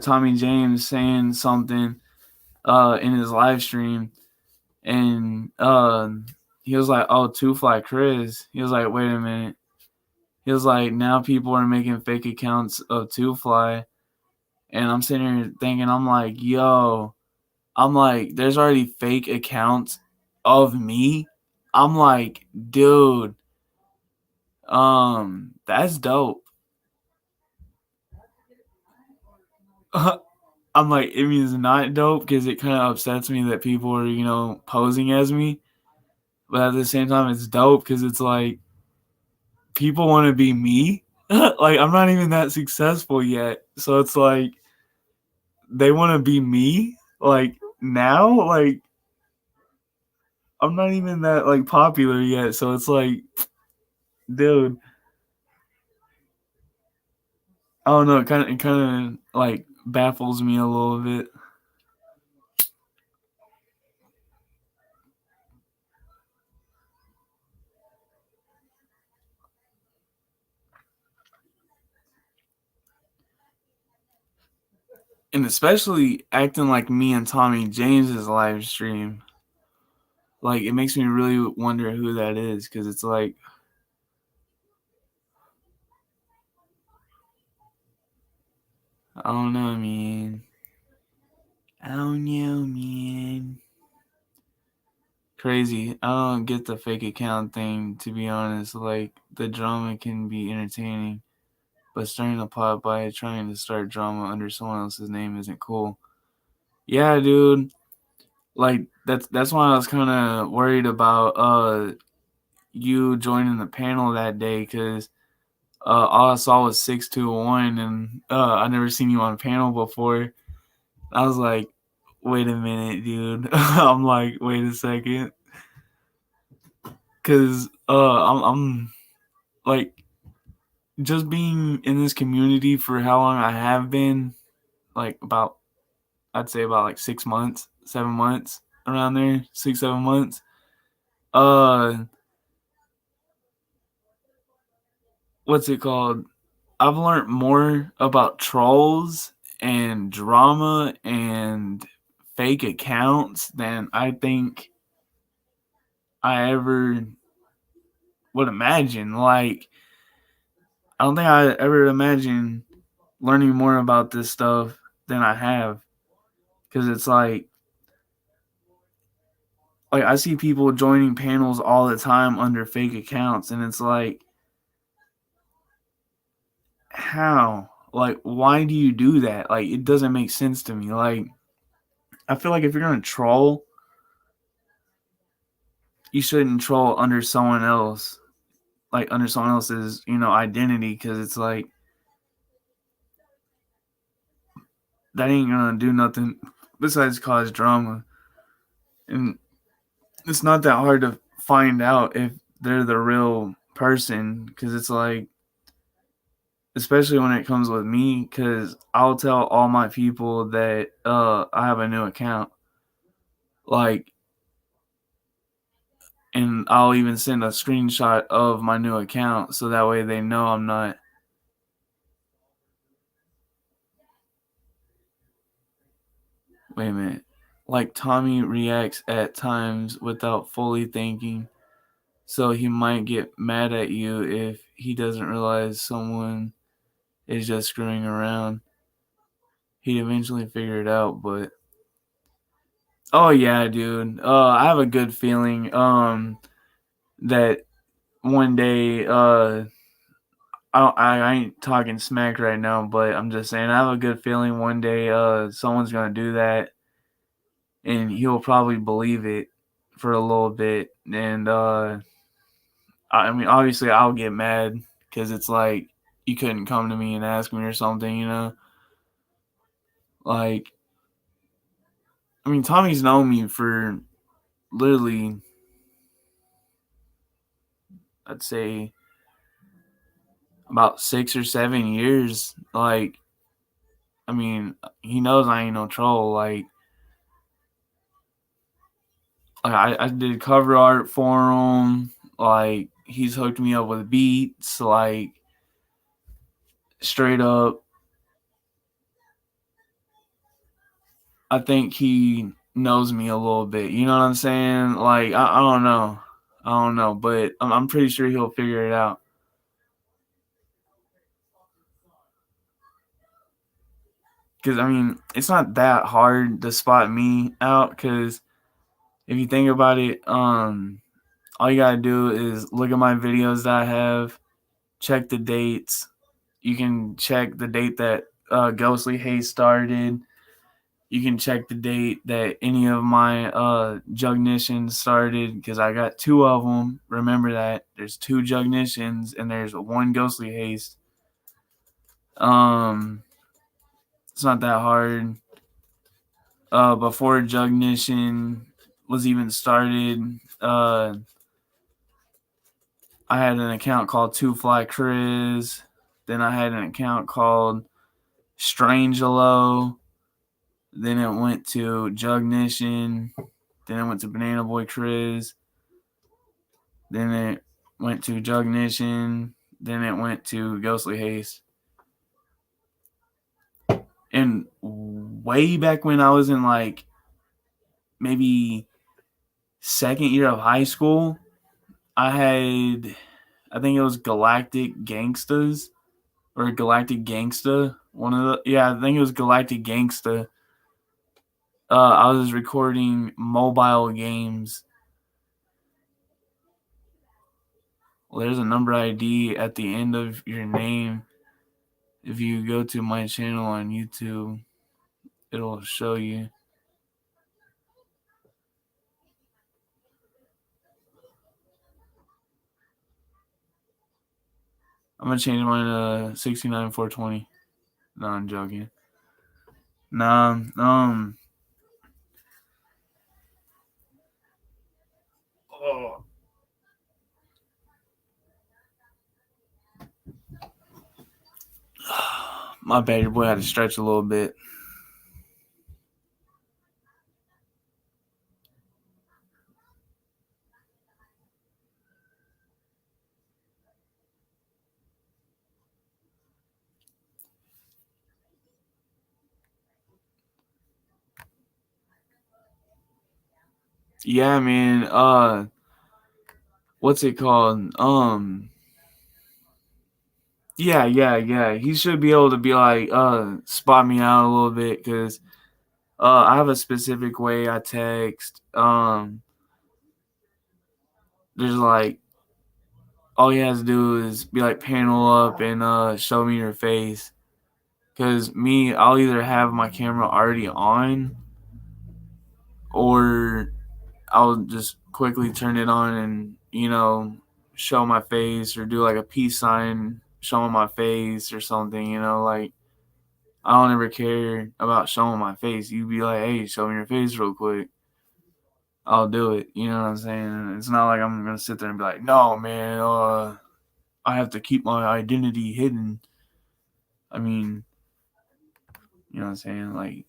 Tommy James saying something in his live stream, and he was like, "Oh, Two Fly Chris." He was like, "Wait a minute." He was like, "Now people are making fake accounts of Two Fly," and I'm sitting here thinking, I'm like, "Yo." I'm like, there's already fake accounts of me. I'm like, dude, that's dope. I'm like, it means not dope because it kind of upsets me that people are, you know, posing as me. But at the same time, it's dope because it's like people want to be me. Like, I'm not even that successful yet. So it's like they want to be me. Like, now, like, I'm not even that like popular yet. So it's like, dude, I don't know. It kind of like baffles me a little bit. And especially acting like me and Tommy James's live stream. Like, it makes me really wonder who that is because it's like, I don't know, man. I don't know, man. Crazy. I don't get the fake account thing, to be honest. Like, the drama can be entertaining, but stirring the pot by trying to start drama under someone else's name isn't cool. Yeah, dude. Like, that's why I was kind of worried about you joining the panel that day because all I saw was 621 and I never seen you on panel before. I was like, wait a minute, dude. I'm like, wait a second, because I'm like, just being in this community for how long I have been, like about, I'd say about like 6 months, 7 months, around there, 6 7 months. Uh, what's it called? I've learned more about trolls and drama and fake accounts than I think I ever would imagine. Like, I don't think I ever imagined learning more about this stuff than I have. Because it's like like I see people joining panels all the time under fake accounts, and it's like, how? Like, why do you do that? Like, it doesn't make sense to me. Like, I feel like if you're gonna troll, you shouldn't troll under someone else, like under someone else's, identity, because it's like that ain't gonna do nothing besides cause drama. And it's not that hard to find out if they're the real person, because it's like, especially when it comes with me, because I'll tell all my people that I have a new account, like, and I'll even send a screenshot of my new account so that way they know I'm not. Wait a minute. Like, Tommy reacts at times without fully thinking, so he might get mad at you if he doesn't realize someone is just screwing around. He'd eventually figure it out, but oh yeah, dude. I have a good feeling that one day I ain't talking smack right now, but I'm just saying I have a good feeling one day someone's gonna do that, and he'll probably believe it for a little bit, and I mean, obviously I'll get mad because it's like you couldn't come to me and ask me or something, like, I mean, Tommy's known me for literally, I'd say, about 6 or 7 years. Like, I mean, he knows I ain't no troll. Like I did cover art for him. Like, he's hooked me up with beats. Like, straight up, I think he knows me a little bit. You know what I'm saying? Like, I don't know. I don't know, but I'm pretty sure he'll figure it out. Because, I mean, it's not that hard to spot me out. Because if you think about it, all you gotta do is look at my videos that I have, check the dates. You can check the date that Ghostly Haze started. You can check the date that any of my Jugnitions started, because I got 2 of them. Remember that. There's 2 Jugnitions and there's 1 Ghostly Haze. It's not that hard. Before Jugnition was even started, I had an account called Two Fly Chris. Then I had an account called Strangello. Then it went to Jugnition. Then it went to Banana Boy Chris. Then it went to Jugnition. Then it went to Ghostly Haze. And way back when I was in like maybe second year of high school, I think it was Galactic Gangstas or Galactic Gangsta. I think it was Galactic Gangsta. I was recording mobile games. Well, there's a number ID at the end of your name. If you go to my channel on YouTube, it'll show you. I'm gonna change mine to 69420. No, I'm joking. Nah, oh. My bad, your boy had to stretch a little bit. Yeah, man. What's it called? Yeah. He should be able to be like, spot me out a little bit, because I have a specific way I text. there's like all you have to do is be like panel up and show me your face. Cause me, I'll either have my camera already on, or I'll just quickly turn it on and show my face, or do like a peace sign showing my face or something. Like I don't ever care about showing my face. You be like, hey, show me your face real quick. I'll do it. You know what I'm saying? It's not like I'm gonna sit there and be like, no, man, I have to keep my identity hidden. I mean, you know what I'm saying? Like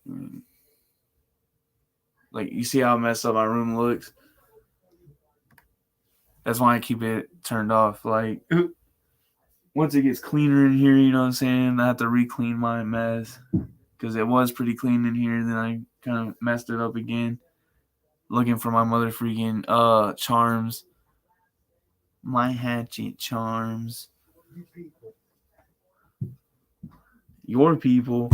you see how messed up my room looks? That's why I keep it turned off. Like once it gets cleaner in here, you know what I'm saying? I have to re-clean my mess because it was pretty clean in here. Then I kind of messed it up again, looking for my mother freaking charms, my hatchet charms. Your people.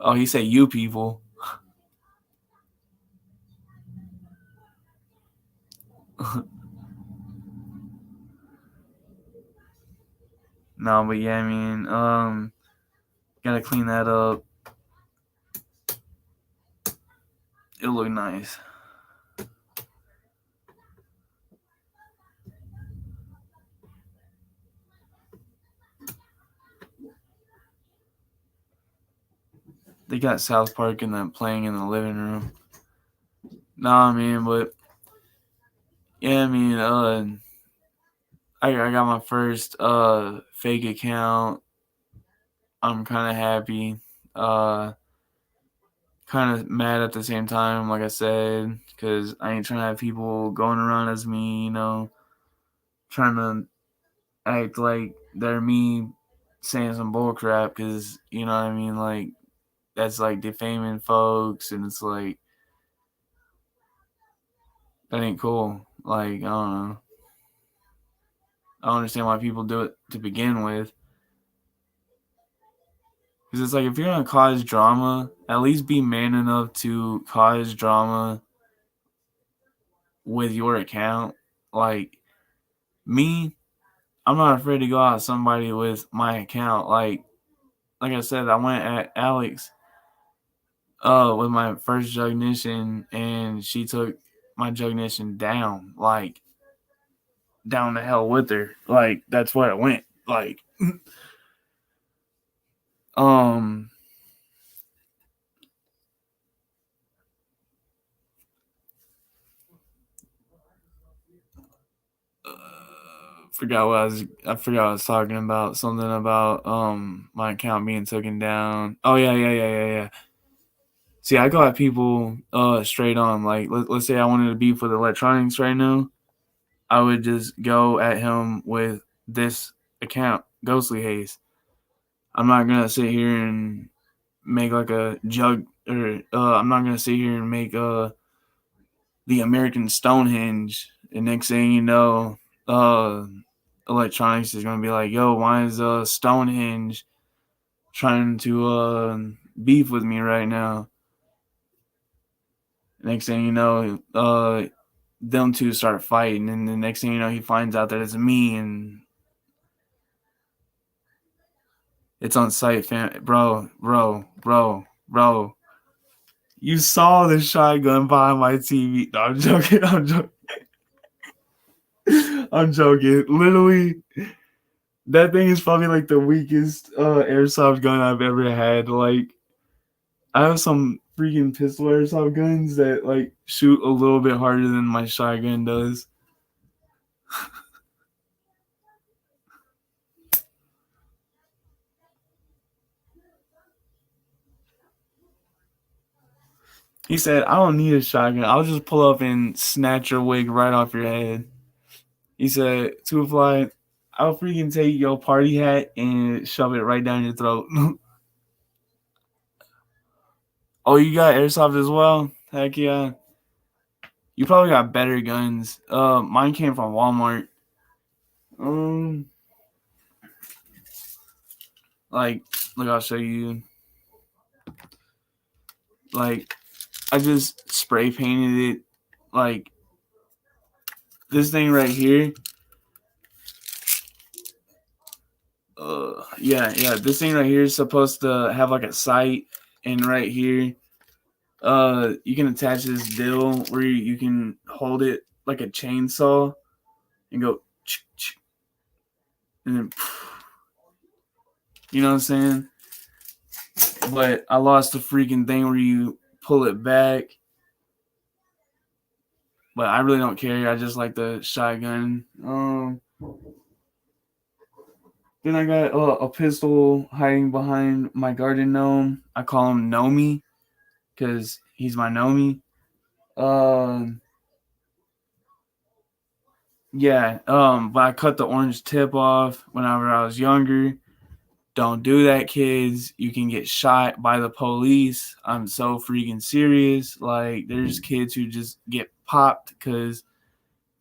Oh, he said you people. No, but yeah, I mean, gotta clean that up. It'll look nice. They got South Park playing in the living room. Nah, man, but yeah, I mean, I got my first fake account. I'm kind of happy. Uh, kind of mad at the same time, like I said, because I ain't trying to have people going around as me, trying to act like they're me saying some bull crap, because, you know what I mean, like, that's like defaming folks, and it's like, that ain't cool. Like, I don't know. I don't understand why people do it to begin with. Because it's like, if you're going to cause drama, at least be man enough to cause drama with your account. Like, me, I'm not afraid to go at somebody with my account. Like I said, I went at Alex with my first Jugnition, and she took my Jugnition down. Like, down the hell with her. Like, that's where it went. Like, I forgot what I was talking about. Something about my account being taken down. Oh yeah. See, I go at people straight on. Like, let's say I wanted to beef with electronics right now. I would just go at him with this account, Ghostly Haze. I'm not gonna sit here and make like a jug, or I'm not gonna sit here and make the American Stonehenge. And next thing you know, electronics is gonna be like, yo, why is Stonehenge trying to beef with me right now? Next thing you know, them two start fighting, and the next thing you know, he finds out that it's me, and it's on site, fam. Bro. You saw the shotgun behind my TV. No, I'm joking. I'm joking. Literally, that thing is probably like the weakest airsoft gun I've ever had. Like, I have some freaking pistol airsoft guns that like shoot a little bit harder than my shotgun does. He said, I don't need a shotgun. I'll just pull up and snatch your wig right off your head. He said, Two Fly, I'll freaking take your party hat and shove it right down your throat. Oh, you got airsoft as well? Heck yeah. You probably got better guns. Mine came from Walmart. Like, look, I'll show you. Like, I just spray painted it, like, this thing right here. Yeah. This thing right here is supposed to have like a sight, and right here, you can attach this deal where you can hold it like a chainsaw and go, and then, you know what I'm saying? But I lost the freaking thing where you pull it back. But I really don't care. I just like the shotgun. Then I got a pistol hiding behind my garden gnome. I call him Nomi because he's my Nomi. Yeah. But I cut the orange tip off whenever I was younger. Don't do that, kids. You can get shot by the police. I'm so freaking serious. Like, there's kids who just get popped because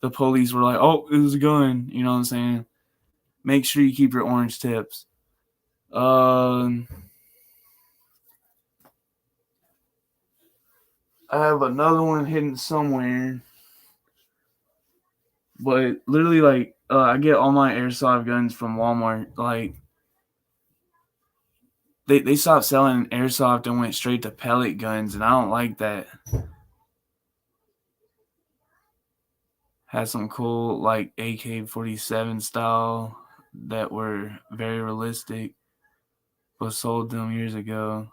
the police were like, "Oh, it was a gun." You know what I'm saying? Make sure you keep your orange tips. I have another one hidden somewhere, but literally, like, I get all my airsoft guns from Walmart. Like, they stopped selling airsoft and went straight to pellet guns, and I don't like that. Had some cool like AK-47 style that were very realistic, but sold them years ago.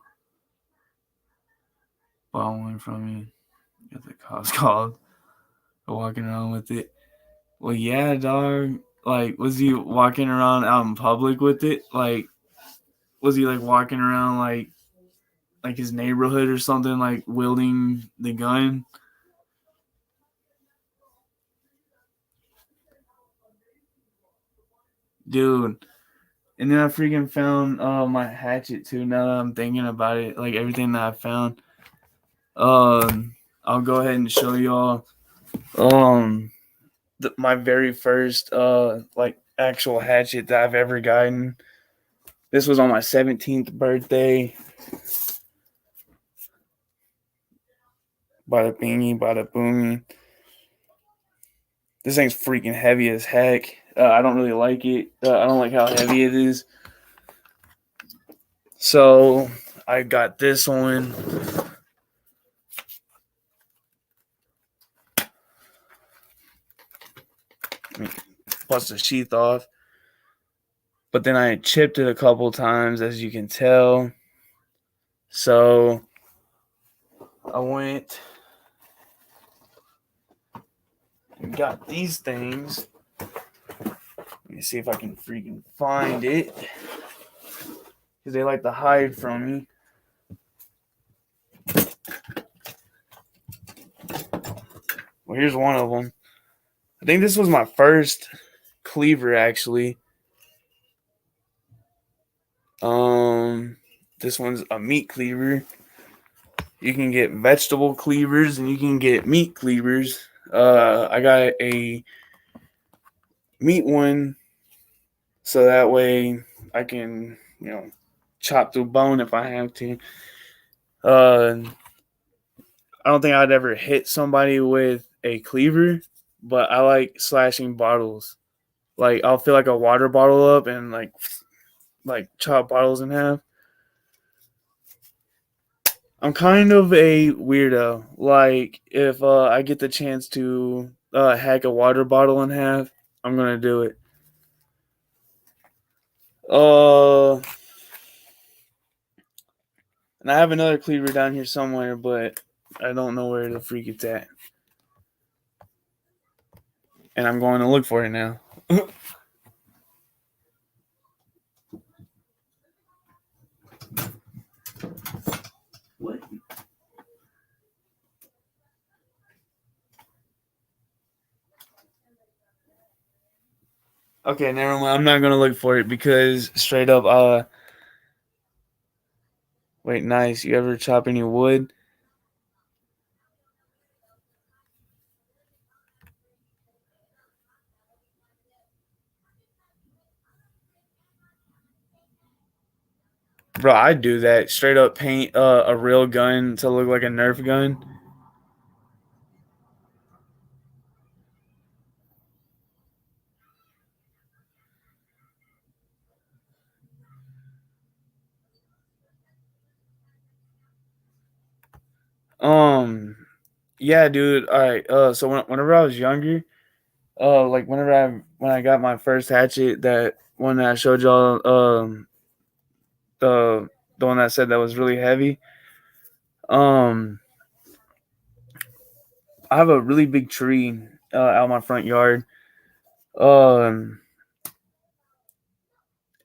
Bought one from me. Got the cops called. Walking around with it. Well, yeah, dog. Like, was he walking around out in public with it? Like, was he like walking around like his neighborhood or something, like wielding the gun? Dude. And then I freaking found my hatchet too. Now that I'm thinking about it, like everything that I found. I'll go ahead and show y'all my very first like actual hatchet that I've ever gotten. This was on my 17th birthday. Bada bingy, bada boomy. This thing's freaking heavy as heck. I don't really like it. I don't like how heavy it is. So I got this one. Plus the sheath off. But then I chipped it a couple times, as you can tell. So I went and got these things. Let me see if I can freaking find it. Because they like to hide from me. Well, here's one of them. I think this was my first cleaver, actually. This one's a meat cleaver. You can get vegetable cleavers and you can get meat cleavers. I got a meat one so that way I can, chop through bone if I have to. I don't think I'd ever hit somebody with a cleaver, but I like slashing bottles. Like, I'll fill like a water bottle up and like chop bottles in half. I'm kind of a weirdo. Like, if I get the chance to hack a water bottle in half, I'm gonna do it. And I have another cleaver down here somewhere, but I don't know where the freak it's at. And I'm going to look for it now. What? Okay, never mind. I'm not gonna look for it because straight up, wait, nice. You ever chop any wood? Bro, I'd do that. Straight up paint a real gun to look like a Nerf gun. Yeah, dude. All right. So whenever I was younger, like when I got my first hatchet, that one that I showed y'all, the the one that said that was really heavy. Um, I have a really big tree out my front yard. Um,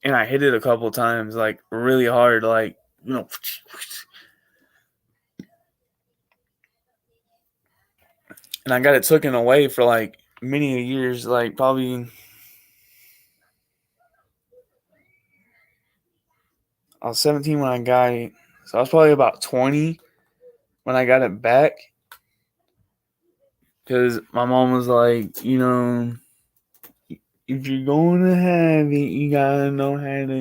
and I hit it a couple times, like really hard, like you know, and I got it taken away for like many years, like probably I was 17 when I got it, so I was probably about 20 when I got it back. Because my mom was like, if you're going to have it, you gotta know how to,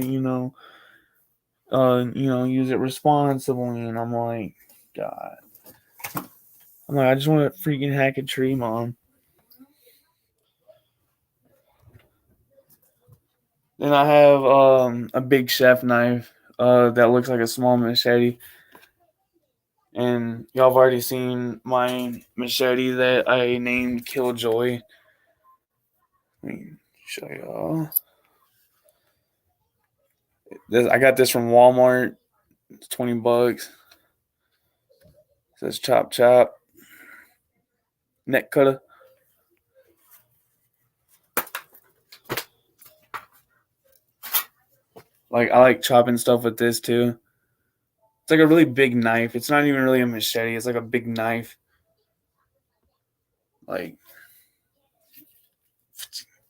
use it responsibly. And I'm like, God, I just want to freaking hack a tree, mom. Then I have a big chef knife that looks like a small machete. And y'all have already seen my machete that I named Killjoy. Let me show y'all. I got this from Walmart. It's $20. It says chop chop. Neck cutter. Like I like chopping stuff with this too. It's like a really big knife. It's not even really a machete. It's like a big knife. Like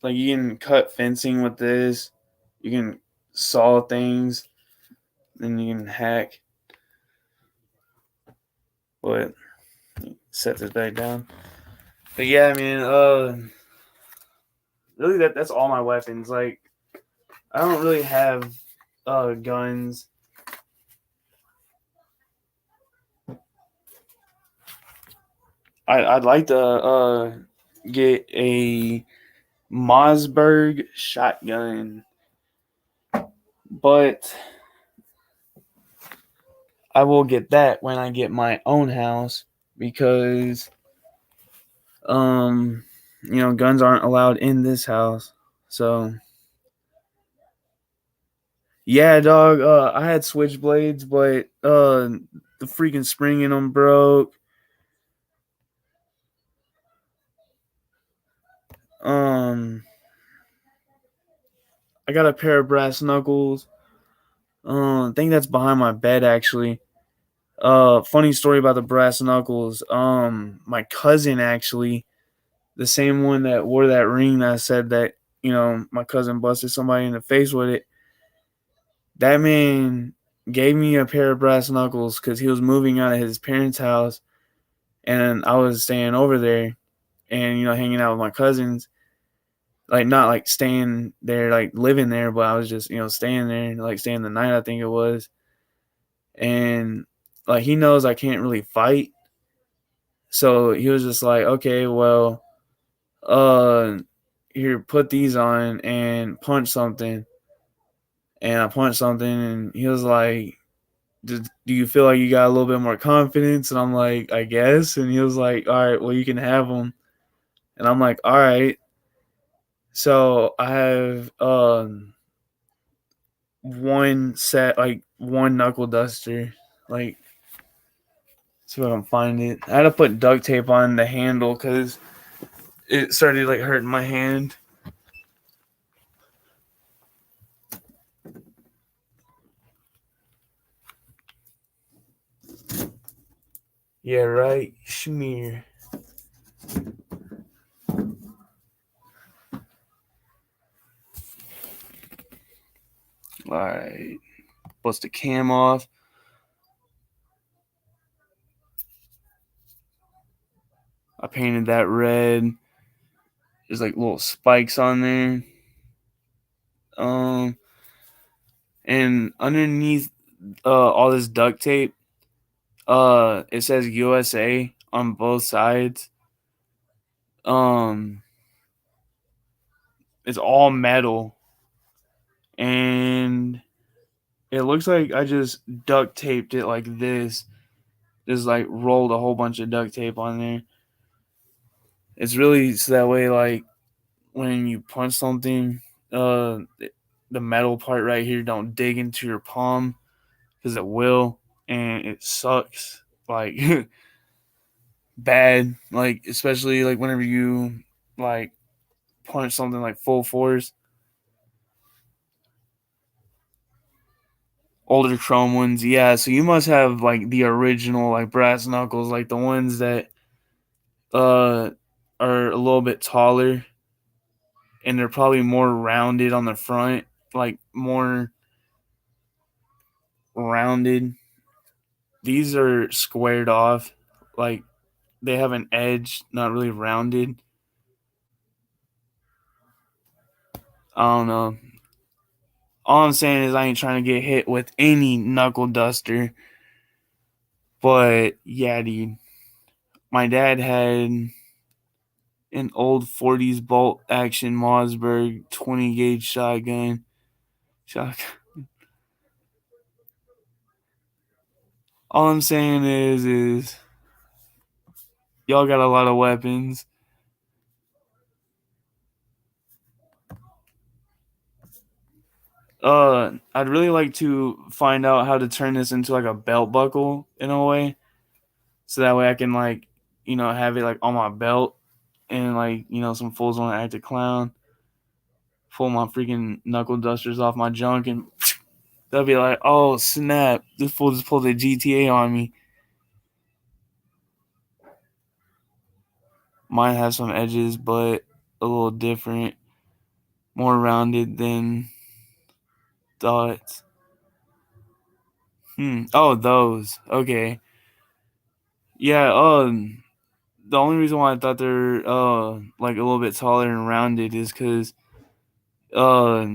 you can cut fencing with this. You can saw things. Then you can hack. But set this back down. But yeah, I mean, really that's all my weapons. Like I don't really have guns. I'd like to get a Mossberg shotgun, but I will get that when I get my own house because guns aren't allowed in this house. So yeah, dog, I had switchblades, but the freaking spring in them broke. Um I got a pair of brass knuckles. I think that's behind my bed actually. Funny story about the brass knuckles. My cousin actually, the same one that wore that ring that said that, my cousin busted somebody in the face with it. That man gave me a pair of brass knuckles because he was moving out of his parents' house and I was staying over there and, hanging out with my cousins. Like, not like staying there, like living there, but I was just, staying there, like staying the night, I think it was. And like, he knows I can't really fight. So he was just like, okay, well, uh, here, put these on and punch something. And I punched something, and he was like, do you feel like you got a little bit more confidence? And I'm like, I guess. And he was like, all right, well, you can have them. And I'm like, all right. So I have one set, like one knuckle duster. Like, see if I can find it. I had to put duct tape on the handle because it started like hurting my hand. Yeah, right. Schmear. Alright. Bust the cam off. I painted that red. There's like little spikes on there. And underneath all this duct tape, it says USA on both sides. It's all metal. And it looks like I just duct taped it like this. just like rolled a whole bunch of duct tape on there. It's really so that way, like when you punch something, the metal part right here don't dig into your palm because it will, and it sucks like bad. Like especially like whenever you like punch something like full force. Older chrome ones, yeah. So you must have like the original like brass knuckles, like the ones that uh are a little bit taller and they're probably more rounded on the front, like more rounded. These are squared off, like they have an edge, not really rounded. I don't know. All I'm saying is I ain't trying to get hit with any knuckle duster. But yeah, dude. My dad had an old 40s bolt action Mossberg 20 gauge shotgun. All I'm saying is y'all got a lot of weapons. I'd really like to find out how to turn this into like a belt buckle in a way, so that way I can like, have it like on my belt, and like, some fools want to act a clown, pull my freaking knuckle dusters off my junk, and they'll be like, "Oh snap! This fool just pulled a GTA on me." Mine has some edges, but a little different, more rounded than dots. Oh, those. Okay. Yeah. The only reason why I thought they're like a little bit taller and rounded is because uh,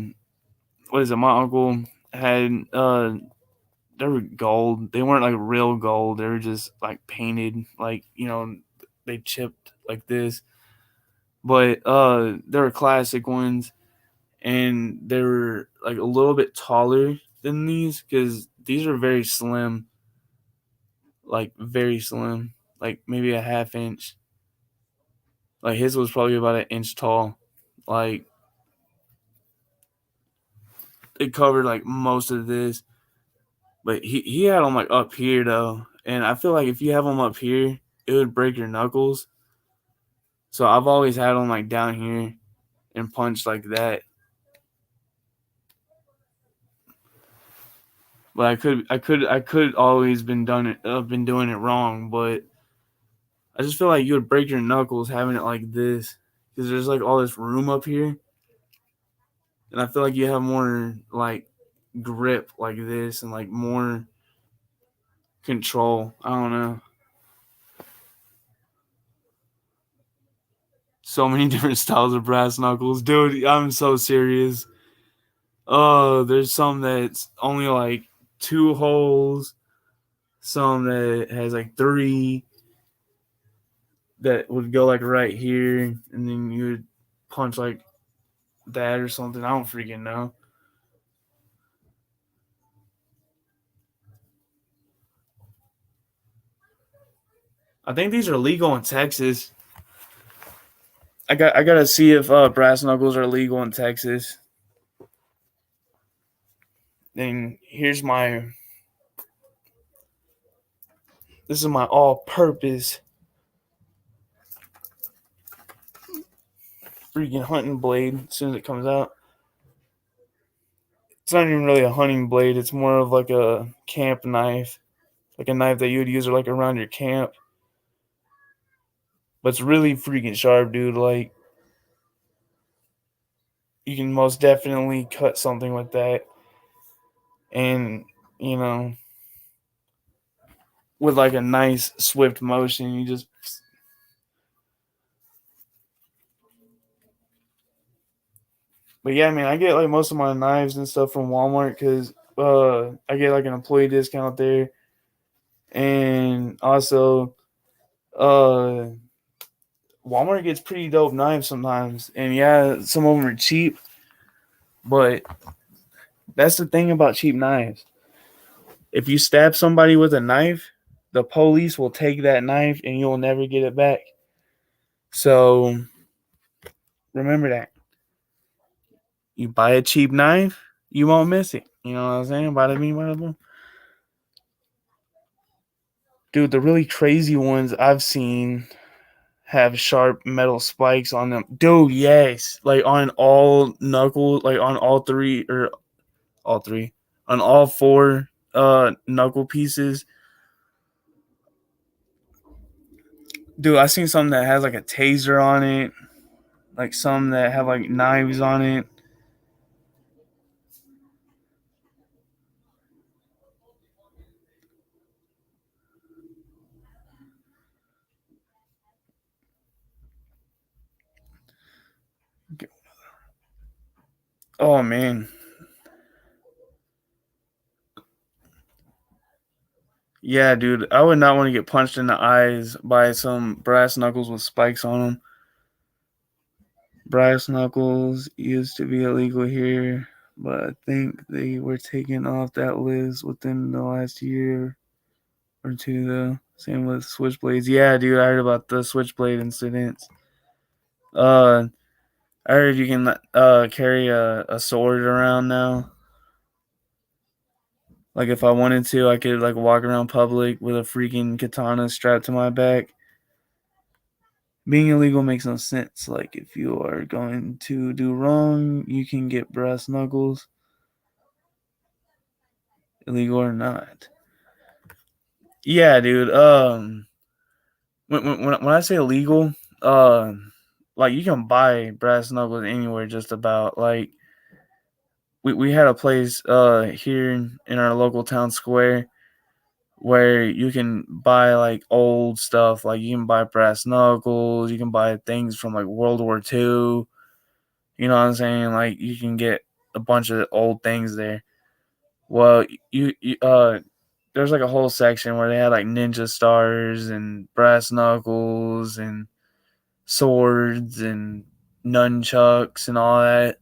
what is it? My uncle had they were gold. They weren't like real gold. They were just like painted, like they chipped like this. But they were classic ones, and they were like a little bit taller than these because these are very slim, like very slim, like maybe a half inch. Like his was probably about an inch tall. Like it covered like most of this, but he had them like up here though, and I feel like if you have them up here, it would break your knuckles. So I've always had them like down here and punch like that. But I could always been doing it wrong. But I just feel like you would break your knuckles having it like this because there's like all this room up here, and I feel like you have more like grip like this and like more control. I don't know. So many different styles of brass knuckles, dude. I'm so serious. Oh, there's some that's only like 2 holes, some that has like 3 that would go like right here, and then you would punch like that or something. I don't freaking know. I think these are legal in Texas. I gotta see if brass knuckles are legal in Texas. Then here's my this is my all-purpose freaking hunting blade. As soon as it comes out, it's not even really a hunting blade. It's more of like a camp knife, like a knife that you would use like around your camp. But it's really freaking sharp, dude. Like you can most definitely cut something with that, and you know, with like a nice swift motion, you just. But yeah, man, I get like most of my knives and stuff from Walmart because I get like an employee discount there, and also uh Walmart gets pretty dope knives sometimes. And yeah, some of them are cheap, but that's the thing about cheap knives. If you stab somebody with a knife, the police will take that knife and you'll never get it back. So remember that. You buy a cheap knife, you won't miss it. You know what I'm saying? Bada bing, bada boom. Dude, the really crazy ones I've seen have sharp metal spikes on them. Dude, yes. Like on all knuckles, like on all three, or all three, on all four knuckle pieces. Dude, I seen something that has like a taser on it. Like some that have like knives on it. Oh man. Yeah, dude. I would not want to get punched in the eyes by some brass knuckles with spikes on them. Brass knuckles used to be illegal here, but I think they were taken off that list within the last year or two, though. Same with switchblades. Yeah, dude, I heard about the switchblade incidents. I heard you can carry a sword around now. Like if I wanted to, I could like walk around public with a freaking katana strapped to my back. Being illegal makes no sense. Like if you are going to do wrong, you can get brass knuckles, illegal or not. Yeah, dude. When I say illegal, like you can buy brass knuckles anywhere, just about. Like we had a place here in our local town square where you can buy like old stuff. Like you can buy brass knuckles, you can buy things from like World War II. You know what I'm saying? Like you can get a bunch of old things there. Well, you there's like a whole section where they had like ninja stars and brass knuckles and swords and nunchucks and all that.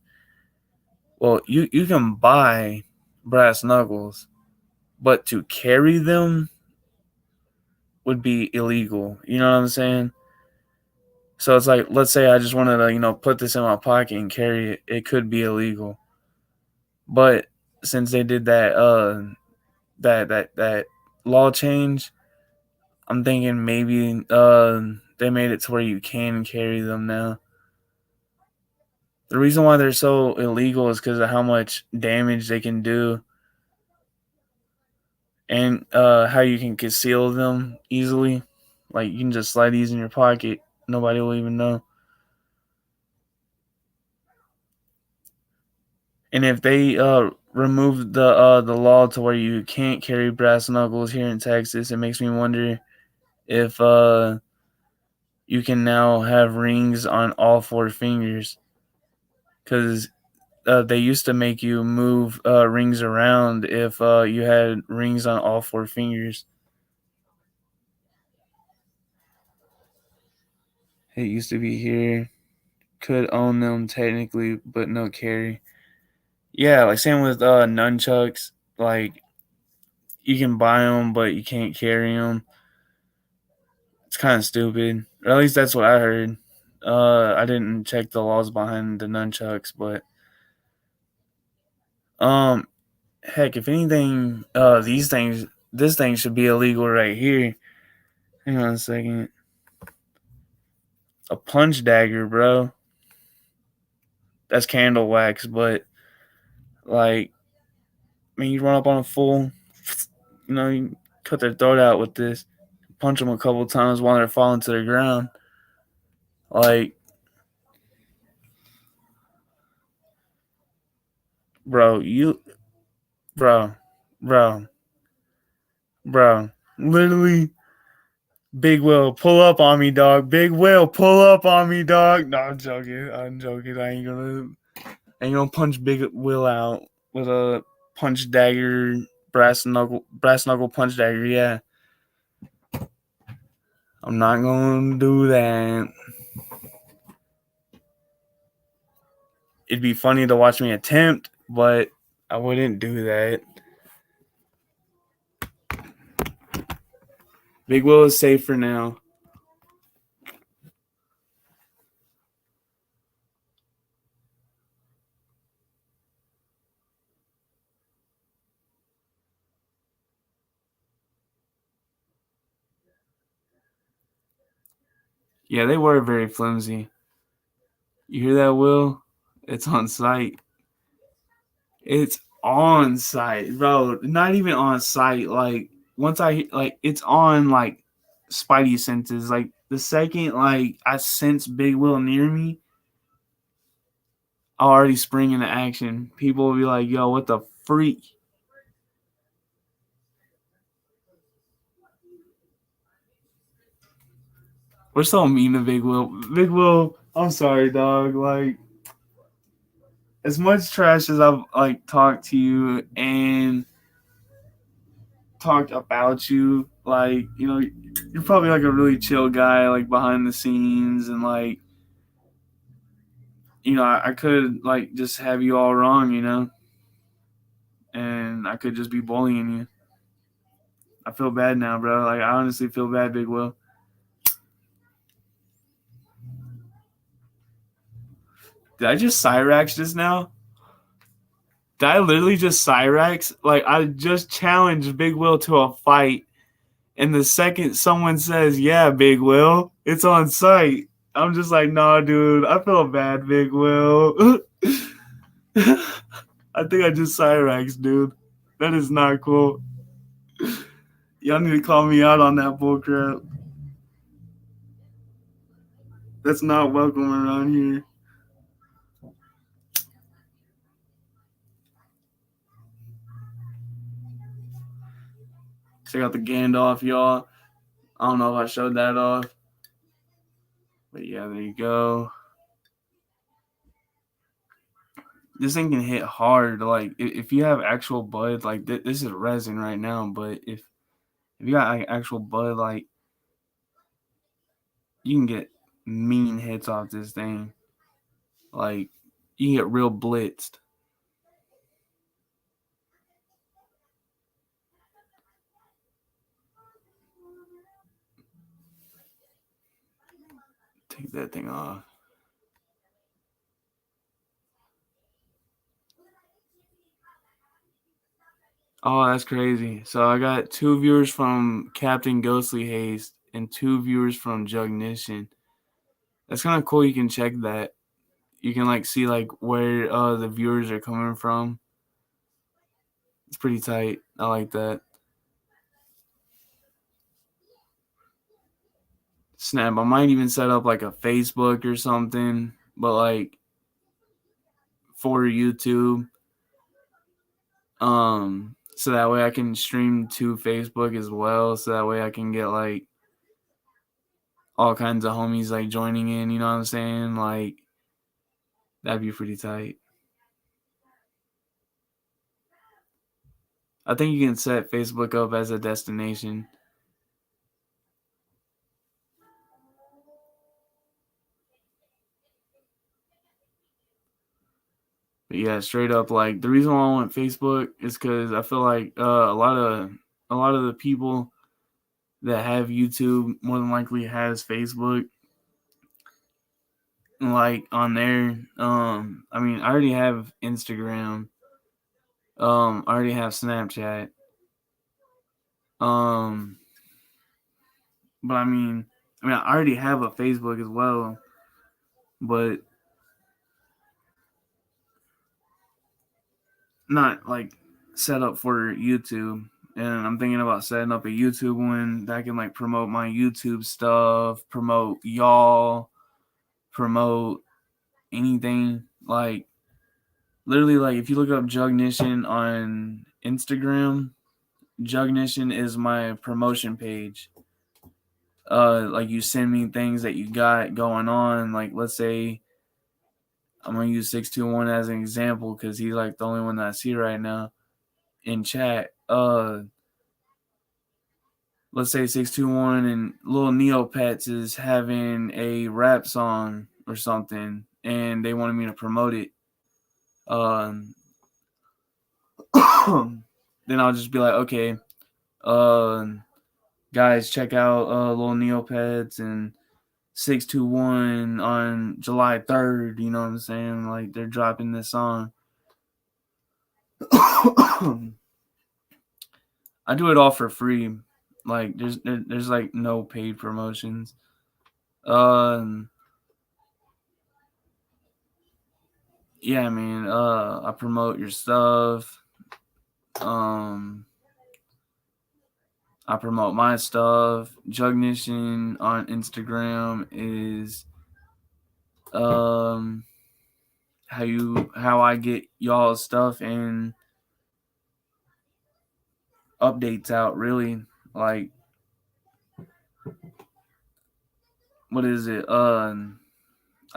Well, you can buy brass knuckles, but to carry them would be illegal. You know what I'm saying? So it's like, let's say I just wanted to, put this in my pocket and carry it. It could be illegal. But since they did that law change, I'm thinking maybe they made it to where you can carry them now. The reason why they're so illegal is because of how much damage they can do, and how you can conceal them easily. Like you can just slide these in your pocket, nobody will even know. And if they remove the law to where you can't carry brass knuckles here in Texas, it makes me wonder if you can now have rings on all four fingers, because they used to make you move rings around if you had rings on all four fingers. It used to be here. Could own them technically, but no carry. Yeah, like same with nunchucks. Like you can buy them, but you can't carry them. It's kind of stupid. Or at least that's what I heard. I didn't check the laws behind the nunchucks, but um, heck, if anything, this thing should be illegal right here. Hang on a second. A punch dagger, bro. That's candle wax, but like, I mean, you run up on a fool, you cut their throat out with this, punch them a couple times while they're falling to the ground. Like, bro, bro, bro, bro, literally, Big Will, pull up on me, dog. Big Will, pull up on me, dog. No, I'm joking. I ain't gonna punch Big Will out with a punch dagger, brass knuckle punch dagger. Yeah, I'm not gonna do that. It'd be funny to watch me attempt, but I wouldn't do that. Big Will is safe for now. Yeah, they were very flimsy. You hear that, Will? It's on site. It's on site, bro. Not even on site. Like once it's on like Spidey senses. Like the second like I sense Big Will near me, I already spring into action. People will be like, "Yo, what the freak?" We're so mean to Big Will. Big Will, I'm sorry, dog. Like as much trash as I've like talked to you and talked about you, like, you know, you're probably like a really chill guy, like behind the scenes, and like, you know, I could like just have you all wrong, you know, and I could just be bullying you. I feel bad now, bro. Like I honestly feel bad, Big Will. Did I just Cyrax just now? Did I literally just Cyrax? Like I just challenged Big Will to a fight, and the second someone says, "Yeah, Big Will, it's on site," I'm just like, "Nah, dude, I feel bad, Big Will." I think I just Cyrax, dude. That is not cool. Y'all need to call me out on that bullcrap. That's not welcome around here. Check out the Gandalf, y'all. I don't know if I showed that off. But yeah, there you go. This thing can hit hard. Like if you have actual bud, like this is resin right now. But if you got like, actual bud, like you can get mean hits off this thing. Like you can get real blitzed. Take that thing off. Oh, that's crazy. So I got 2 viewers from Captain Ghostly Haste and 2 viewers from Jugnition. That's kind of cool. You can check that. You can like see like where the viewers are coming from. It's pretty tight. I like that. Snap. I might even set up like a Facebook or something, but like for YouTube. So that way I can stream to Facebook as well. So that way I can get like all kinds of homies like joining in, you know what I'm saying? Like that'd be pretty tight. I think you can set Facebook up as a destination. But yeah, straight up, like the reason why I want Facebook is because I feel like a lot of the people that have YouTube more than likely has Facebook. Like on there, I mean, I already have Instagram. I already have Snapchat. Um, but I already have a Facebook as well, but not like set up for YouTube. And I'm thinking about setting up a YouTube one that can like promote my YouTube stuff, promote y'all, promote anything. Like literally, like if you look up Jugnition on Instagram, Jugnition is my promotion page. Like you send me things that you got going on. Like let's say I'm gonna use 621 as an example because he's like the only one that I see right now in chat. Let's say 621 and Lil Neopets is having a rap song or something, and they wanted me to promote it. Then I'll just be like, okay, guys, check out Lil Neopets and 621 on July 3rd. You know what I'm saying? Like, they're dropping this song. I do it all for free. Like, there's like no paid promotions. Yeah, I mean, I promote your stuff. I promote my stuff. Jugnition on Instagram is how I get y'all's stuff and updates out, really. Like, what is it? I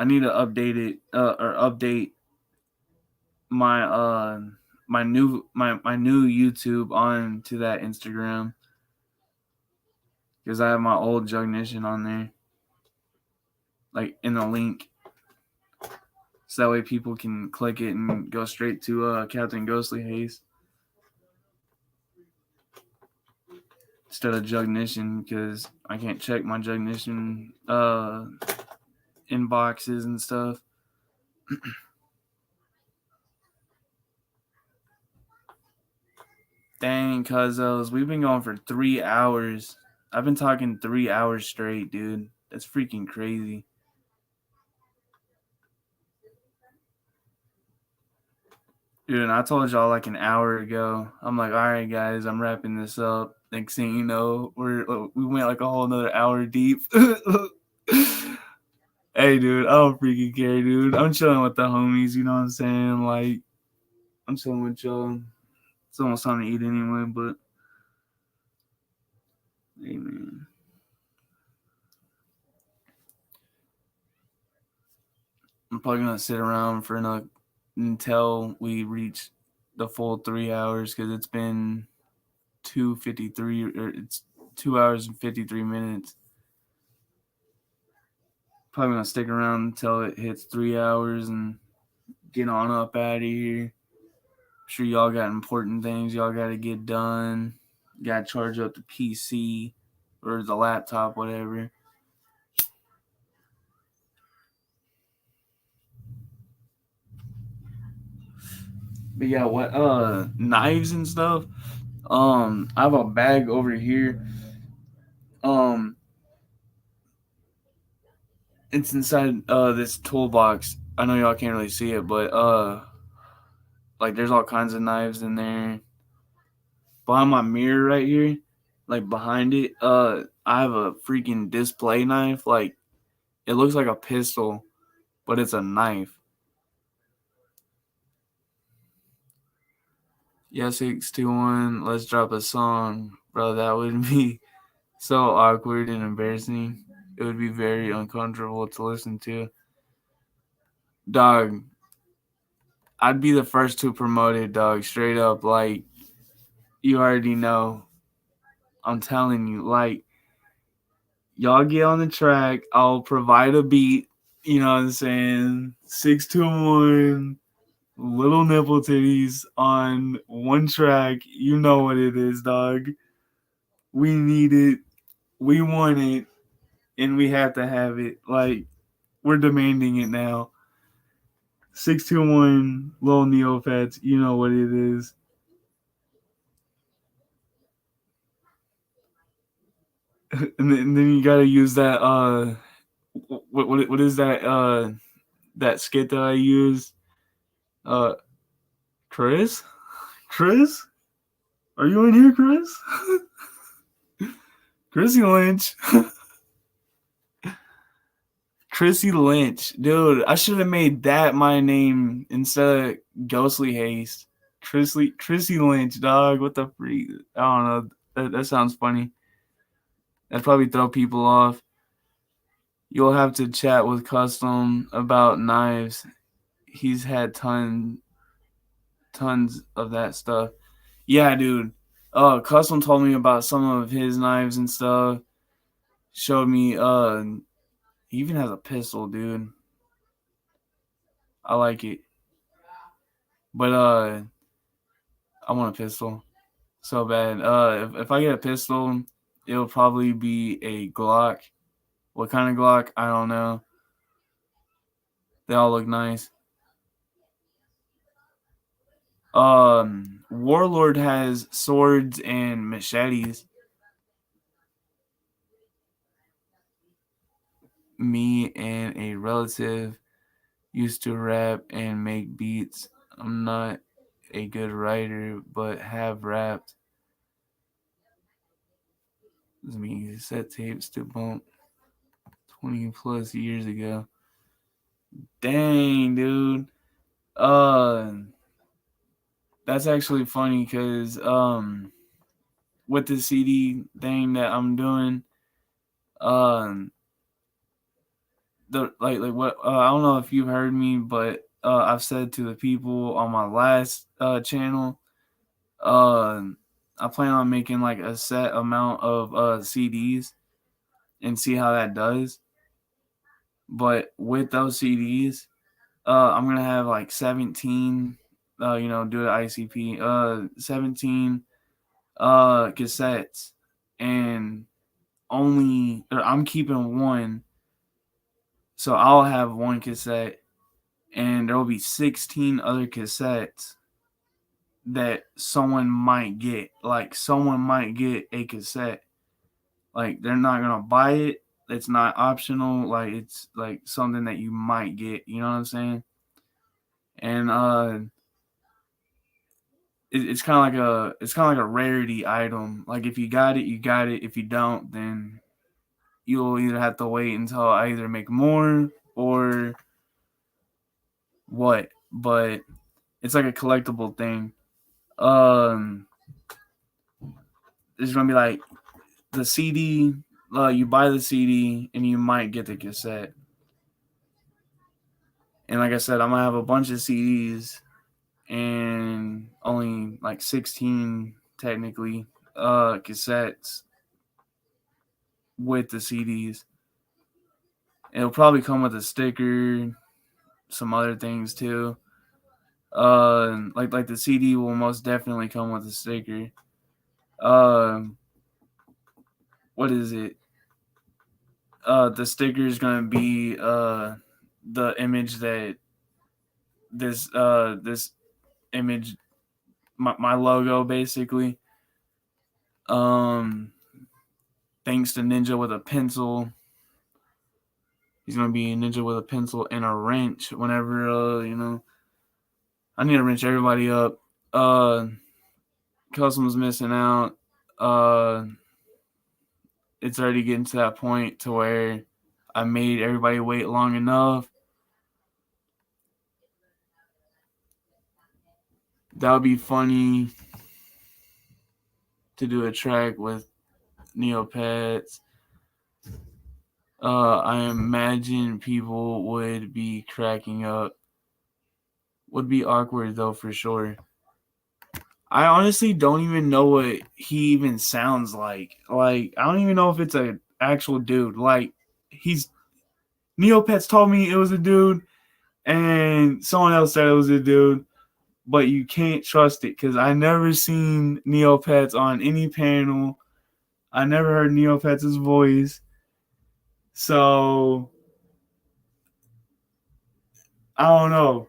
need to update it or update my my new YouTube on to that Instagram, because I have my old Jugnition on there, like in the link, so that way people can click it and go straight to Captain Ghostly Haze instead of Jugnition, because I can't check my Jugnition inboxes and stuff. Dang, cuzzos, we've been going for 3 hours. I've been talking 3 hours straight, dude. That's freaking crazy. Dude, and I told y'all like an hour ago. I'm like, all right, guys, I'm wrapping this up. Next thing you know, we went like a whole another hour deep. Hey, dude, I don't freaking care, dude. I'm chilling with the homies, you know what I'm saying? Like, I'm chilling with y'all. It's almost time to eat anyway, but hey, man. I'm probably gonna sit around for until we reach the full 3 hours, because it's been 2:53, or it's 2 hours and 53 minutes. Probably gonna stick around until it hits 3 hours and get on up out of here. I'm sure y'all got important things y'all gotta get done. Gotta charge up the PC or the laptop, whatever. But yeah, what knives and stuff. I have a bag over here. It's inside this toolbox. I know y'all can't really see it, but like, there's all kinds of knives in there. Behind my mirror right here, like behind it, I have a freaking display knife. Like, it looks like a pistol, but it's a knife. Yeah, 621, let's drop a song. Bro, that would be so awkward and embarrassing. It would be very uncomfortable to listen to. Dog, I'd be the first to promote it, dog. Straight up, like, you already know. I'm telling you, like, y'all get on the track. I'll provide a beat. You know what I'm saying? 621, little nipple titties on one track. You know what it is, dog. We need it. We want it. And we have to have it. Like, we're demanding it now. 621, little Neopets. You know what it is. And then you gotta use that what is that that skit that I use? Chris? Chris? Are you in here, Chris? Chrissy Lynch. Chrissy Lynch. Dude, I should have made that my name instead of Ghostly Haste. Chrissy Lynch, dog. What the freak? I don't know. That sounds funny. That'd probably throw people off. You'll have to chat with Custom about knives. He's had tons of that stuff. Yeah, dude. Custom told me about some of his knives and stuff. Showed me he even has a pistol, dude. I like it. But I want a pistol so bad. If I get a pistol it'll probably be a Glock. What kind of Glock? I don't know. They all look nice. Warlord has swords and machetes. Me and a relative used to rap and make beats. I'm not a good writer, but have rapped. This means set tapes to bump 20 plus years ago. Dang, dude. Uh, that's actually funny because with the CD thing that I'm doing, um, the like what I don't know if you've heard me, but I've said to the people on my last channel, uh, I plan on making like a set amount of CDs and see how that does. But with those CDs, I'm gonna have like 17, do the ICP, 17 cassettes, and I'm keeping one, so I'll have one cassette, and there will be 16 other cassettes that someone might get. Like someone might get a cassette. Like they're not gonna buy it. It's not optional. Like it's like something that you might get. You know what I'm saying? And it's kind of like a rarity item. Like if you got it, you got it. If you don't, then you'll either have to wait until I either make more or what. But it's like a collectible thing. It's gonna be like the CD. You buy the CD and you might get the cassette. And like I said, I'm gonna have a bunch of CDs and only like 16 technically cassettes with the CDs. It'll probably come with a sticker, some other things too. Like the CD will most definitely come with a sticker. What is it? The sticker is gonna be the image that this image, my logo basically. Thanks to Ninja with a pencil. He's gonna be a ninja with a pencil and a wrench. Whenever I need to wrench everybody up. Custom's missing out. It's already getting to that point to where I made everybody wait long enough. That would be funny to do a track with Neopets. I imagine people would be cracking up. Would be awkward though for sure. I honestly don't even know what he even sounds like. Like I don't even know if it's an actual dude. Like he's Neopets told me it was a dude, and someone else said it was a dude, but you can't trust it because I never seen Neopets on any panel. I never heard Neopets' voice. So I don't know.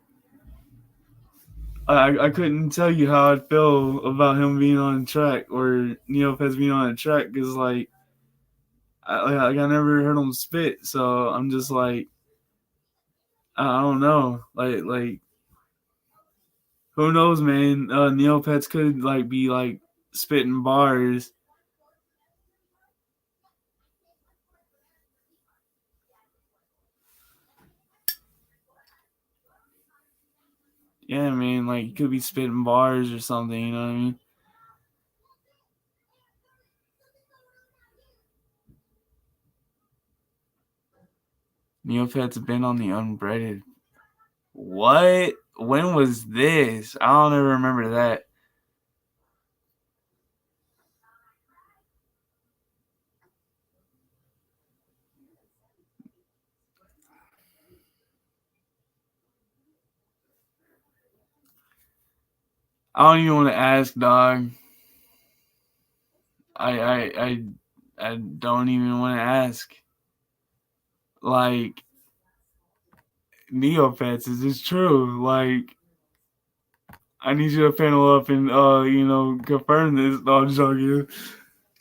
I couldn't tell you how I'd feel about him being on the track or Neopets being on the track because I never heard him spit, so I'm just like I don't know, like who knows, man? Neopets could like be like spitting bars. Yeah, man, like he could be spitting bars or something. You know what I mean? Neopets been on the unbreaded. What? When was this? I don't ever remember that. I don't even want to ask, dog. I I don't even want to ask. Like, Neopets, is this true? Like, I need you to panel up and confirm this. No, I'm joking.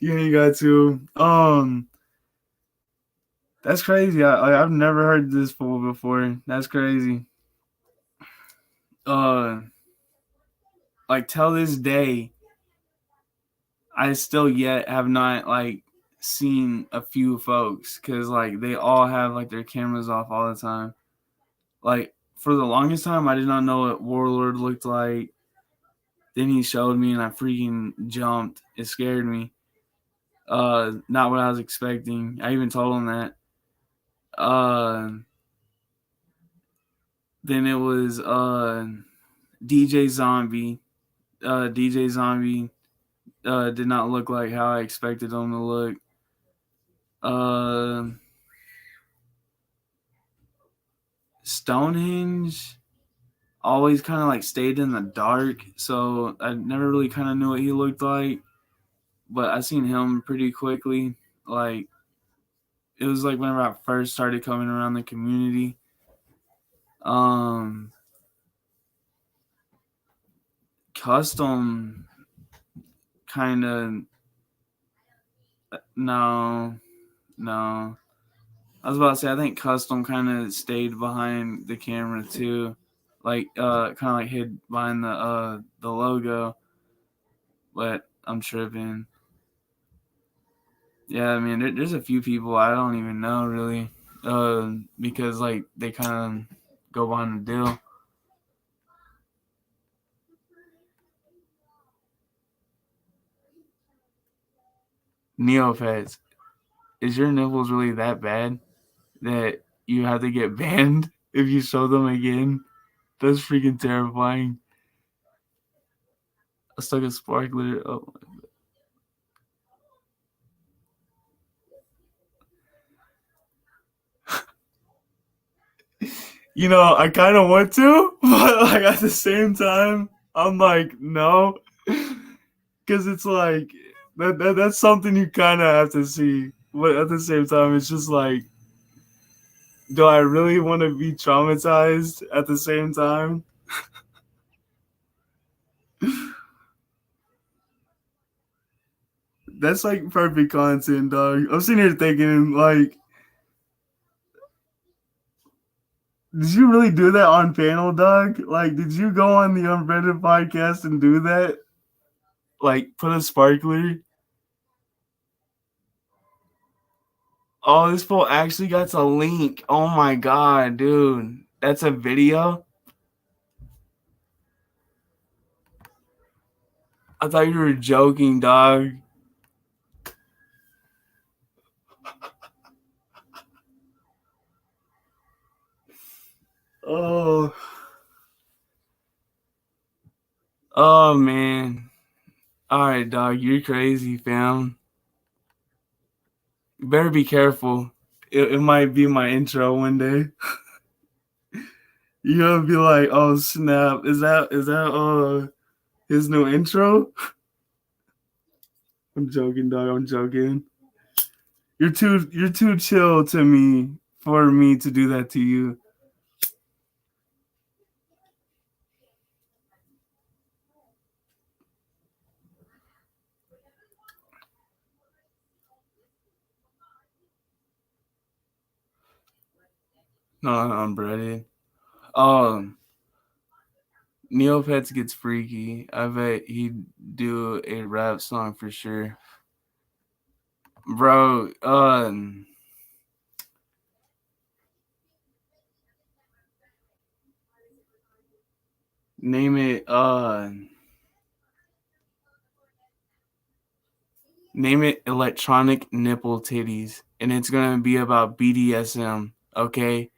You ain't got to. That's crazy. I've never heard this fool before. That's crazy. Like till this day, I still yet have not like seen a few folks because like they all have like their cameras off all the time. Like for the longest time, I did not know what Warlord looked like. Then he showed me, and I freaking jumped. It scared me. Not what I was expecting. I even told him that. Then it was DJ Zombie. DJ Zombie did not look like how I expected him to look. Stonehenge always kind of like stayed in the dark, so I never really kind of knew what he looked like. But I seen him pretty quickly. Like it was like whenever I first started coming around the community. Custom kind of no. I was about to say I think Custom kind of stayed behind the camera too, like kind of like hid behind the logo. But I'm tripping. Yeah, I mean there's a few people I don't even know really, because like they kind of go behind the deal. Neopets, is your nipples really that bad that you have to get banned if you show them again? That's freaking terrifying. I stuck a sparkler. Oh. You know, I kind of want to, but like at the same time, I'm like, no, because it's like that's something you kind of have to see. But at the same time, it's just like, do I really want to be traumatized at the same time? That's like perfect content, dog. I'm sitting here thinking, like, did you really do that on panel, dog? Like, did you go on the Unbranded podcast and do that? Like, put a sparkler? Oh, this fool actually got a link. Oh my god, dude. That's a video? I thought you were joking, dog. Oh. Oh, man. All right, dog. You're crazy, fam. You better be careful. It might be my intro one day. You're gonna be like, oh, snap. Is that his new intro? I'm joking, dog. I'm joking. You're too chill to me for me to do that to you. No, I'm ready. Neopets gets freaky. I bet he'd do a rap song for sure. Bro, name it electronic nipple titties, and it's gonna be about BDSM, okay?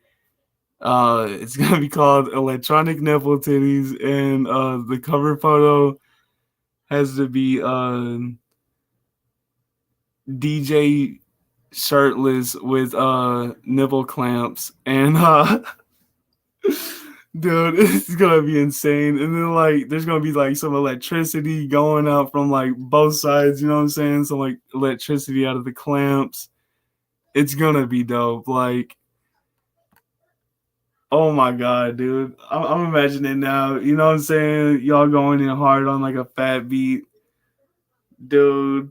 It's gonna be called electronic nipple titties, and the cover photo has to be DJ shirtless with nipple clamps, and Dude, it's gonna be insane. And then like there's gonna be like some electricity going out from like both sides, you know what I'm saying? Some like electricity out of the clamps. It's gonna be dope. Like, oh my god, dude. I'm imagining now, you know what I'm saying? Y'all going in hard on like a fat beat. Dude.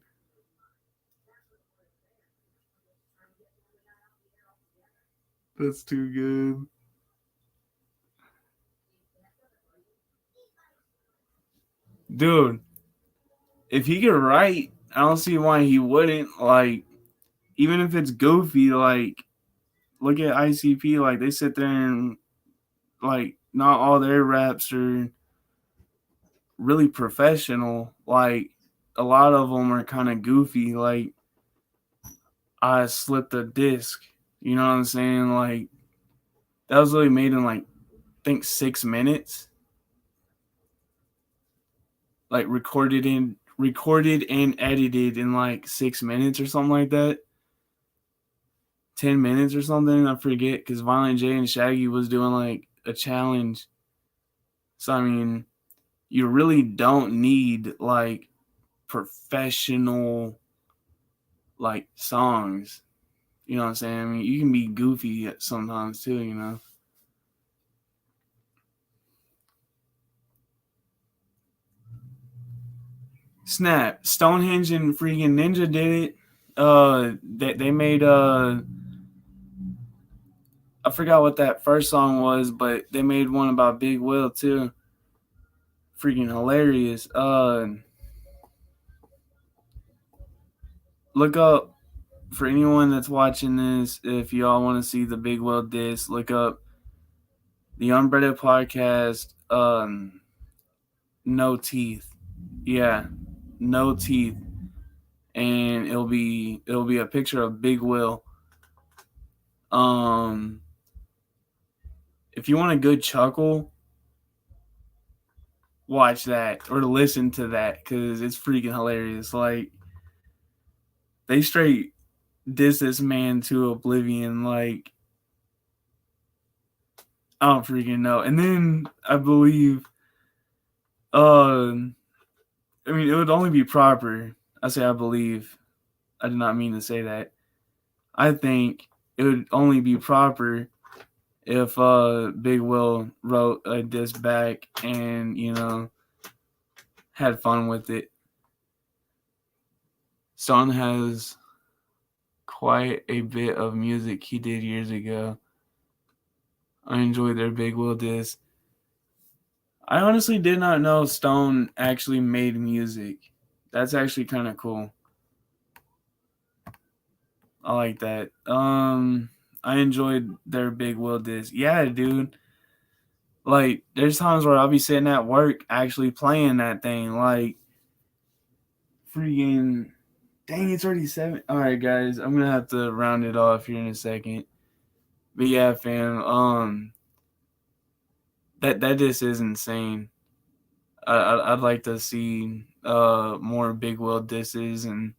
That's too good. Dude, if he could write, I don't see why he wouldn't. Like, even if it's goofy, like, look at ICP. Like, they sit there and, like, not all their raps are really professional. Like, a lot of them are kind of goofy. Like, I slipped a disc. You know what I'm saying? Like, that was really made in, like, I think 6 minutes. Like, recorded and edited in, like, 6 minutes or something like that. 10 minutes or something, I forget, because Violent J and Shaggy was doing like a challenge. So I mean, you really don't need like professional like songs. You know what I'm saying? I mean, you can be goofy sometimes too, you know. Snap, Stonehenge and freaking Ninja did it. They made I forgot what that first song was, but they made one about Big Will too. Freaking hilarious. Look up for anyone that's watching this. If y'all want to see the Big Will diss, look up the Unbreaded Podcast. No teeth. Yeah, no teeth, and it'll be a picture of Big Will. If you want a good chuckle, watch that or listen to that because it's freaking hilarious. Like they straight diss this man to oblivion. Like I don't freaking know. And then I believe, I mean, it would only be proper. I say I believe. I did not mean to say that. I think it would only be proper if Big Will wrote a diss back and, you know, had fun with it. Stone has quite a bit of music he did years ago. I enjoyed their Big Will diss. I honestly did not know Stone actually made music. That's actually kind of cool. I like that. I enjoyed their Big Will diss. Yeah, dude. Like, there's times where I'll be sitting at work actually playing that thing. Like, freaking, dang, it's already 7. All right, guys, I'm gonna have to round it off here in a second. But yeah, fam, that diss is insane. I'd like to see more Big Will disses and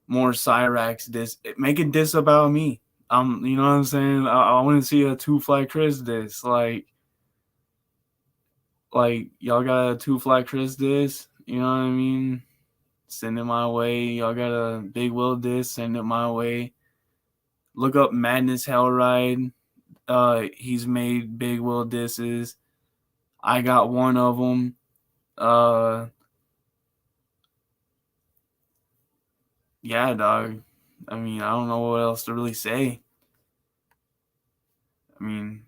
more Cyrax diss. Make a diss about me. You know what I'm saying? I want to see a Two Fly Chris diss. Like y'all got a Two Fly Chris diss. You know what I mean? Send it my way. Y'all got a Big Will diss. Send it my way. Look up Madness Hellride. He's made Big Will disses. I got one of them. Yeah, dog. I mean, I don't know what else to really say. I mean,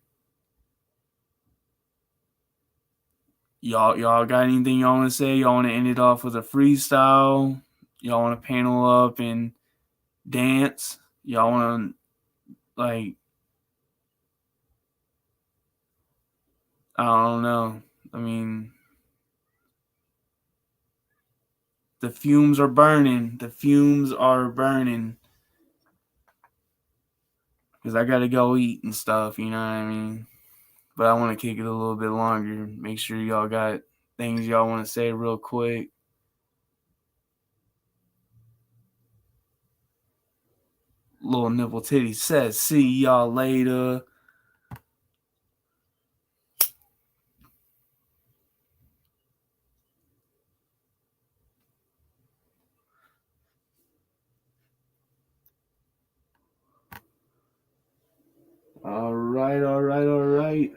y'all got anything y'all want to say? Y'all want to end it off with a freestyle? Y'all want to panel up and dance? Y'all want to like? I don't know. I mean, the fumes are burning. The fumes are burning. Because I got to go eat and stuff, you know what I mean? But I want to kick it a little bit longer. Make sure y'all got things y'all want to say real quick. Little Nipple Titty says, see y'all later. All right, all right, all right.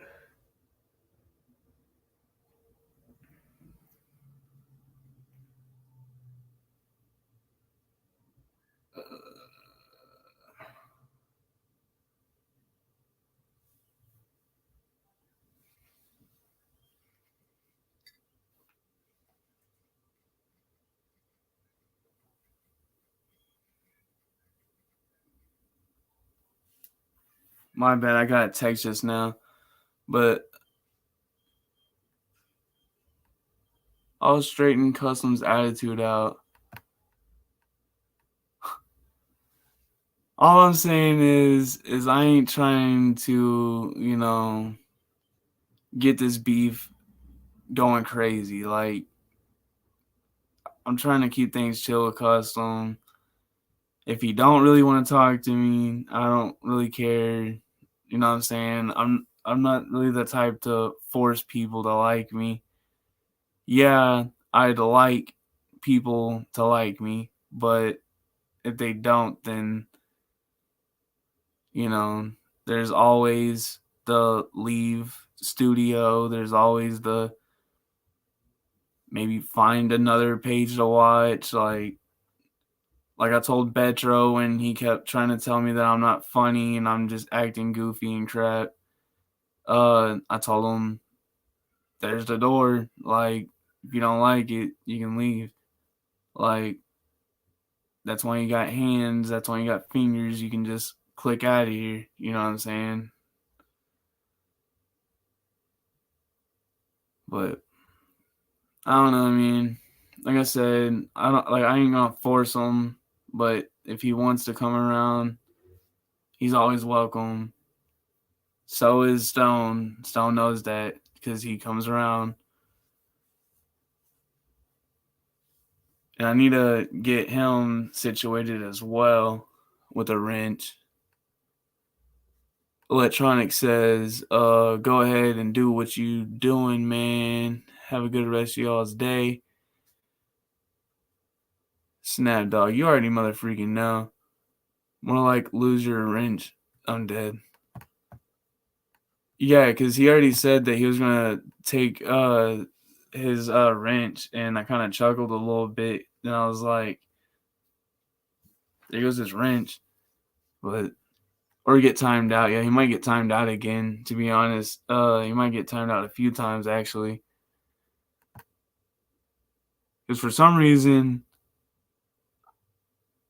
My bad, I got a text just now. But I'll straighten Custom's attitude out. All I'm saying is I ain't trying to, get this beef going crazy. Like, I'm trying to keep things chill with Custom. If he don't really want to talk to me, I don't really care. You know what I'm saying? I'm not really the type to force people to like me. Yeah, I'd like people to like me, but if they don't, then you know, there's always the leave studio. There's always the maybe find another page to watch. Like I told Betro when he kept trying to tell me that I'm not funny and I'm just acting goofy and crap. I told him there's the door. Like if you don't like it, you can leave. Like that's why you got hands. That's why you got fingers. You can just click out of here. You know what I'm saying? But I don't know. I mean, like I said, I ain't gonna force him. But if he wants to come around, he's always welcome. So is Stone. Stone knows that because he comes around. And I need to get him situated as well with a wrench. Electronic says, go ahead and do what you doing, man. Have a good rest of y'all's day. Snap dog, you already motherfucking know. More like lose your wrench. I'm dead. Yeah, because he already said that he was gonna take his wrench, and I kind of chuckled a little bit. And I was like, there goes his wrench. But or get timed out. Yeah, he might get timed out again, to be honest. He might get timed out a few times actually. Because for some reason,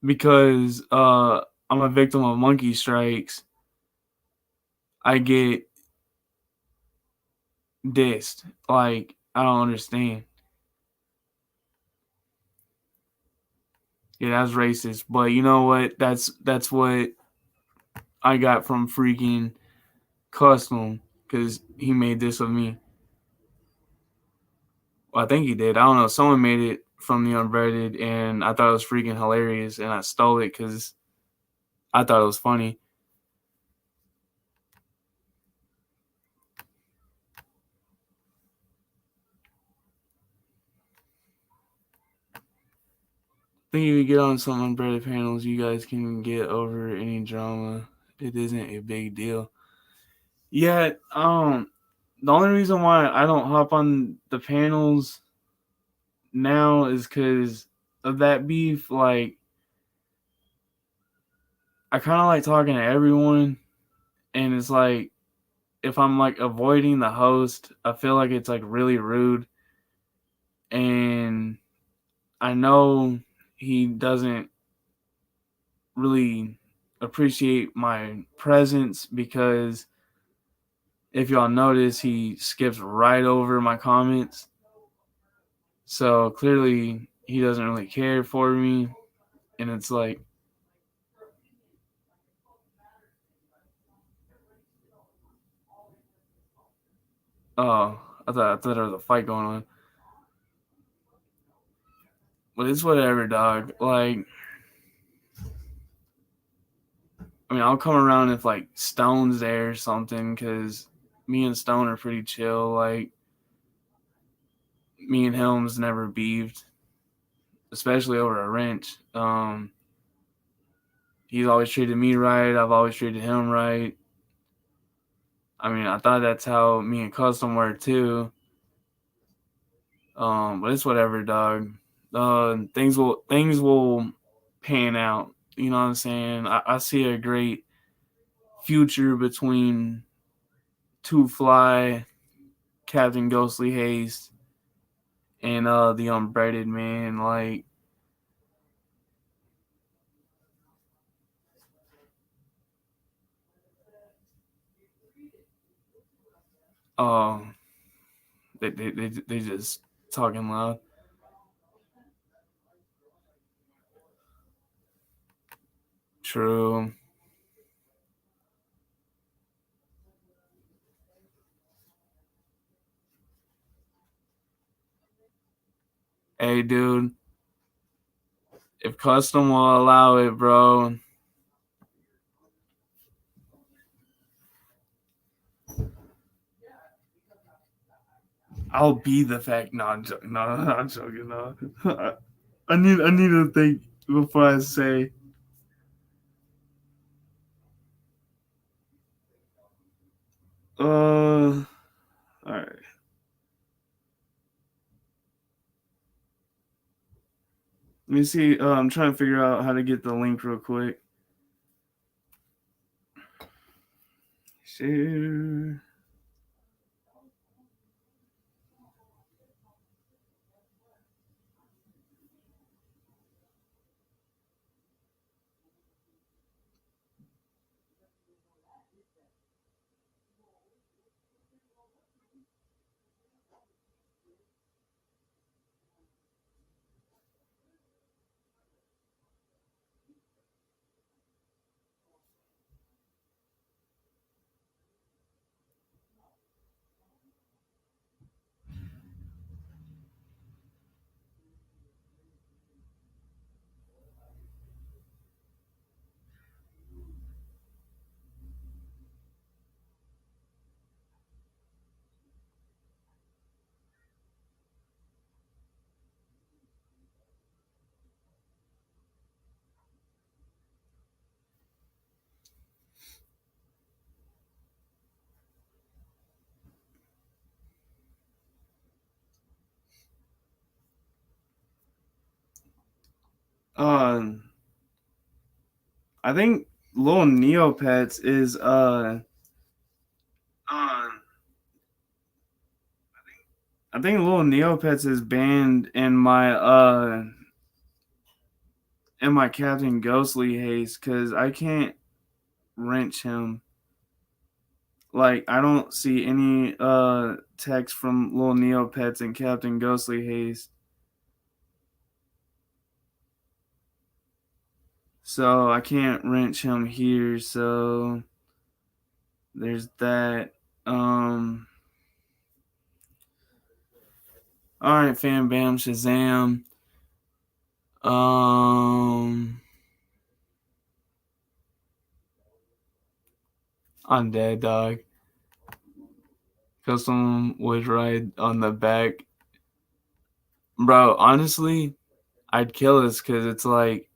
because I'm a victim of monkey strikes, I get dissed. Like, I don't understand. Yeah, that's racist. But you know what? That's what I got from freaking Custom because he made this of me. Well, I think he did. I don't know. Someone made it from the unbreaded, and I thought it was freaking hilarious, and I stole it because I thought it was funny. I think if you get on some unbreaded panels, you guys can get over any drama. It isn't a big deal. Yeah, the only reason why I don't hop on the panels now is because of that beef. Like, I kind of like talking to everyone, and it's like if I'm like avoiding the host, I feel like it's like really rude, and I know he doesn't really appreciate my presence because if y'all notice, he skips right over my comments. So clearly, he doesn't really care for me. And it's like, oh, I thought there was a fight going on. But it's whatever, dog. Like, I mean, I'll come around if like Stone's there or something, because me and Stone are pretty chill. Like, me and Helms never beefed, especially over a wrench. He's always treated me right. I've always treated him right. I mean, I thought that's how me and Custom were too. But it's whatever, dog. Things will pan out. You know what I'm saying? I see a great future between Two Fly, Captain Ghostly Haste, and the Unbreaded, man. Like, uh, they just talking loud. True. Hey, dude, if Custom will allow it, bro. I'll be the fact. No, I'm joking. No, I'm joking. No, I need to think before I say. All right. Let me see. I'm trying to figure out how to get the link real quick. Share. Um, I think Lil Neopets is I think Lil Neopets is banned in my Captain Ghostly Haste because I can't wrench him. Like, I don't see any text from Lil Neopets and Captain Ghostly Haste. So I can't wrench him here, so there's that. Alright, fam bam Shazam. I'm dead, dog. Custom was right on the back. Bro, honestly, I'd kill this because it's like,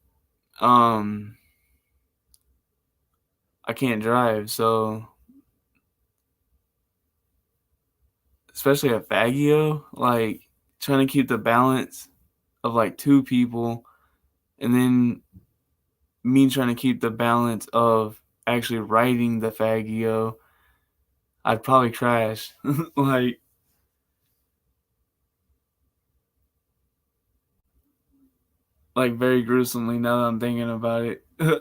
I can't drive, so especially a Faggio, like trying to keep the balance of like two people, and then me trying to keep the balance of actually riding the Faggio, I'd probably crash. like very gruesomely now that I'm thinking about it. I'd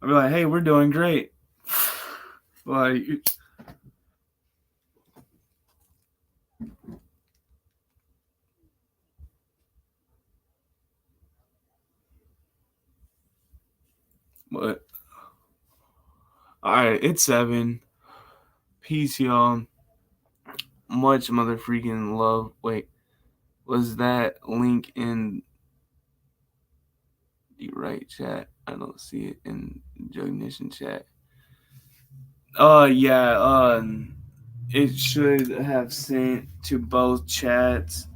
be like, hey, we're doing great. like But alright, it's 7. Peace, y'all. Much mother freaking love. Wait, was that link in the right chat? I don't see it in Jugnition chat. Yeah, it should have sent to both chats.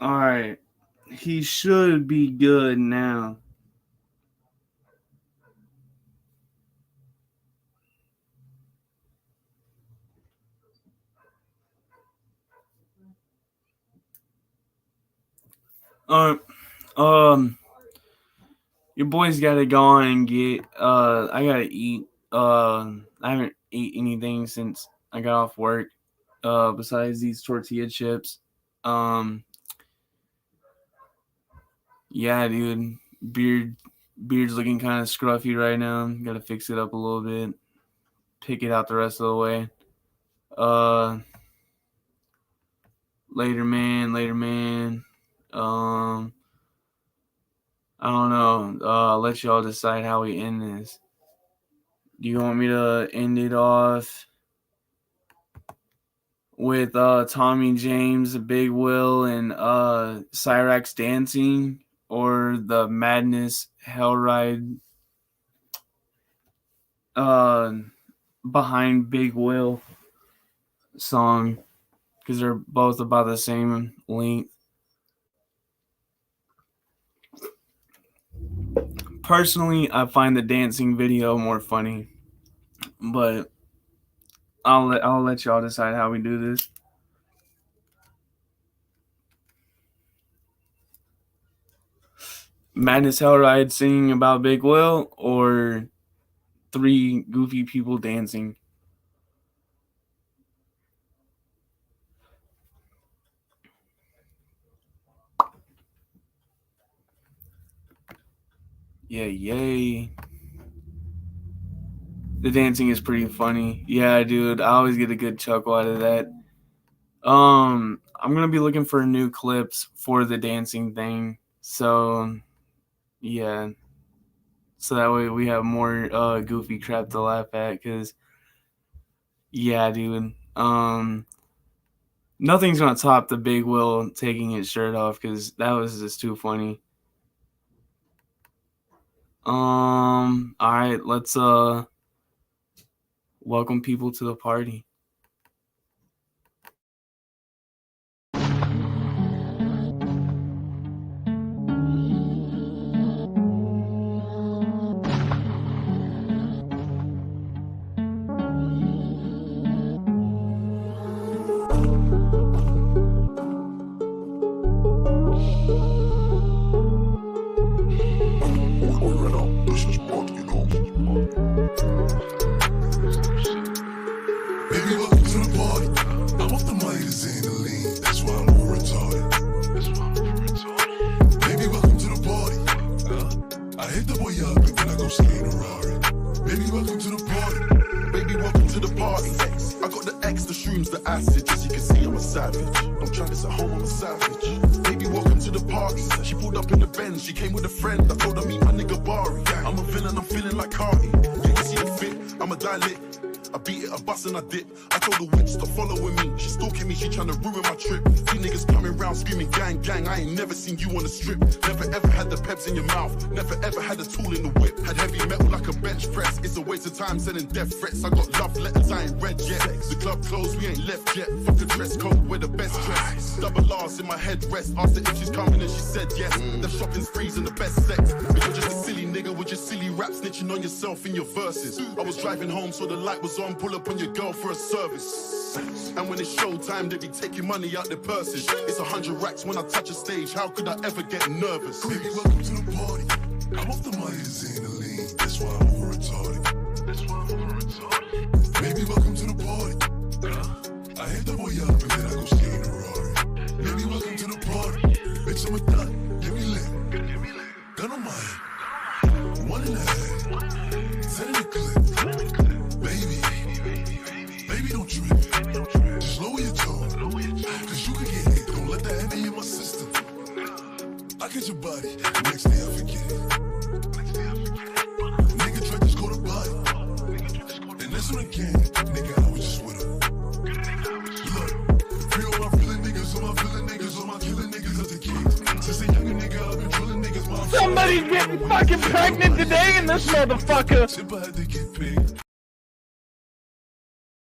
Alright. He should be good now. Your boys gotta go on and get I gotta eat. I haven't ate anything since I got off work. Besides these tortilla chips. Yeah, dude. Beard's looking kind of scruffy right now. Gotta fix it up a little bit. Pick it out the rest of the way. Later, man. I don't know. I'll let y'all decide how we end this. Do you want me to end it off with Tommy James, Big Will, and Cyrax dancing, or the Madness Hell Ride behind Big Will song? Because they're both about the same length. Personally, I find the dancing video more funny, but I'll let y'all decide how we do this. Madness Hellride singing about Big Will, or 3 goofy people dancing? Yeah, yay. The dancing is pretty funny. Yeah, dude, I always get a good chuckle out of that. I'm gonna be looking for new clips for the dancing thing. So yeah. So that way we have more goofy crap to laugh at, cause yeah, dude. Nothing's gonna top the Big Will taking his shirt off, cause that was just too funny. Alright, let's welcome people to the party. Baby, welcome to the party. I'm off the money to Xandaline. That's why I'm over retarded. Baby, welcome to the party. I hit the boy up and then I go skate in a Rari. Baby, welcome to the party. Baby, welcome to the party. I got the X, the shrooms, the acid. As you can see, I'm a savage. Don't try this at home, I'm a savage. Baby, welcome to the party. She pulled up in the Benz. She came with a friend. I told her meet my nigga Bari. I'm a villain, I'm feeling like Cardi. Yeah, you see the fit, I'm a dilate. I beat it, I bust and I dip. I told the witch to following me. She stalking me, she trying to ruin my trip. 3 niggas coming round screaming gang, gang. I ain't never seen you on the strip. Never ever had the peps in your mouth. Never ever had a tool in the whip. Had heavy metal like a bench press. It's a waste of time sending death threats. I got love letters, I ain't read yet. The club closed, we ain't left yet. Fuck the dress code, we're the best dress. Double R's in my headrest. Asked her if she's coming and she said yes. The shopping sprees and the best sex. But you're just a silly nigga with your silly rap snitching on yourself in your verses. I was driving home so the light was on. Pull up on your girl for a service. And when it's showtime, they be taking money out their purses. It's 100 racks when I touch a stage. How could I ever get nervous? Baby, welcome to the party. I'm off the money to Xandaline. That's why I'm over retarded. Baby, welcome to the party. I hit the boy up and then I go skate in a Rari. Baby, welcome to the party. Bitch, I'm a thot. Get me lit. Gun on my head. 1.5. 10 in the clip. Baby, don't trip. Just lower your tone. Cause you can get hit. Don't let that heavy in my system. I get your body. Next day I forget it. Nigga tried to score the body. And that's when I came. Nigga, I was just with him. Look, free all my feeling niggas, all my feeling niggas, all my killing niggas at the king. Since a young nigga, I've been drilling niggas. Somebody's getting fucking pregnant today in this motherfucker. Simple had to get paid.